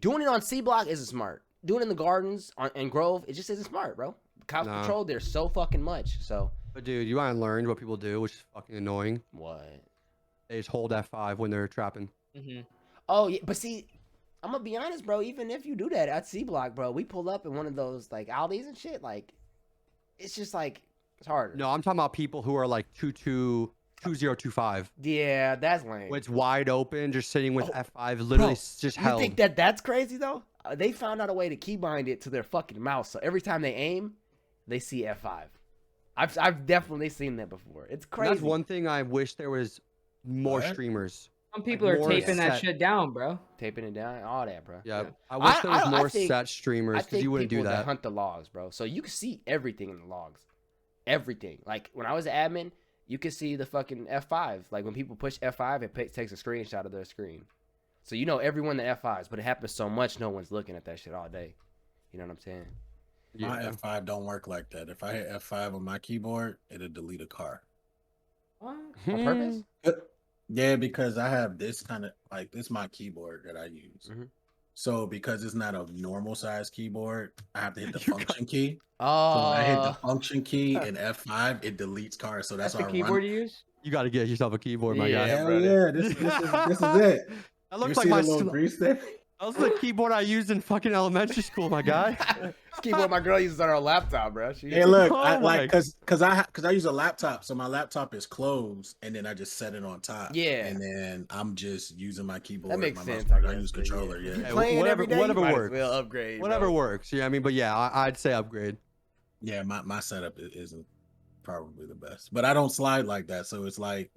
[SPEAKER 3] Doing it on C Block isn't smart. Doing it in the gardens and Grove, it just isn't smart, bro. Cops patrol there so fucking much, so.
[SPEAKER 1] But dude, you haven't learned what people do, which is fucking annoying.
[SPEAKER 3] What?
[SPEAKER 1] They just hold F5 when they're trapping.
[SPEAKER 3] Oh, yeah, but see, I'm gonna be honest, bro. Even if you do that at C Block, bro, we pull up in one of those like Aldis and shit. Like, it's just like it's harder.
[SPEAKER 1] No, I'm talking about people who are like 2025.
[SPEAKER 3] Yeah, that's lame.
[SPEAKER 1] When it's wide open, just sitting with F5, literally just held.
[SPEAKER 3] You think that's crazy though? They found out a way to keybind it to their fucking mouse, so every time they aim, they see F5. I've definitely seen that before. It's crazy.
[SPEAKER 1] That's one thing I wish there was more streamers.
[SPEAKER 2] Some people are taping that shit down, bro.
[SPEAKER 3] Taping it down, all that, bro.
[SPEAKER 1] Yeah, I wish there was more set streamers because you wouldn't do that.
[SPEAKER 3] Hunt the logs, bro. So you can see everything in the logs, everything. Like when I was an admin, you could see the fucking F5. Like when people push F5, it takes a screenshot of their screen. So you know everyone that F5s, but it happens so much, no one's looking at that shit all day. You know what I'm saying?
[SPEAKER 4] My F5 don't work like that. If I hit F5 on my keyboard, it'll delete a car.
[SPEAKER 3] What? On purpose?
[SPEAKER 4] Yeah, because I have this kind of like this is my keyboard that I use. So because it's not a normal size keyboard, I have to hit the function key.
[SPEAKER 3] Oh,
[SPEAKER 4] so when I hit the function key in F5, it deletes cars. So that's why
[SPEAKER 2] the keyboard you use.
[SPEAKER 1] You got to get yourself a keyboard, my guy.
[SPEAKER 4] Yeah, this is it.
[SPEAKER 1] That looks like my that was the keyboard I used in fucking elementary school, my guy.
[SPEAKER 3] This keyboard my girl uses on her laptop, bro.
[SPEAKER 4] Hey, look, cause I use a laptop, so my laptop is closed, and then I just set it on top.
[SPEAKER 3] Yeah,
[SPEAKER 4] and then I'm just using my keyboard.
[SPEAKER 3] That makes sense.
[SPEAKER 4] I use controller. Yeah,
[SPEAKER 3] hey, whatever works.
[SPEAKER 1] We'll
[SPEAKER 3] upgrade.
[SPEAKER 1] Whatever works. Yeah, I mean, but yeah, I'd say upgrade.
[SPEAKER 4] Yeah, my setup isn't probably the best, but I don't slide like that, so it's like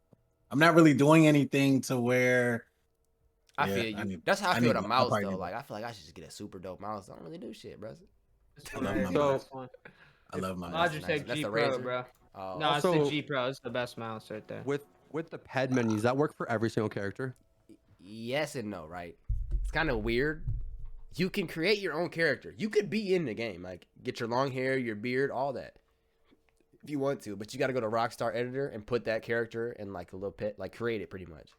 [SPEAKER 4] I'm not really doing anything to where.
[SPEAKER 3] I feel you. That's how I feel with a mouse though. Like I feel like I should just get a super dope mouse. I don't really do shit, bro.
[SPEAKER 4] I love my mouse. I love my mouse.
[SPEAKER 2] Roger said G Pro, bro. No, it's the G Pro. It's the best mouse right there.
[SPEAKER 1] With the ped menus, that work for every single character?
[SPEAKER 3] Yes and no, right? It's kind of weird. You can create your own character. You could be in the game, like get your long hair, your beard, all that, if you want to. But you got to go to Rockstar Editor and put that character in like a little pet, like create it pretty much.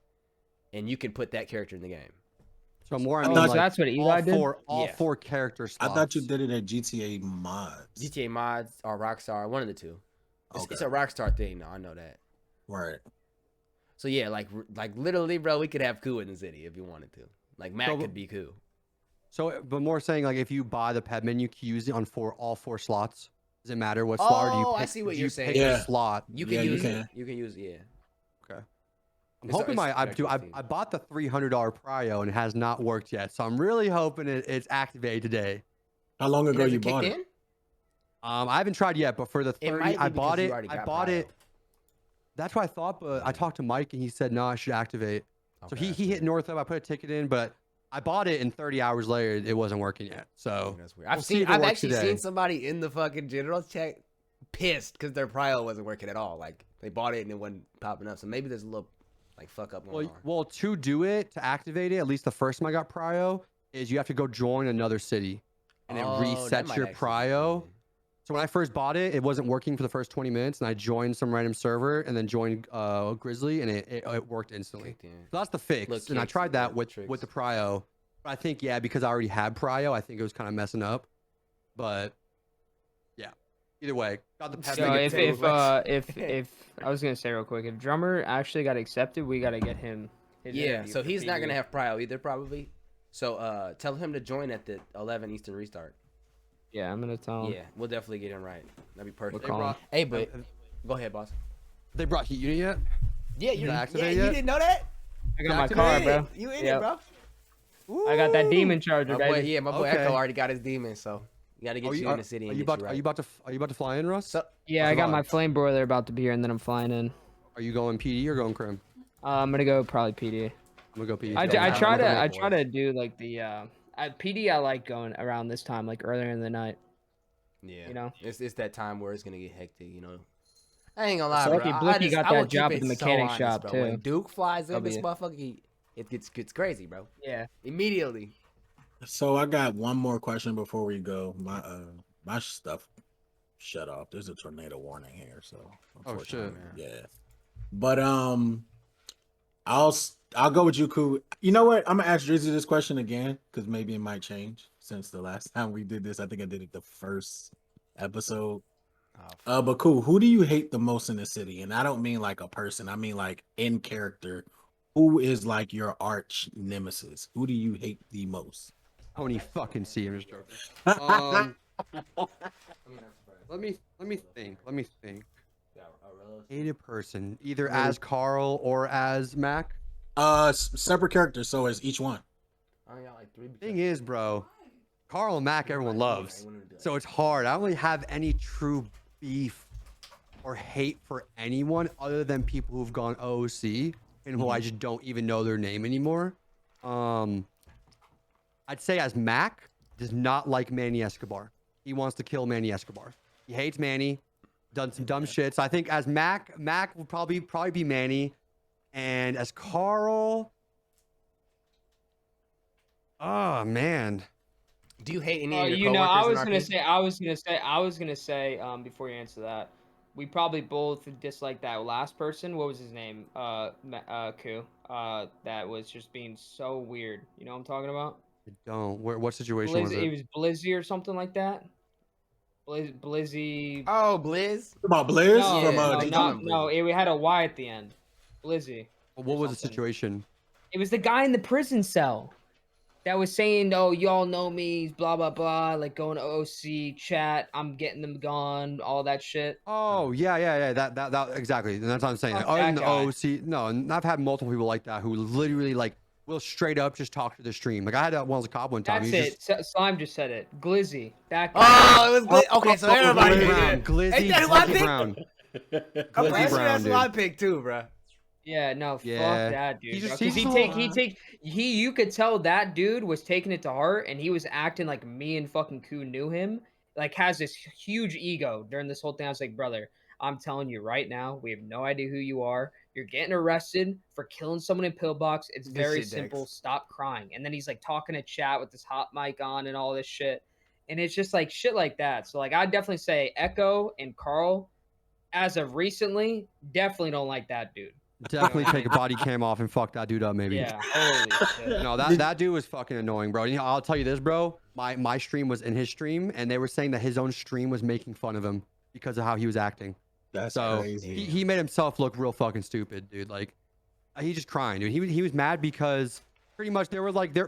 [SPEAKER 3] And you can put that character in the game.
[SPEAKER 1] So more.
[SPEAKER 2] So that's what Eli did.
[SPEAKER 1] All 4 character slots.
[SPEAKER 4] I thought you did it at GTA Mods.
[SPEAKER 3] GTA Mods or Rockstar, one of the two. It's a Rockstar thing, though. I know that.
[SPEAKER 4] Right.
[SPEAKER 3] So yeah, like literally, bro, we could have Ku in the city if you wanted to. Like Matt could be Ku.
[SPEAKER 1] So, but more saying like if you buy the ped menu, you can use it on all 4 slots. Does it matter what slot? Or do you pick,
[SPEAKER 3] I see what you're saying.
[SPEAKER 1] Yeah. Slot.
[SPEAKER 3] You can use it. You can use it. Yeah.
[SPEAKER 1] Okay. I'm hoping I bought the $300 Prio and it has not worked yet, so I'm really hoping it's activated today.
[SPEAKER 4] How long ago you bought it?
[SPEAKER 1] I haven't tried yet, but for the 30, I bought it. That's what I thought, but I talked to Mike and he said no, I should activate. Okay, so he hit North of. I put a ticket in, but I bought it and 30 hours later it wasn't working yet. So
[SPEAKER 3] that's weird. I've actually seen somebody in the fucking general check pissed because their Prio wasn't working at all. Like they bought it and it wasn't popping up. So maybe there's a little like fuck up going on.
[SPEAKER 1] Well, to do it, to activate it, at least the first time I got Prio, is you have to go join another city, and it resets your Prio. So when I first bought it, it wasn't working for the first 20 minutes, and I joined some random server, and then joined Grizzley, and it worked instantly. So that's the fix, and I tried that with the Prio. But I think, yeah, because I already had Prio, I think it was kind of messing up. But yeah, either way, got the ped.
[SPEAKER 2] So if I was gonna say real quick, if Drummer actually got accepted, we gotta get him.
[SPEAKER 3] Yeah, so he's not gonna have Prio either, probably. So tell him to join at the 11 Eastern restart.
[SPEAKER 2] Yeah, I'm gonna tell him.
[SPEAKER 3] Yeah, we'll definitely get him right. That'd be perfect.
[SPEAKER 2] We'll
[SPEAKER 3] hey, but go ahead, boss.
[SPEAKER 1] They brought Heat Unit yet?
[SPEAKER 3] Yeah, you
[SPEAKER 1] activated
[SPEAKER 3] you
[SPEAKER 1] yet?
[SPEAKER 3] didn't know that?
[SPEAKER 2] I got my car, bro.
[SPEAKER 3] You in it,
[SPEAKER 2] Yep.
[SPEAKER 3] bro?
[SPEAKER 2] I got that demon charger,
[SPEAKER 3] My boy,
[SPEAKER 2] baby.
[SPEAKER 3] yeah, my boy
[SPEAKER 1] Okay.
[SPEAKER 3] Echo already got his demon, so you got to get you in the city and get you right.
[SPEAKER 1] Are you about to fly in, Russ?
[SPEAKER 3] So,
[SPEAKER 2] Yeah, I got my flame broiler about to be here, and then I'm flying in.
[SPEAKER 1] Are you going PD or going Crim?
[SPEAKER 2] I'm gonna go probably PD.
[SPEAKER 1] I'm gonna go PD.
[SPEAKER 2] I try to do like the at PD. I like going around this time, like earlier in the night.
[SPEAKER 3] Yeah,
[SPEAKER 2] you know,
[SPEAKER 3] it's that time where it's gonna get hectic. You know, I ain't gonna lie, bro.
[SPEAKER 2] Blicky got that job at the mechanic
[SPEAKER 3] honest,
[SPEAKER 2] shop
[SPEAKER 3] bro.
[SPEAKER 2] too.
[SPEAKER 3] When Duke flies in this motherfucker, it gets crazy, bro.
[SPEAKER 2] Yeah,
[SPEAKER 3] immediately.
[SPEAKER 4] So I got one more question before we go. My stuff shut off. There's a tornado warning here, so
[SPEAKER 1] unfortunately,
[SPEAKER 4] yeah. But I'll go with you, Ku. You know what? I'm gonna ask Drizzy this question again because maybe it might change since the last time we did this. I think I did it the first episode. But Ku, who do you hate the most in the city? And I don't mean like a person. I mean like in character. Who is like your arch nemesis? Who do you hate the most?
[SPEAKER 1] Tony fucking see him, just joking. Let me think. Hated person, either as Carl or as Mac.
[SPEAKER 4] Separate characters, so as each one.
[SPEAKER 1] Thing is, bro, Carl and Mac everyone loves, so it's hard. I don't really have any true beef or hate for anyone other than people who've gone OC and who I just don't even know their name anymore. I'd say as Mac does not like Manny Escobar. He wants to kill Manny Escobar. He hates Manny. Done some dumb shit. So I think as Mac will probably be Manny, and as Carl, oh man,
[SPEAKER 3] do you hate any of your
[SPEAKER 2] you know, I was gonna say before you answer that, we probably both dislike that last person. What was his name? Ku. That was just being so weird. You know what I'm talking about?
[SPEAKER 1] I don't. What situation was it?
[SPEAKER 2] It was Blizzy or something like that. Blizzy.
[SPEAKER 3] Oh, Blizz.
[SPEAKER 4] About Blizz?
[SPEAKER 2] No, it had a Y at the end. Blizzy.
[SPEAKER 1] What was the situation?
[SPEAKER 2] It was the guy in the prison cell that was saying, "Oh, y'all know me, blah blah blah," like going to OC chat. I'm getting them gone, all that shit.
[SPEAKER 1] Oh yeah. That exactly. And that's what I'm saying.
[SPEAKER 2] Fuck
[SPEAKER 1] Other than
[SPEAKER 2] that
[SPEAKER 1] the
[SPEAKER 2] guy.
[SPEAKER 1] OC, no. And I've had multiple people like that who literally like will straight up just talk to the stream. Like I had one was a cop one time.
[SPEAKER 2] That's it. Slime just said it. Glizzy. That guy.
[SPEAKER 3] Oh, it was Glizzy. Okay, so everybody
[SPEAKER 1] Brown. Glizzy
[SPEAKER 3] Brown. I'm pretty sure that's who I picked too, bro.
[SPEAKER 2] Yeah, no, fuck that dude. You could tell that dude was taking it to heart, and he was acting like me and fucking Ku knew him. Like has this huge ego during this whole thing. I was like, brother, I'm telling you right now, we have no idea who you are. You're getting arrested for killing someone in Pillbox. It's very simple. Stop crying. And then he's like talking to chat with this hot mic on and all this shit. And it's just like shit like that. So like I'd definitely say Echo and Carl, as of recently, definitely don't like that dude.
[SPEAKER 1] Definitely take a body cam off and fuck that dude up, maybe.
[SPEAKER 2] Yeah, holy shit.
[SPEAKER 1] No, that dude was fucking annoying, bro. You know, I'll tell you this, bro. My stream was in his stream, and they were saying that his own stream was making fun of him because of how he was acting.
[SPEAKER 4] That's
[SPEAKER 1] so
[SPEAKER 4] crazy.
[SPEAKER 1] He made himself look real fucking stupid, dude. Like he just crying, dude. He was mad because pretty much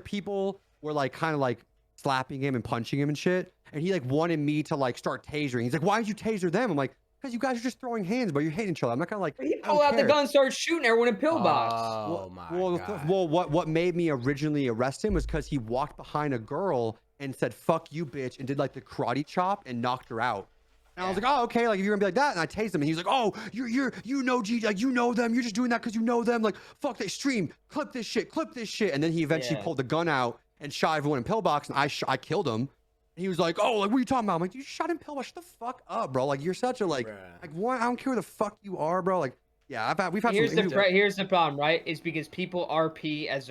[SPEAKER 1] people were like kind of like slapping him and punching him and shit, and he like wanted me to like start tasering. He's like, why did you taser them? I'm like, because you guys are just throwing hands, but you're hating each other. I'm not gonna like.
[SPEAKER 2] He pulled out the gun and started shooting everyone in Pillbox.
[SPEAKER 3] Oh my god.
[SPEAKER 1] Well, what made me originally arrest him was because he walked behind a girl and said "fuck you, bitch" and did like the karate chop and knocked her out. And I was like, oh, okay, like if you're gonna be like that, and I tased him, and he's like, oh, you know G, like you know them, you're just doing that because you know them, like fuck they stream, clip this shit, and then he eventually pulled the gun out and shot everyone in Pillbox, and I killed him. And he was like, oh, like what are you talking about? I'm like, you shot in Pillbox, shut the fuck up, bro. Like you're such a like what? I don't care who the fuck you are, bro. Like yeah, we've had.
[SPEAKER 2] Here's the problem, right? Is because people RP as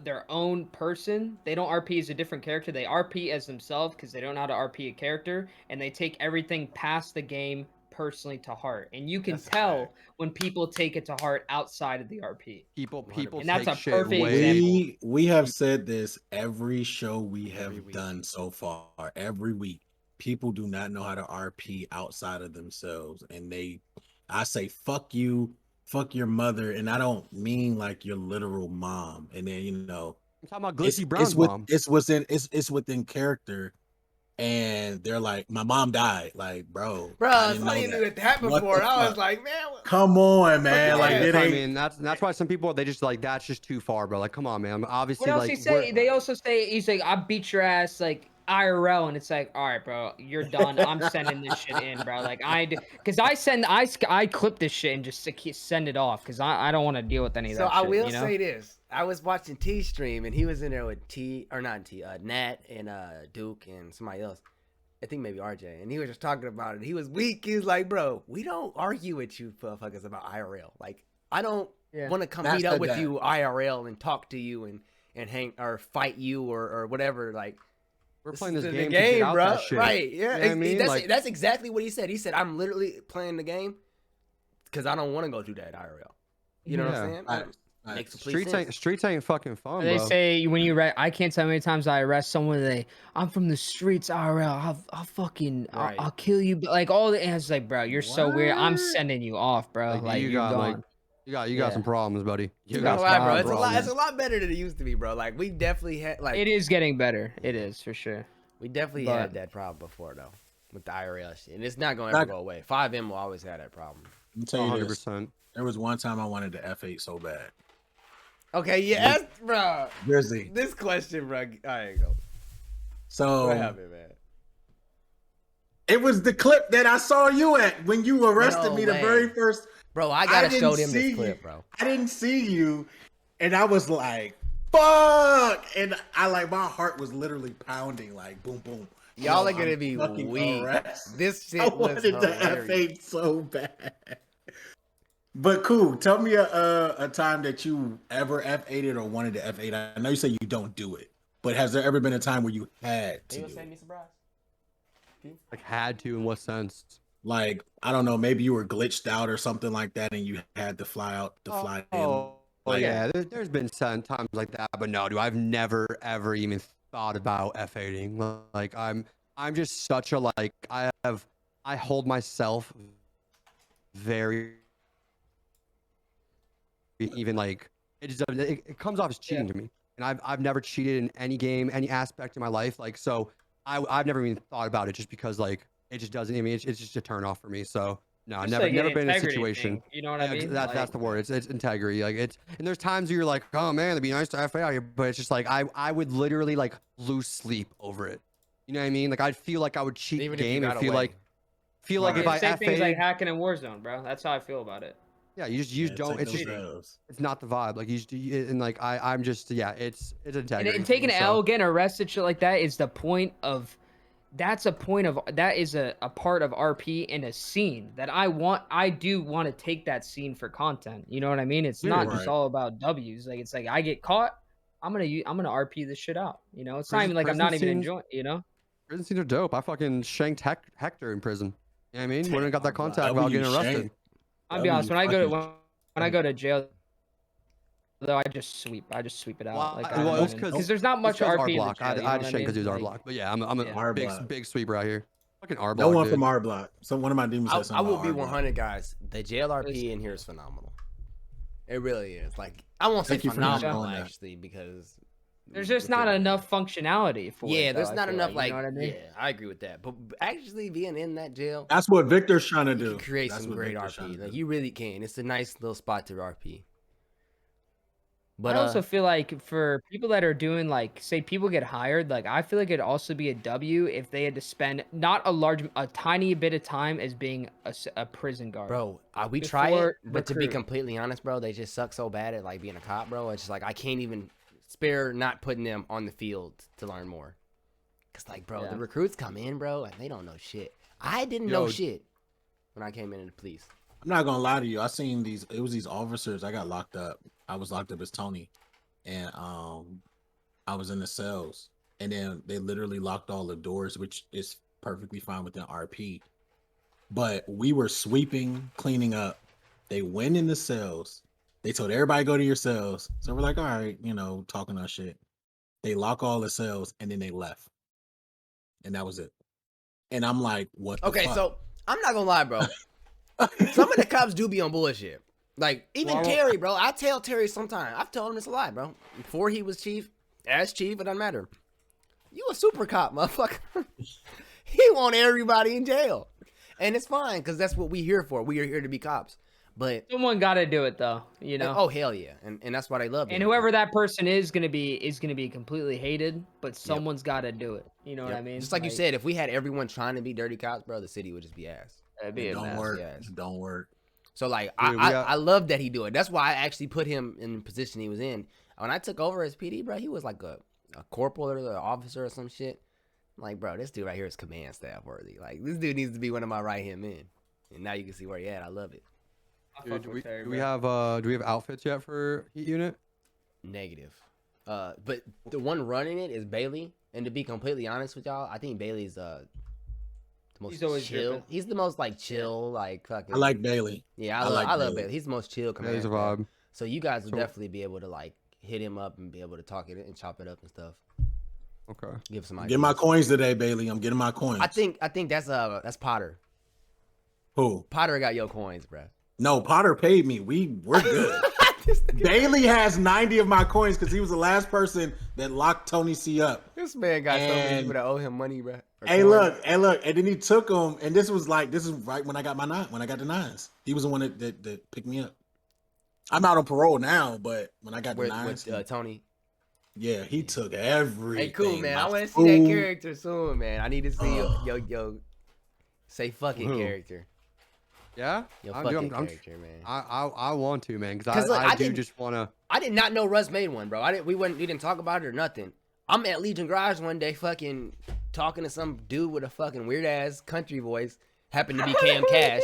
[SPEAKER 2] their own person. They don't RP as a different character. They RP as themselves because they don't know how to RP a character, and they take everything past the game personally to heart. And you can tell when people take it to heart outside of the RP.
[SPEAKER 1] People,
[SPEAKER 2] and that's
[SPEAKER 1] take
[SPEAKER 2] a perfect example.
[SPEAKER 4] We have said this every show we have done so far. Every week, people do not know how to RP outside of themselves, and I say fuck you. Fuck your mother, and I don't mean like your literal mom. And then
[SPEAKER 1] I'm talking about Glizzy Brown's mom.
[SPEAKER 4] It's within character and they're like, my mom died. Like, bro,
[SPEAKER 3] I didn't know that before. I was like, man,
[SPEAKER 4] come on, man. Like,
[SPEAKER 1] I mean, that's why some people, they just like, that's just too far, bro. Like, come on, man. Obviously,
[SPEAKER 2] what else
[SPEAKER 1] like,
[SPEAKER 2] he say? They also say he's like, I beat your ass like IRL, and it's like, all right, bro, you're done. I'm sending this shit in, bro. Like because I clip this shit and just send it off because I don't want to deal with any of that.
[SPEAKER 3] So I
[SPEAKER 2] shit,
[SPEAKER 3] will
[SPEAKER 2] you know?
[SPEAKER 3] say this: I was watching T stream, and he was in there with Nat and Duke and somebody else. I think maybe RJ, and he was just talking about it. He was weak. He was like, bro, we don't argue with you motherfuckers about IRL. Like, I don't want to come meet up with you IRL and talk to you and hang or fight you or whatever. Like,
[SPEAKER 1] we're playing this game,
[SPEAKER 3] the game,
[SPEAKER 1] to
[SPEAKER 3] bro.
[SPEAKER 1] That shit.
[SPEAKER 3] Right? Yeah,
[SPEAKER 1] you know I mean?
[SPEAKER 3] that's exactly what he said. He said, I'm literally playing the game because I don't want to go through that IRL. You know what I'm saying?
[SPEAKER 1] Streets ain't fucking fun,
[SPEAKER 2] They
[SPEAKER 1] bro.
[SPEAKER 2] say when you arrest, I can't tell how many times I arrest someone. I'm from the streets, IRL. I'll fucking, I'll kill you. But like all the answers, like, bro, you're so weird. I'm sending you off, bro. Like you're gone.
[SPEAKER 1] You got some problems, buddy.
[SPEAKER 3] You got some problems. It's a lot better than it used to be, bro. Like we definitely had like.
[SPEAKER 2] It is getting better. It is for sure.
[SPEAKER 3] We definitely had that problem before though, with the IRL shit, and it's not gonna ever go away. 5M will always have that problem.
[SPEAKER 4] Let me tell you
[SPEAKER 1] 100%.
[SPEAKER 4] There was one time I wanted to F8 so bad.
[SPEAKER 3] Okay, yeah, bro.
[SPEAKER 4] Grizzly.
[SPEAKER 3] This question, bro. All right, go.
[SPEAKER 4] So
[SPEAKER 3] what happened, man?
[SPEAKER 4] It was the clip that I saw you at when you arrested me the very first.
[SPEAKER 3] Bro, I gotta show them this clip, bro.
[SPEAKER 4] I didn't see you, and I was like, "Fuck!" And I like my heart was literally pounding, like boom, boom.
[SPEAKER 3] Y'all are gonna be weak. This shit
[SPEAKER 4] I
[SPEAKER 3] was
[SPEAKER 4] wanted to F8 so bad. But cool. Tell me a time that you ever F8'd or wanted to F8. I know you say you don't do it, but has there ever been a time where you had to?
[SPEAKER 1] Like had to in what sense?
[SPEAKER 4] Like, I don't know, maybe you were glitched out or something like that, and you had to fly out to fly in.
[SPEAKER 1] Oh yeah, there's been some times like that, but no, dude, I've never ever even thought about F8ing. Like I'm just such a like I hold myself very even like it comes off as cheating to me, and I've never cheated in any game, any aspect of my life. Like so, I've never even thought about it just because like it just doesn't. I mean, it's just a turn off for me. So no, I've never been in a situation.
[SPEAKER 2] Thing, you know what I mean?
[SPEAKER 1] That's the word. It's integrity. Like it's and there's times where you're like, oh man, it'd be nice to F8 out here, but it's just like I would literally like lose sleep over it. You know what I mean? Like I'd feel like I would cheat the game and feel like if I
[SPEAKER 2] same
[SPEAKER 1] F8,
[SPEAKER 2] things like hacking in Warzone, bro. That's how I feel about it.
[SPEAKER 1] Yeah, you don't. It's just it's not the vibe. Like and like I'm just it's integrity.
[SPEAKER 2] And taking an L, getting arrested, shit like that is the point of. That's a point of that is a part of RP in a scene that I do want to take that scene for content. You know what I mean? It's not just all about W's. Like it's like I get caught, I'm gonna RP this shit out. You know, it's not even like I'm not even enjoying. You know,
[SPEAKER 1] prison scenes are dope. I fucking shanked Hector in prison. You know what I mean? Wouldn't have got that contact without getting arrested.
[SPEAKER 2] I'll be honest. When I go to jail, though, I just sweep it out.
[SPEAKER 1] Well,
[SPEAKER 2] because there's not much RP.
[SPEAKER 1] Block. I just shank because he was R block. But yeah, I'm a big sweeper out here. Fucking R block.
[SPEAKER 4] No one from R block. So one of my demons said something.
[SPEAKER 3] I will be 100, guys. The jail RP in here is phenomenal. It really is. Like I won't say phenomenal actually because
[SPEAKER 2] there's just not enough functionality for it.
[SPEAKER 3] Yeah, there's not enough like you know what I mean? Yeah, I agree with that. But actually being in that jail,
[SPEAKER 4] that's what Victor's trying to do.
[SPEAKER 3] You can create some great RP. Like you really can. It's a nice little spot to RP.
[SPEAKER 2] But I also feel like for people that are doing like, say people get hired, like I feel like it'd also be a W if they had to spend not a tiny bit of time as being a prison guard.
[SPEAKER 3] Bro, we try it, but to be completely honest, bro, they just suck so bad at like being a cop, bro. It's just like I can't even spare not putting them on the field to learn more. Cause like, bro, the recruits come in, bro, and they don't know shit. I didn't know shit when I came into the police.
[SPEAKER 4] I'm not gonna lie to you. I seen these. It was these officers. I got locked up. I was locked up as Tony, and I was in the cells, and then they literally locked all the doors, which is perfectly fine within RP. But we were sweeping, cleaning up. They went in the cells. They told everybody go to your cells. So we're like, all right, you know, talking our shit. They lock all the cells, and then they left, and that was it. And I'm like, what? The fuck?
[SPEAKER 3] So I'm not gonna lie, bro. Some of the cops do be on bullshit. Like, even Terry, bro. I tell Terry sometimes. I've told him it's a lie, bro. Before he was chief, as chief, it doesn't matter. You a super cop, motherfucker. He want everybody in jail. And it's fine, because that's what we here for. We are here to be cops. But
[SPEAKER 2] someone got to do it, though, you know?
[SPEAKER 3] Oh, hell yeah. And that's what I love.
[SPEAKER 2] And whoever that person is going to be completely hated, but someone's got to do it. You know what I mean?
[SPEAKER 3] Just like you said, if we had everyone trying to be dirty cops, bro, the city would just be ass.
[SPEAKER 2] It'd be
[SPEAKER 4] don't work. Don't work.
[SPEAKER 3] So, like,
[SPEAKER 1] Dude,
[SPEAKER 3] I love that he do it. That's why I actually put him in the position he was in. When I took over as PD, bro, he was like a corporal or an officer or some shit. I'm like, bro, this dude right here is command staff worthy. Like, this dude needs to be one of my right-hand men. And now you can see where he at. I love it.
[SPEAKER 1] Dude, do we have outfits yet for Heat Unit?
[SPEAKER 3] Negative. But the one running it is Bailey. And to be completely honest with y'all, I think Bailey's the most chill. He's the most like chill, like fucking.
[SPEAKER 4] I like Bailey.
[SPEAKER 3] Yeah, I love Bailey. He's the most chill commander.
[SPEAKER 1] He's a vibe.
[SPEAKER 3] So you guys will definitely be able to like hit him up and be able to talk it and chop it up and stuff.
[SPEAKER 1] Okay.
[SPEAKER 3] Give some ideas.
[SPEAKER 4] Get my coins today, Bailey. I'm getting my coins.
[SPEAKER 3] I think that's Potter.
[SPEAKER 4] Who?
[SPEAKER 3] Potter got your coins, bro.
[SPEAKER 4] No, Potter paid me. We're good. Bailey has 90 of my coins because he was the last person that locked Tony C up.
[SPEAKER 3] This man got so many people that owe him money, bro.
[SPEAKER 4] Hey, look, and then he took them, and this is right when I got the nines. He was the one that picked me up. I'm out on parole now, but when I got the nines,
[SPEAKER 3] with Tony.
[SPEAKER 4] Yeah, he took everything.
[SPEAKER 3] Hey, cool, man. I want to see that character soon, man. I need to see yo say fucking character.
[SPEAKER 1] Yeah,
[SPEAKER 3] Yo, fucking character, man.
[SPEAKER 1] I want to, man, because I just want to.
[SPEAKER 3] I did not know Russ made one, bro. We didn't talk about it or nothing. I'm at Legion Garage one day, fucking talking to some dude with a fucking weird ass country voice. Happened to be Cam Cash.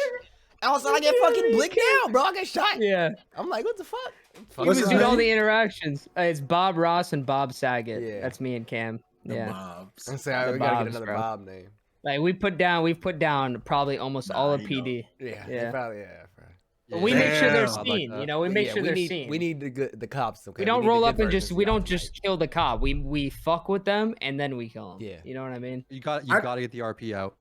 [SPEAKER 3] All of a sudden, I get fucking blicked out, bro. I get shot.
[SPEAKER 2] Yeah.
[SPEAKER 3] I'm like, what the fuck?
[SPEAKER 2] He was doing all the interactions. It's Bob Ross and Bob Saget. Yeah. That's me and Cam.
[SPEAKER 4] The Bobs.
[SPEAKER 3] I'm saying we gotta get another Bob name.
[SPEAKER 2] Like we've put down probably almost all of PD.
[SPEAKER 3] Yeah. Probably, bro.
[SPEAKER 2] But we make sure they're seen. You know, we make sure they're seen.
[SPEAKER 3] We need the cops. Okay?
[SPEAKER 2] We don't roll up and we don't just kill the cop. We fuck with them and then we kill them.
[SPEAKER 3] Yeah.
[SPEAKER 2] You know what I mean?
[SPEAKER 1] You got to get the RP out.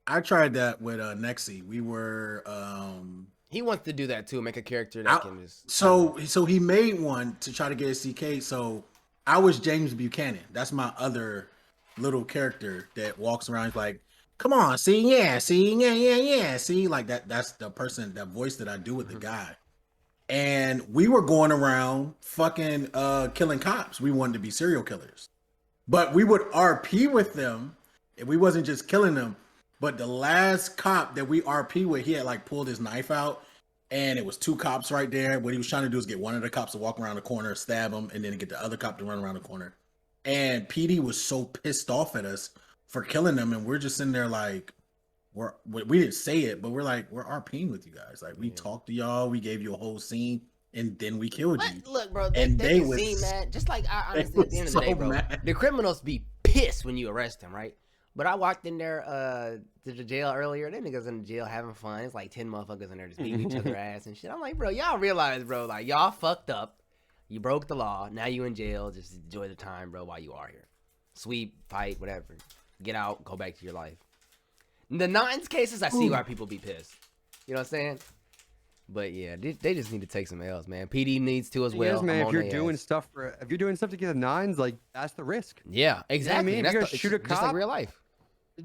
[SPEAKER 4] I tried that with Nexi. We were
[SPEAKER 3] he wants to do that too, make a character that can just
[SPEAKER 4] so he made one to try to get a CK. So I was James Buchanan. That's my other little character that walks around like, come on, see, like that's the person, that voice that I do with the guy. And we were going around fucking killing cops. We wanted to be serial killers, but we would RP with them, and we wasn't just killing them. But the last cop that we RP with, he had like pulled his knife out, and it was two cops right there. What he was trying to do is get one of the cops to walk around the corner, stab him, and then get the other cop to run around the corner. And PD was so pissed off at us for killing them, and we're just sitting there like, we didn't say it, but we're like, we're RPing with you guys. Like, we talked to y'all, we gave you a whole scene, and then we killed you.
[SPEAKER 3] Look, bro, they see, man. Just like I honestly, at the end of the day, bro, the criminals be pissed when you arrest them, right? But I walked in there to the jail earlier. Them niggas in the jail having fun. It's like 10 motherfuckers in there just beating each other ass and shit. I'm like, bro, y'all realize, bro, like y'all fucked up. You broke the law. Now you in jail. Just enjoy the time, bro, while you are here. Sweep, fight, whatever. Get out, go back to your life. In the nines cases, I see why people be pissed. You know what I'm saying? But yeah, they just need to take some L's, man. PD needs to as well.
[SPEAKER 1] Yes, man. If you're doing stuff to get the nines, like that's the risk.
[SPEAKER 3] Yeah, exactly.
[SPEAKER 1] You know what I mean? If you're gonna shoot a cop,
[SPEAKER 3] just like real life.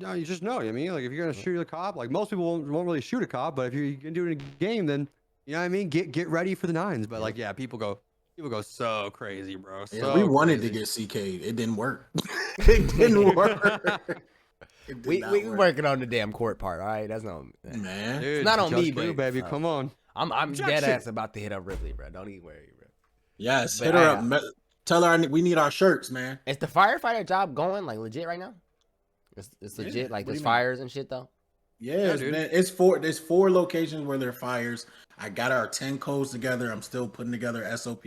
[SPEAKER 1] No, you just know. I mean, like if you're gonna shoot a cop, like most people won't really shoot a cop, but if you're gonna do it in a game, then you know what I mean. Get ready for the nines. But like, yeah, people go so crazy, bro. So
[SPEAKER 4] we wanted to get CK. It didn't work. It didn't work.
[SPEAKER 3] We working on the damn court part. All right, that's not
[SPEAKER 4] man.
[SPEAKER 3] Dude, it's not on me,
[SPEAKER 1] baby. Come on.
[SPEAKER 3] I'm dead ass about to hit up Ripley, bro. Don't even worry, bro.
[SPEAKER 4] Yes, hit her up. Tell her we need our shirts, man.
[SPEAKER 3] Is the firefighter job going like legit right now? It's legit. Like there's fires and shit though.
[SPEAKER 4] Yes, man. There's 4 locations where there are fires. I got our 10 codes together. I'm still putting together SOP.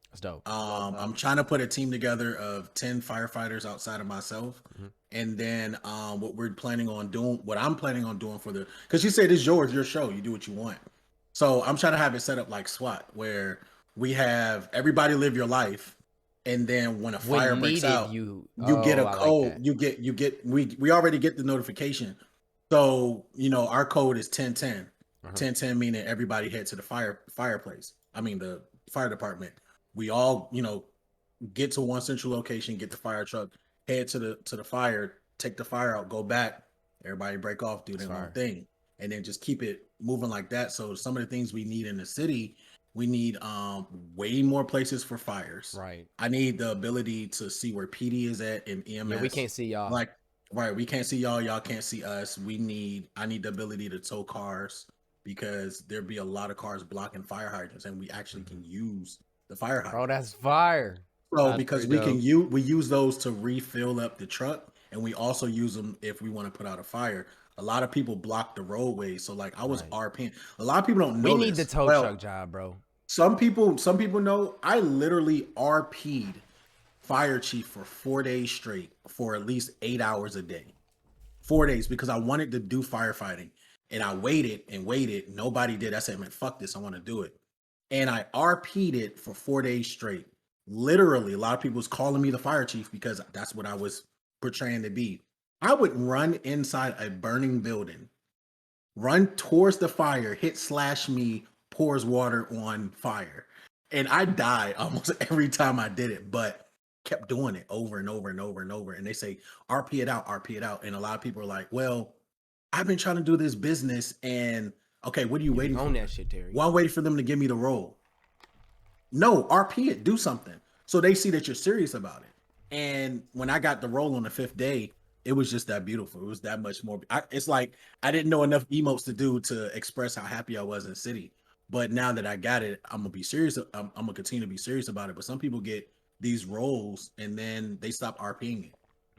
[SPEAKER 3] That's dope.
[SPEAKER 4] I'm trying to put a team together of 10 firefighters outside of myself. And then what I'm planning on doing for because you said it's your show. You do what you want. So I'm trying to have it set up like SWAT, where we have everybody live your life. And then when a fire breaks out, you get a code. Like we already get the notification. So, you know, our code is 1010. 1010 meaning everybody head to the fireplace. I mean, the fire department. We all, you know, get to one central location, get the fire truck, head to the fire, take the fire out, go back, everybody break off, do their own thing, and then just keep it moving like that. So some of the things we need in the city, we need way more places for fires.
[SPEAKER 3] Right.
[SPEAKER 4] I need the ability to see where PD is at and EMS.
[SPEAKER 3] Yeah, we can't see y'all.
[SPEAKER 4] Like, right, we can't see y'all. Y'all can't see us. I need the ability to tow cars because there'd be a lot of cars blocking fire hydrants, and we actually can use the fire hydrant.
[SPEAKER 3] Bro, that's fire.
[SPEAKER 4] So because we use those to refill up the truck, and we also use them if we want to put out a fire. A lot of people block the roadway, so like I was RPing. A lot of people don't know.
[SPEAKER 3] We need the tow truck job, bro.
[SPEAKER 4] Some people know. I literally RP'd fire chief for 4 days straight for at least 8 hours a day. 4 days because I wanted to do firefighting, and I waited and waited. Nobody did. I said, man, fuck this. I want to do it, and I RP'd it for 4 days straight. Literally, a lot of people was calling me the fire chief because that's what I was portraying to be. I would run inside a burning building, run towards the fire, hit slash me, pours water on fire. And I died almost every time I did it, but kept doing it over and over and over and over. And they say, RP it out, RP it out. And a lot of people are like, well, I've been trying to do this business and okay, what are you waiting for?
[SPEAKER 3] Own that shit, Terry.
[SPEAKER 4] Well, I'm waiting for them to give me the role. No, RP it, do something. So they see that you're serious about it. And when I got the role on the 5th day, it was just that beautiful. It was that much more. It's like I didn't know enough emotes to do to express how happy I was in the city. But now that I got it, I'm gonna be serious. I'm gonna continue to be serious about it. But some people get these roles and then they stop RPing it.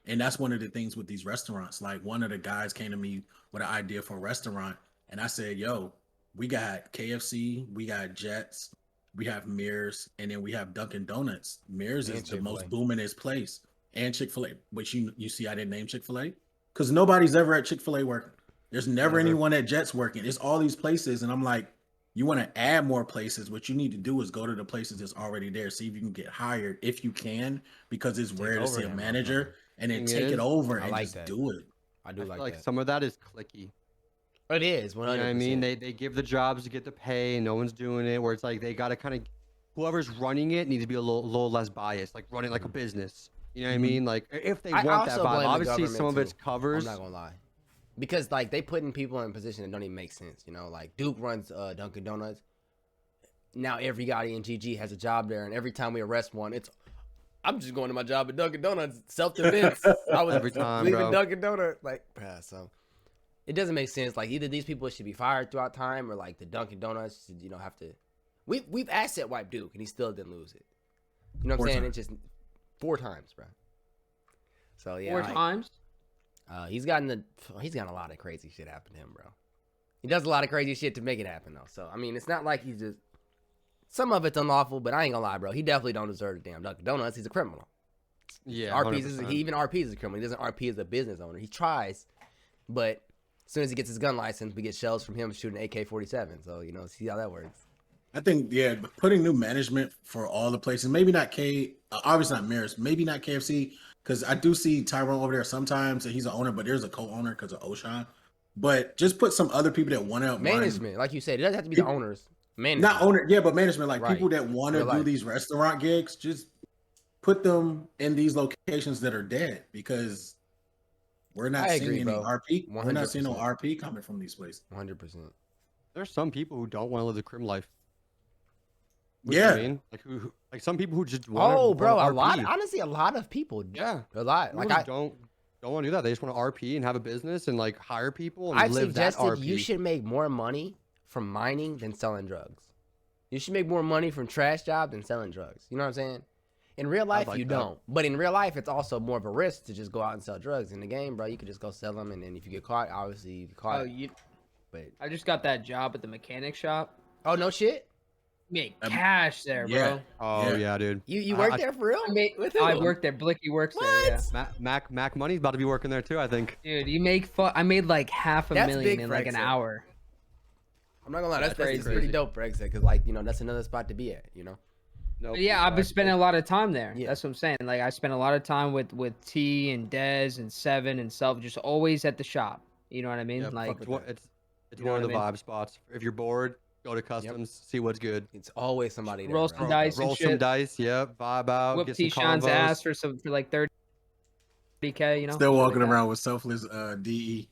[SPEAKER 4] And that's one of the things with these restaurants. Like one of the guys came to me with an idea for a restaurant, and I said, "Yo, we got KFC, we got Jets, we have Mears, and then we have Dunkin' Donuts. Mears is the most boomingest place, and Chick-fil-A. Which you see, I didn't name Chick-fil-A because nobody's ever at Chick-fil-A working. There's never anyone at Jets working. It's all these places, and I'm like, you want to add more places. What you need to do is go to the places that's already there. See if you can get hired if you can, because it's rare to see a manager and then take it over and just do it.
[SPEAKER 3] I do like
[SPEAKER 1] like
[SPEAKER 3] that.
[SPEAKER 1] some of that is clicky.
[SPEAKER 3] It is 100%.
[SPEAKER 1] You know what I mean? They give the jobs to get the pay, and no one's doing it. Where it's like they gotta kind of, whoever's running it needs to be a little less biased, like running like a business. You know what I mean? Like if they want that vibe, obviously some of it's covers.
[SPEAKER 3] I'm not gonna lie, because like they putting people in position that don't even make sense. You know, like Duke runs Dunkin' Donuts. Now every guy in GG has a job there, and every time we arrest one, I'm just going to my job at Dunkin' Donuts, self-defense. I was
[SPEAKER 1] every time,
[SPEAKER 3] leaving Dunkin' Donuts, like, so it doesn't make sense. Like either these people should be fired throughout time, or like the Dunkin' Donuts should, have to. We've asset wiped Duke, and he still didn't lose it. You know what I'm saying? It's just 4 times, bro. So yeah,
[SPEAKER 2] 4 times.
[SPEAKER 3] He's gotten a lot of crazy shit happen to him, bro. He does a lot of crazy shit to make it happen, though. So I mean, it's not like he's just. Some of it's unlawful, but I ain't gonna lie, bro. He definitely don't deserve the damn Dunkin' Donuts. He's a criminal.
[SPEAKER 1] Yeah,
[SPEAKER 3] he even RPs as a criminal. He doesn't RP as a business owner. He tries, but as soon as he gets his gun license, we get shells from him shooting AK-47. So see how that works.
[SPEAKER 4] I think putting new management for all the places. Maybe not obviously not Mears. Maybe not KFC, because I do see Tyrone over there sometimes, and he's an owner, but there's a co-owner because of Oshan. But just put some other people that want to
[SPEAKER 3] management, like you said, it doesn't have to be the owners. Management.
[SPEAKER 4] Not owner, yeah, but management, like people that want to do these restaurant gigs, just put them in these locations that are dead, because we're not seeing any RP. 100%. We're not seeing no RP coming from these places.
[SPEAKER 3] 100%.
[SPEAKER 1] There's some people who don't want to live the crim life.
[SPEAKER 4] Yeah,
[SPEAKER 1] I mean, like who like some people who just want.
[SPEAKER 3] Oh, bro, a lot. Honestly, a lot of people.
[SPEAKER 1] Yeah,
[SPEAKER 3] a lot. Like
[SPEAKER 1] I don't want to do that. They just want to RP and have a business and like hire people and
[SPEAKER 3] I've
[SPEAKER 1] live that RP.
[SPEAKER 3] You should make more money from mining than selling drugs. You should make more money from trash jobs than selling drugs. You know what I'm saying? In real life, you don't. But in real life, it's also more of a risk to just go out and sell drugs. In the game, bro, you could just go sell them, and then if you get caught, obviously you get caught. But
[SPEAKER 2] I just got that job at the mechanic shop.
[SPEAKER 3] Oh, no shit?
[SPEAKER 2] Make cash there, bro.
[SPEAKER 4] Yeah.
[SPEAKER 1] Oh yeah, dude.
[SPEAKER 3] You work there for real?
[SPEAKER 2] I worked there. Blicky works there. Yeah.
[SPEAKER 1] Mac Money's about to be working there too, I think.
[SPEAKER 2] Dude, you make I made like $500,000 in like an hour.
[SPEAKER 3] I'm not gonna lie, that's pretty dope for Xset, because like that's another spot to be at,
[SPEAKER 2] Nope, yeah, I've been spending a lot of time there. Yeah. That's what I'm saying. Like I spent a lot of time with T and Dez and Seven and Self, just always at the shop. You know what I mean?
[SPEAKER 1] Yeah,
[SPEAKER 2] like
[SPEAKER 1] it's one of the vibe spots. If you're bored, go to Customs, see what's good.
[SPEAKER 3] It's always somebody there.
[SPEAKER 2] Roll some dice.
[SPEAKER 1] Roll some dice. Yep. Vibe out.
[SPEAKER 2] Whip
[SPEAKER 1] get
[SPEAKER 2] T-Sean's ass for like 30. DK, you know.
[SPEAKER 4] Still walking around with selfless DE.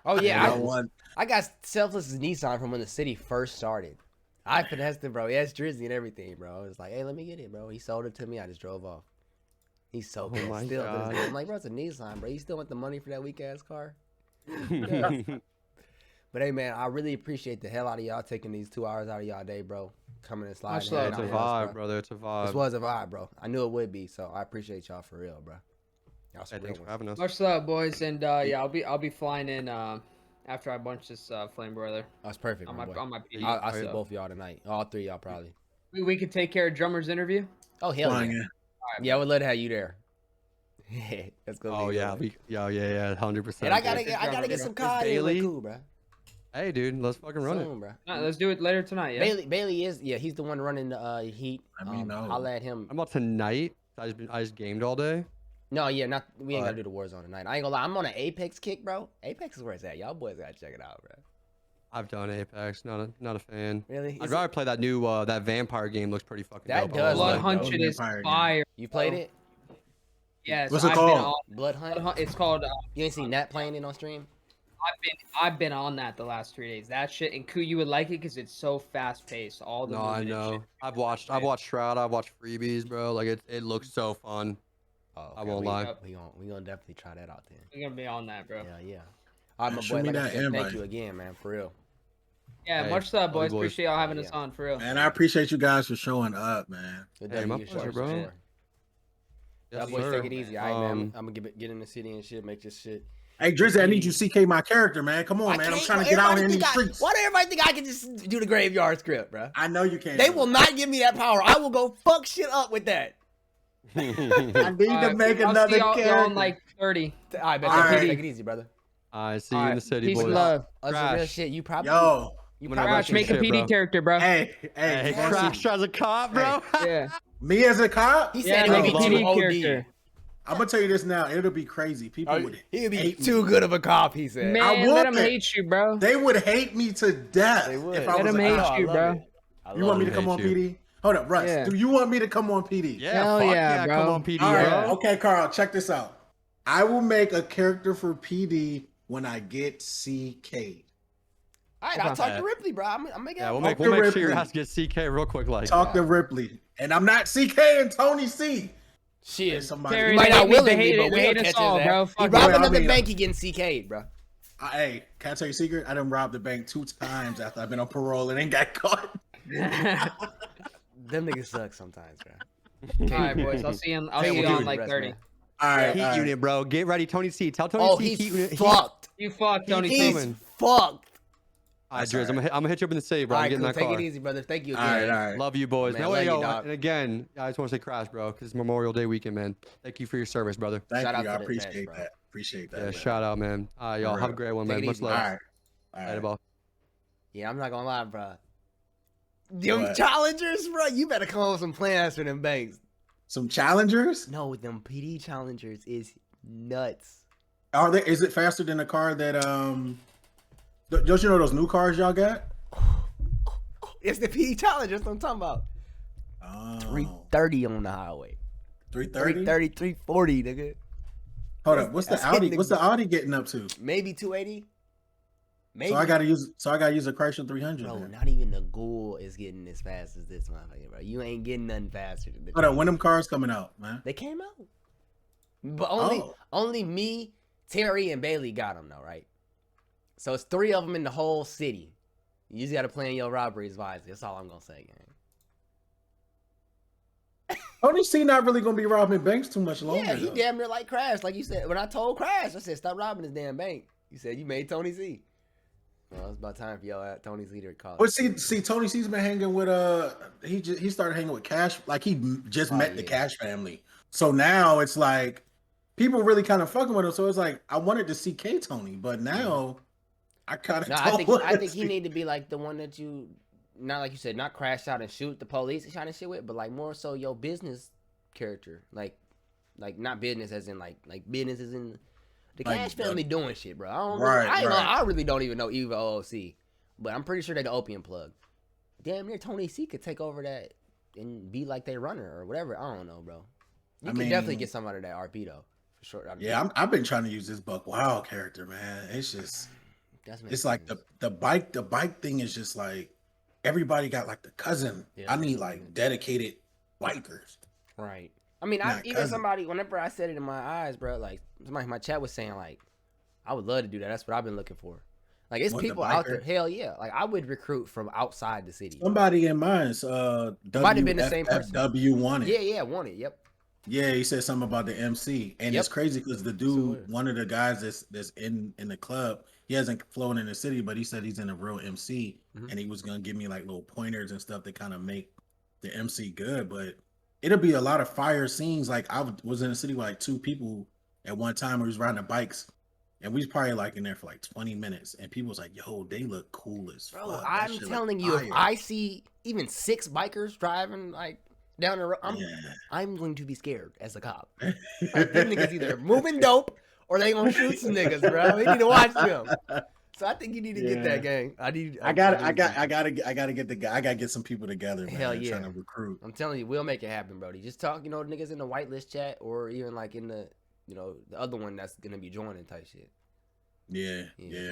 [SPEAKER 3] Oh yeah,
[SPEAKER 4] one.
[SPEAKER 3] I got selfless Nissan from when the city first started. I finessed it, bro. He has Drizzy and everything, bro. It was like, hey, let me get it, bro. He sold it to me. I just drove off. He's so pissed.
[SPEAKER 1] my
[SPEAKER 3] Still,
[SPEAKER 1] God.
[SPEAKER 3] I'm like, bro, it's a Nissan, bro. You still want the money for that weak ass car? Yeah. But hey, man, I really appreciate the hell out of y'all taking these 2 hours out of y'all day, bro. Coming and sliding.
[SPEAKER 2] love.
[SPEAKER 1] It's a
[SPEAKER 3] hanging
[SPEAKER 1] vibe,
[SPEAKER 3] out with us,
[SPEAKER 1] brother. It's a vibe.
[SPEAKER 3] This was a vibe, bro. I knew it would be, so I appreciate y'all for real, bro. Y'all some
[SPEAKER 1] Hey,
[SPEAKER 3] real
[SPEAKER 1] thanks for
[SPEAKER 3] ones.
[SPEAKER 1] having us.
[SPEAKER 2] Much love, boys, and yeah, I'll be flying in after I bunch this flame brother
[SPEAKER 3] That's perfect,
[SPEAKER 2] on
[SPEAKER 3] my
[SPEAKER 2] my
[SPEAKER 3] boy.
[SPEAKER 2] on my PD.
[SPEAKER 3] I'll see
[SPEAKER 2] so.
[SPEAKER 3] both of y'all tonight. All three of y'all probably.
[SPEAKER 2] We could take care of drummer's interview.
[SPEAKER 3] Oh hell
[SPEAKER 4] Flying
[SPEAKER 3] yeah!
[SPEAKER 4] in.
[SPEAKER 3] Yeah, I would love to have you there. That's gonna
[SPEAKER 1] Oh
[SPEAKER 3] be a
[SPEAKER 1] yeah,
[SPEAKER 3] good one.
[SPEAKER 1] yeah, 100%.
[SPEAKER 3] And I gotta
[SPEAKER 1] dude.
[SPEAKER 3] get some
[SPEAKER 1] Is
[SPEAKER 3] COD in with
[SPEAKER 1] Bailey?
[SPEAKER 3] Ku, bro.
[SPEAKER 1] Hey, dude, let's fucking run it.
[SPEAKER 3] Soon, bro.
[SPEAKER 2] No, let's do it later tonight. Yeah.
[SPEAKER 3] Bailey is he's the one running the Heat.
[SPEAKER 4] I mean, no.
[SPEAKER 3] Holla at him.
[SPEAKER 1] I'm about tonight. I just gamed all day.
[SPEAKER 3] No, yeah, we ain't gotta do the Warzone tonight. I ain't gonna lie, I'm on an Apex kick, bro. Apex is where it's at. Y'all boys gotta check it out, bro.
[SPEAKER 1] I've done Apex. Not a fan.
[SPEAKER 3] Really?
[SPEAKER 1] I'd rather play that new that vampire game. Looks pretty fucking
[SPEAKER 3] That
[SPEAKER 1] dope.
[SPEAKER 3] does
[SPEAKER 2] Blood
[SPEAKER 3] look
[SPEAKER 2] Hunt
[SPEAKER 3] dope.
[SPEAKER 2] is
[SPEAKER 4] Vampire game.
[SPEAKER 2] fire.
[SPEAKER 3] You played it?
[SPEAKER 2] Yes.
[SPEAKER 4] What's it
[SPEAKER 2] I've
[SPEAKER 4] called?
[SPEAKER 2] Been on,
[SPEAKER 3] Blood Hunt?
[SPEAKER 2] It's called.
[SPEAKER 3] You ain't seen Nat playing it on stream?
[SPEAKER 2] I've been on that the last 3 days. That shit, and Ku, you would like it because it's so fast paced. All the
[SPEAKER 1] No, I
[SPEAKER 2] movement and
[SPEAKER 1] know.
[SPEAKER 2] shit.
[SPEAKER 1] I've watched Shroud. I've watched Freebies, bro. Like it looks so fun.
[SPEAKER 3] Oh,
[SPEAKER 1] I won't lie.
[SPEAKER 3] We gonna definitely try that out then.
[SPEAKER 2] We're gonna be on that, bro.
[SPEAKER 3] Yeah. All right, my
[SPEAKER 4] Show
[SPEAKER 3] boy.
[SPEAKER 4] me
[SPEAKER 3] Like I
[SPEAKER 4] that
[SPEAKER 3] said, thank
[SPEAKER 4] invite.
[SPEAKER 3] you again, man, for real.
[SPEAKER 2] Yeah,
[SPEAKER 1] Hey,
[SPEAKER 2] much love,
[SPEAKER 1] love you
[SPEAKER 2] boys.
[SPEAKER 1] boys.
[SPEAKER 2] Appreciate y'all having us
[SPEAKER 3] Yeah.
[SPEAKER 2] on for real.
[SPEAKER 4] And I appreciate you guys for showing up, man.
[SPEAKER 3] Good
[SPEAKER 1] Hey, my
[SPEAKER 3] W,
[SPEAKER 1] pleasure,
[SPEAKER 3] sure,
[SPEAKER 1] bro.
[SPEAKER 3] sure.
[SPEAKER 1] Yes,
[SPEAKER 3] Y'all boys
[SPEAKER 1] sir.
[SPEAKER 3] take it easy, all right, man. I'm gonna get in the city and shit, make this shit.
[SPEAKER 4] Hey, Drizzy, I need you to CK my character, man. Come on, man. I'm trying to get out here in these streets.
[SPEAKER 3] Why do everybody think I can just do the graveyard script, bro?
[SPEAKER 4] I know you can't.
[SPEAKER 3] They
[SPEAKER 4] do
[SPEAKER 3] will
[SPEAKER 4] it.
[SPEAKER 3] not give me that power. I will go fuck shit up with that.
[SPEAKER 4] I need to make
[SPEAKER 2] I'll
[SPEAKER 4] another
[SPEAKER 2] see y'all
[SPEAKER 4] character.
[SPEAKER 2] on like 30.
[SPEAKER 3] All right, bet.
[SPEAKER 4] All right.
[SPEAKER 3] Take it easy, brother.
[SPEAKER 1] I see you in the city,
[SPEAKER 2] Peace
[SPEAKER 1] boys.
[SPEAKER 2] and love.
[SPEAKER 3] That's the real
[SPEAKER 1] Crash.
[SPEAKER 3] shit. You probably.
[SPEAKER 4] Yo,
[SPEAKER 3] You
[SPEAKER 1] I'm gonna
[SPEAKER 3] probably
[SPEAKER 2] Crash, make a
[SPEAKER 1] shit,
[SPEAKER 2] PD
[SPEAKER 1] bro.
[SPEAKER 2] character, bro.
[SPEAKER 4] hey,
[SPEAKER 1] Hey,
[SPEAKER 3] come on.
[SPEAKER 1] Crash as a cop, bro.
[SPEAKER 2] Yeah.
[SPEAKER 4] me as a cop?
[SPEAKER 3] He
[SPEAKER 2] Yeah,
[SPEAKER 3] said it
[SPEAKER 2] make
[SPEAKER 3] would
[SPEAKER 2] a
[SPEAKER 3] be too
[SPEAKER 2] PD
[SPEAKER 3] OD.
[SPEAKER 2] character.
[SPEAKER 4] I'm gonna tell you this now. It'll be crazy. People would
[SPEAKER 3] He'd be
[SPEAKER 4] hate
[SPEAKER 3] too
[SPEAKER 4] me.
[SPEAKER 3] good of a cop. He said.
[SPEAKER 2] Man,
[SPEAKER 4] would
[SPEAKER 2] let him
[SPEAKER 4] bet.
[SPEAKER 2] hate you, bro.
[SPEAKER 4] They would hate me to death
[SPEAKER 3] They would.
[SPEAKER 4] if I
[SPEAKER 2] Let
[SPEAKER 4] was
[SPEAKER 2] him
[SPEAKER 4] a
[SPEAKER 2] hate
[SPEAKER 4] cop.
[SPEAKER 3] I
[SPEAKER 2] you,
[SPEAKER 3] love
[SPEAKER 2] bro.
[SPEAKER 3] it. I
[SPEAKER 4] You want me to
[SPEAKER 1] Hate
[SPEAKER 4] come on
[SPEAKER 1] you.
[SPEAKER 4] PD? Hold up, Russ.
[SPEAKER 2] Yeah.
[SPEAKER 4] Do you want me to come on PD?
[SPEAKER 1] Yeah,
[SPEAKER 2] Hell
[SPEAKER 1] fuck
[SPEAKER 2] yeah, bro.
[SPEAKER 1] Come on, PD,
[SPEAKER 4] All right.
[SPEAKER 1] bro.
[SPEAKER 4] Okay, Carl, check this out. I will make a character for PD when I get CK.
[SPEAKER 3] All right, I'll
[SPEAKER 1] Okay.
[SPEAKER 3] talk to Ripley, bro. I'm making.
[SPEAKER 1] Yeah, we'll
[SPEAKER 4] Talk
[SPEAKER 1] make
[SPEAKER 4] to
[SPEAKER 1] sure your
[SPEAKER 4] Ripley.
[SPEAKER 1] ass gets CK real quick, like.
[SPEAKER 4] Talk to Ripley. And I'm not CK and Tony C.
[SPEAKER 3] Shit.
[SPEAKER 4] Somebody.
[SPEAKER 2] Terry,
[SPEAKER 3] You might
[SPEAKER 2] they
[SPEAKER 3] not
[SPEAKER 2] hate me, they
[SPEAKER 3] willingly,
[SPEAKER 2] hate
[SPEAKER 3] but
[SPEAKER 2] it, they
[SPEAKER 3] we'll
[SPEAKER 2] hate us
[SPEAKER 3] catch his
[SPEAKER 2] all,
[SPEAKER 3] ass.
[SPEAKER 2] bro.
[SPEAKER 3] He
[SPEAKER 2] Fuck
[SPEAKER 3] robbed
[SPEAKER 4] it. I
[SPEAKER 3] another
[SPEAKER 4] mean,
[SPEAKER 3] bank, he getting CK'd, bro.
[SPEAKER 4] Hey, can I tell you a secret? I done robbed the bank 2 times after I've been on parole and ain't got caught.
[SPEAKER 3] Them niggas suck sometimes, bro.
[SPEAKER 2] All right, boys. I'll see you. I'll
[SPEAKER 3] Hey,
[SPEAKER 2] see you
[SPEAKER 3] we'll
[SPEAKER 2] on
[SPEAKER 3] do
[SPEAKER 2] like
[SPEAKER 3] the rest,
[SPEAKER 2] 30.
[SPEAKER 3] man.
[SPEAKER 4] All right,
[SPEAKER 1] Heat
[SPEAKER 4] all right.
[SPEAKER 1] unit, bro. Get ready, Tony C. Tell Tony
[SPEAKER 3] Oh,
[SPEAKER 1] C.
[SPEAKER 3] he's
[SPEAKER 1] Heat unit.
[SPEAKER 3] fucked.
[SPEAKER 2] You fuck, Tony.
[SPEAKER 1] He's
[SPEAKER 2] T.
[SPEAKER 3] He's
[SPEAKER 1] coming.
[SPEAKER 3] fucked.
[SPEAKER 1] All right,
[SPEAKER 4] That's
[SPEAKER 1] Driz,
[SPEAKER 4] all
[SPEAKER 1] I'm gonna hit you up in the city, bro.
[SPEAKER 3] All
[SPEAKER 1] I'm
[SPEAKER 3] right,
[SPEAKER 1] getting
[SPEAKER 3] cool.
[SPEAKER 1] that
[SPEAKER 3] Take
[SPEAKER 1] car.
[SPEAKER 3] it easy, brother. Thank you
[SPEAKER 4] All
[SPEAKER 3] again.
[SPEAKER 4] right, all right.
[SPEAKER 1] Love you, boys.
[SPEAKER 3] Man,
[SPEAKER 1] No
[SPEAKER 3] love
[SPEAKER 1] way,
[SPEAKER 3] you,
[SPEAKER 1] yo.
[SPEAKER 3] dog.
[SPEAKER 1] And again, I just want to say Crash, bro, because it's Memorial Day weekend, man. Thank you for your service, brother.
[SPEAKER 4] Thank
[SPEAKER 3] Shout out
[SPEAKER 4] you.
[SPEAKER 3] to
[SPEAKER 4] I
[SPEAKER 3] the
[SPEAKER 4] appreciate
[SPEAKER 3] best, bro.
[SPEAKER 4] that. Appreciate that.
[SPEAKER 1] Yeah,
[SPEAKER 4] man.
[SPEAKER 1] shout out, man. All right, y'all.
[SPEAKER 4] For
[SPEAKER 1] Have a
[SPEAKER 4] real.
[SPEAKER 1] great one,
[SPEAKER 3] Take
[SPEAKER 1] man.
[SPEAKER 3] it
[SPEAKER 1] Much
[SPEAKER 3] easy,
[SPEAKER 4] All
[SPEAKER 1] love.
[SPEAKER 4] right. All
[SPEAKER 1] Later,
[SPEAKER 4] right.
[SPEAKER 1] ball.
[SPEAKER 3] Yeah, I'm not gonna lie, bro. Them
[SPEAKER 4] What?
[SPEAKER 3] challengers, bro. You better come up with some plans for them banks.
[SPEAKER 4] Some challengers?
[SPEAKER 3] No, them PD challengers is nuts.
[SPEAKER 4] Are they? Is it faster than the car that Don't you know those new cars y'all got?
[SPEAKER 3] It's the PD challengers. That's what I'm talking about.
[SPEAKER 4] Oh,
[SPEAKER 3] 330 on the highway.
[SPEAKER 4] 330.
[SPEAKER 3] 330, 340, nigga.
[SPEAKER 4] Hold up. What's the
[SPEAKER 3] That's hitting
[SPEAKER 4] Audi?
[SPEAKER 3] the-
[SPEAKER 4] What's the Audi getting up to?
[SPEAKER 3] Maybe 280. Maybe.
[SPEAKER 4] So I gotta use a Chrysler 300.
[SPEAKER 3] Bro,
[SPEAKER 4] then.
[SPEAKER 3] not even the Ghoul is getting as fast as this motherfucker, bro. You ain't getting nothing faster than the
[SPEAKER 4] Hold up. When them cars coming out, man?
[SPEAKER 3] They came out. But
[SPEAKER 4] Oh.
[SPEAKER 3] only me, Terry, and Bailey got them, though, right? So it's 3 of them in the whole city. You just got to plan your robberies wisely. That's all I'm going to say, gang.
[SPEAKER 4] Tony C not really gonna be robbing banks too much longer.
[SPEAKER 3] Yeah, he
[SPEAKER 4] though.
[SPEAKER 3] damn near like Crash. Like you said, when I told Crash, I said, stop robbing this damn bank. You said, you made Tony Z. Well, it's about time for y'all at Tony Z to call.
[SPEAKER 4] But see, Tony C's been hanging with he started hanging with Cash, like he just met the
[SPEAKER 3] yeah.
[SPEAKER 4] Cash family. So now it's like people really kind of fucking with him. So it's like I wanted to see K Tony, but now I kind of
[SPEAKER 3] No, I think he need to be like the one that you, not like you said, not crash out and shoot the police and shot and shit with, but like more so your business character, like not business as in like business as in the
[SPEAKER 4] Like,
[SPEAKER 3] Cash family doing shit, bro. I don't
[SPEAKER 4] Right,
[SPEAKER 3] I, ain't
[SPEAKER 4] right.
[SPEAKER 3] know, I really don't even know Eva OOC, but I'm pretty sure they the opium plug. Damn near Tony C could take over that and be like their runner or whatever. I don't know, bro. You
[SPEAKER 4] I
[SPEAKER 3] could
[SPEAKER 4] mean-
[SPEAKER 3] definitely get some out of that RP though, for sure.
[SPEAKER 4] Yeah, I've been trying to use this Buck Wild character, man. It's just, it's like the bike thing is just like everybody got like the cousin.
[SPEAKER 3] Yeah,
[SPEAKER 4] I need like dedicated bikers.
[SPEAKER 3] Right. I mean, somebody, whenever I said it in my eyes, bro, like somebody in my chat was saying like, I would love to do that. That's what I've been looking for. Like it's people out there. Hell yeah. Like I would recruit from outside the city.
[SPEAKER 4] Somebody in mine's
[SPEAKER 3] might have been the same person.
[SPEAKER 4] W wanted.
[SPEAKER 3] Yeah, wanted. Yep.
[SPEAKER 4] Yeah, he said something about the MC, and it's crazy because the dude, one of the guys that's in the club, he hasn't flown in the city, but he said he's in a real MC, and he was gonna give me like little pointers and stuff that kind of make the MC good. But it'll be a lot of fire scenes. Like I was in the city with like 2 people at one time. We was riding the bikes, and we was probably like in there for like 20 minutes, and people was like, "Yo, they look cool as fuck."
[SPEAKER 3] Bro, I'm telling you, if I see even 6 bikers driving like down the road, I'm going to be scared as a cop. Like, them niggas either moving dope or they gonna shoot some niggas, bro. We need to watch them. So I think you need to get that gang. I gotta
[SPEAKER 4] get some people together, man.
[SPEAKER 3] Hell yeah.
[SPEAKER 4] Trying to recruit.
[SPEAKER 3] I'm telling you, we'll make it happen, Brody. Just talk, niggas in the whitelist chat or even like in the, the other one that's gonna be joining type shit.
[SPEAKER 4] Yeah.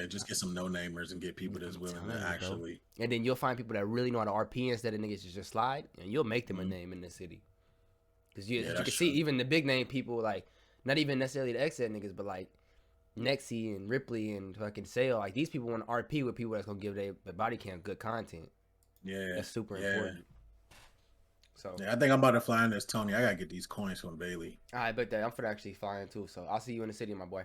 [SPEAKER 4] Just get some no-namers and get people that's willing to actually.
[SPEAKER 3] And then you'll find people that really know how to RP instead of niggas just slide, and you'll make them a name in the city. Because you can see even the big name people, like not even necessarily the Xset niggas, but like Nexy and Ripley and fucking Sale, like these people want to RP with people that's gonna give their body cam good content.
[SPEAKER 4] Yeah,
[SPEAKER 3] that's super important. So
[SPEAKER 4] I think I'm about to fly in this Tony. I gotta get these coins from Bailey.
[SPEAKER 3] I bet that I'm for actually flying too. So I'll see you in the city, my boy.